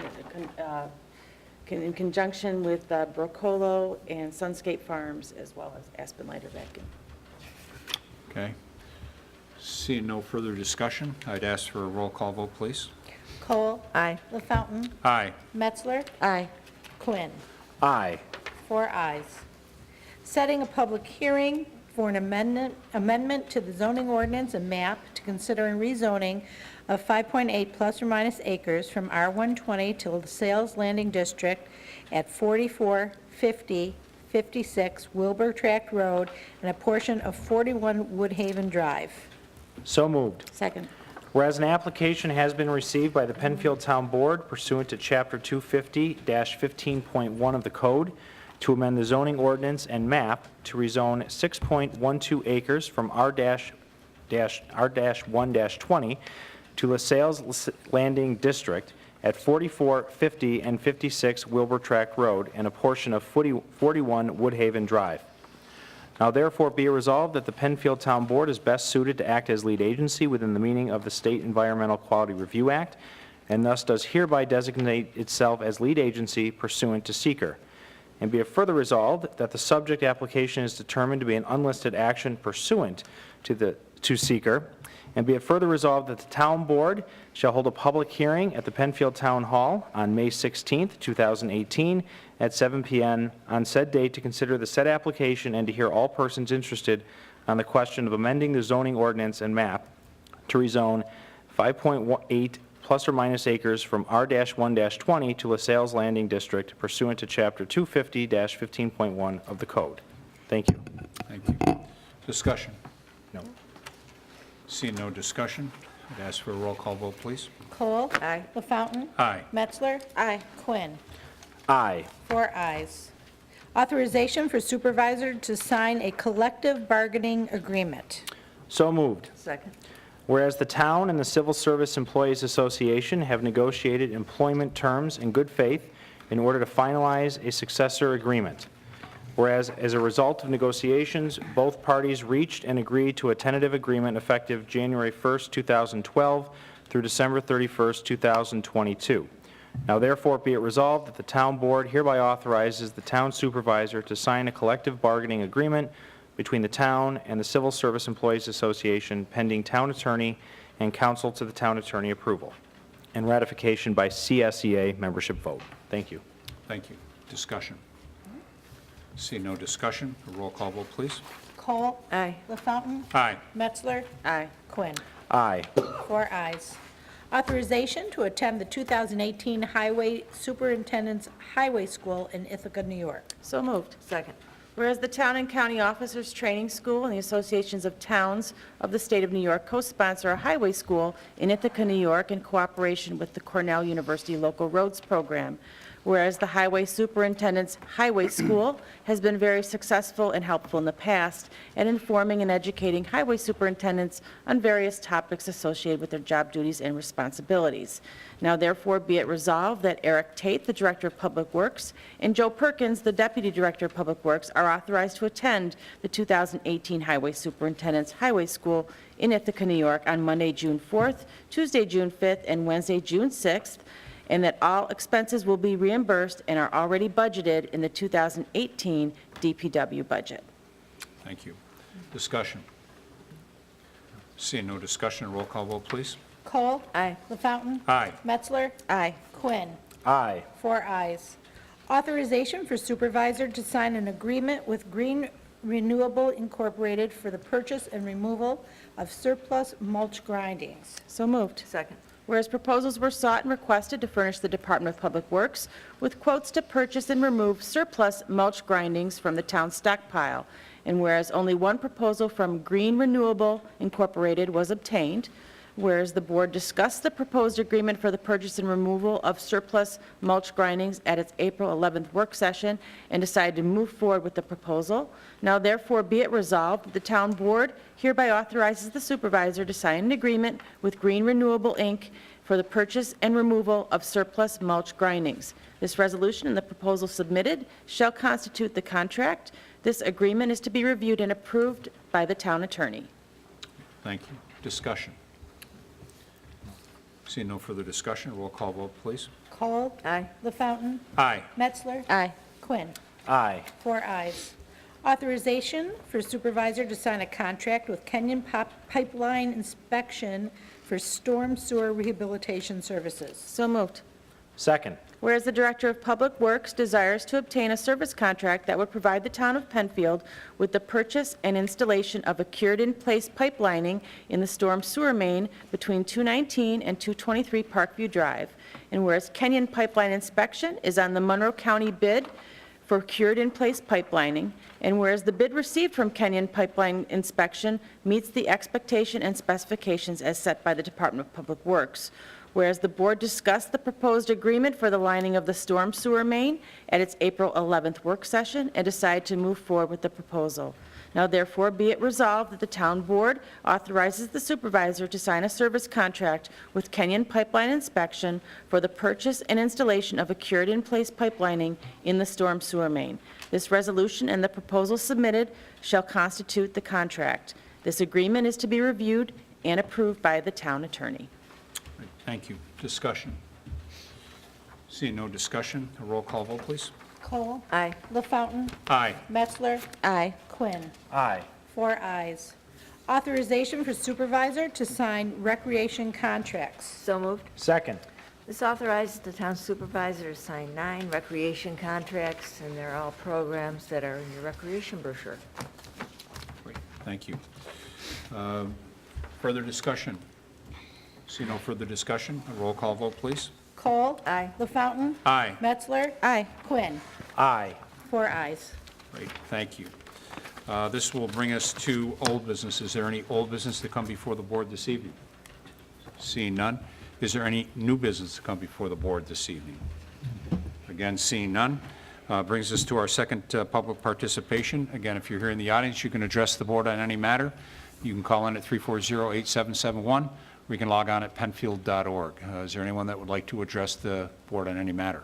in conjunction with Brocolo and Sunscape Farms, as well as Aspen Lighter Vacuum. Okay. Seeing no further discussion, I'd ask for a roll call vote, please. Cole? Aye. LaFountain? Aye. Metzler? Aye. Quinn? Aye. 4 ayes. Setting a public hearing for an amendment to the zoning ordinance and map to consider a rezoning of 5.8 plus or minus acres from R120 to the Sales Landing District at 4450 56 Wilbur Tract Road and a portion of 41 Woodhaven Drive. So moved. Second. Whereas an application has been received by the Penfield Town Board pursuant to Chapter 250-15.1 of the Code to amend the zoning ordinance and map to rezone 6.12 acres from R-1-20 to LaSalle's Landing District at 44, 50, and 56 Wilbur Tract Road and a portion of 41 Woodhaven Drive. Now therefore be it resolved that the Penfield Town Board is best suited to act as lead agency within the meaning of the State Environmental Quality Review Act, and thus does hereby designate itself as lead agency pursuant to seeker. And be it further resolved that the subject application is determined to be an unlisted action pursuant to seeker, and be it further resolved that the Town Board shall hold a public hearing at the Penfield Town Hall on May 16th, 2018, at 7 p.m. on said date to consider the said application and to hear all persons interested on the question of amending the zoning ordinance and map to rezone 5.8 plus or minus acres from R-1-20 to LaSalle's Landing District pursuant to Chapter 250-15.1 of the Code. Thank you. Thank you. Discussion? No. Seeing no discussion, I'd ask for a roll call vote, please. Cole. Aye. LaFountain. Aye. Metzler. Aye. Quinn. Aye. 4 ayes. Authorization for supervisor to sign a collective bargaining agreement. So moved. Second. Whereas the town and the Civil Service Employees Association have negotiated employment terms in good faith in order to finalize a successor agreement. Whereas as a result of negotiations, both parties reached and agreed to a tentative agreement effective January 1st, 2012 through December 31st, 2022. Now therefore be it resolved that the Town Board hereby authorizes the town supervisor to sign a collective bargaining agreement between the town and the Civil Service Employees Association pending town attorney and counsel to the town attorney approval and ratification by CSEA membership vote. Thank you. Thank you. Discussion? See no discussion, a roll call vote, please. Cole. Aye. LaFountain. Aye. Metzler. Aye. Quinn. Aye. 4 ayes. Authorization to attend the 2018 Highway Superintendent's Highway School in Ithaca, New York. So moved. Second. Whereas the Town and County Officers Training School and the Associations of Towns of the State of New York co-sponsor a highway school in Ithaca, New York in cooperation with the Cornell University Local Roads Program. Whereas the Highway Superintendent's Highway School has been very successful and helpful in the past at informing and educating highway superintendents on various topics associated with their job duties and responsibilities. Now therefore be it resolved that Eric Tate, the Director of Public Works, and Joe Perkins, the Deputy Director of Public Works, are authorized to attend the 2018 Highway Superintendent's Highway School in Ithaca, New York on Monday, June 4th, Tuesday, June 5th, and Wednesday, June 6th, and that all expenses will be reimbursed and are already budgeted in the 2018 DPW budget. Thank you. Discussion? Seeing no discussion, roll call vote, please. Cole. Aye. LaFountain. Aye. Metzler. Aye. Quinn. Aye. 4 ayes. Authorization for supervisor to sign an agreement with Green Renewable Incorporated for the purchase and removal of surplus mulch grindings. So moved. Second. Whereas proposals were sought and requested to furnish the Department of Public Works with quotes to purchase and remove surplus mulch grindings from the town stockpile, and whereas only one proposal from Green Renewable Incorporated was obtained, whereas the board discussed the proposed agreement for the purchase and removal of surplus mulch grindings at its April 11th work session and decided to move forward with the proposal. Now therefore be it resolved that the town board hereby authorizes the supervisor to sign an agreement with Green Renewable Inc. for the purchase and removal of surplus mulch grindings. This resolution and the proposal submitted shall constitute the contract. This agreement is to be reviewed and approved by the town attorney. Thank you. Discussion? Seeing no further discussion, roll call vote, please. Cole. Aye. LaFountain. Aye. Metzler. Aye. Quinn. Aye. 4 ayes. Authorization for supervisor to sign a contract with Kenyon Pipeline Inspection for storm sewer rehabilitation services. So moved. Second. Whereas the Director of Public Works desires to obtain a service contract that would provide the town of Penfield with the purchase and installation of a cured-in-place pipelining in the storm sewer main between 219 and 223 Parkview Drive. And whereas Kenyon Pipeline Inspection is on the Monroe County bid for cured-in-place pipelining, and whereas the bid received from Kenyon Pipeline Inspection meets the expectation and specifications as set by the Department of Public Works, whereas the board discussed the proposed agreement for the lining of the storm sewer main at its April 11th work session and decided to move forward with the proposal. Now therefore be it resolved that the town board authorizes the supervisor to sign a service contract with Kenyon Pipeline Inspection for the purchase and installation of a cured-in-place pipelining in the storm sewer main. This resolution and the proposal submitted shall constitute the contract. This agreement is to be reviewed and approved by the town attorney. Thank you. Discussion. Seeing no discussion, a roll call vote, please. Cole. Aye. LaFountain. Aye. Metzler. Aye. Quinn. Aye. 4 ayes. Authorization for supervisor to sign recreation contracts. So moved. Second. This authorizes the town supervisor to sign 9 recreation contracts, and they're all programs that are in your recreation brochure. Great. Thank you. Further discussion? See no further discussion, a roll call vote, please. Cole. Aye. LaFountain. Aye. Metzler. Aye. Quinn. Aye. 4 ayes. Great, thank you. This will bring us to old business. Is there any old business to come before the board this evening? Seeing none. Is there any new business to come before the board this evening? Again, seeing none. Brings us to our second public participation. Again, if you're here in the audience, you can address the board on any matter. You can call in at 340-8771. Or you can log on at penfield.org. Is there anyone that would like to address the board on any matter?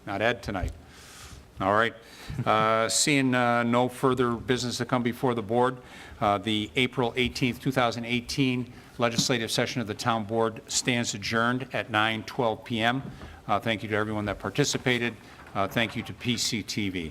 Not Ed tonight. All right. Seeing no further business to come before the board, the April 18th, 2018 legislative session of the town board stands adjourned at 9:12 p.m. Thank you to everyone that participated. Thank you to PCTV.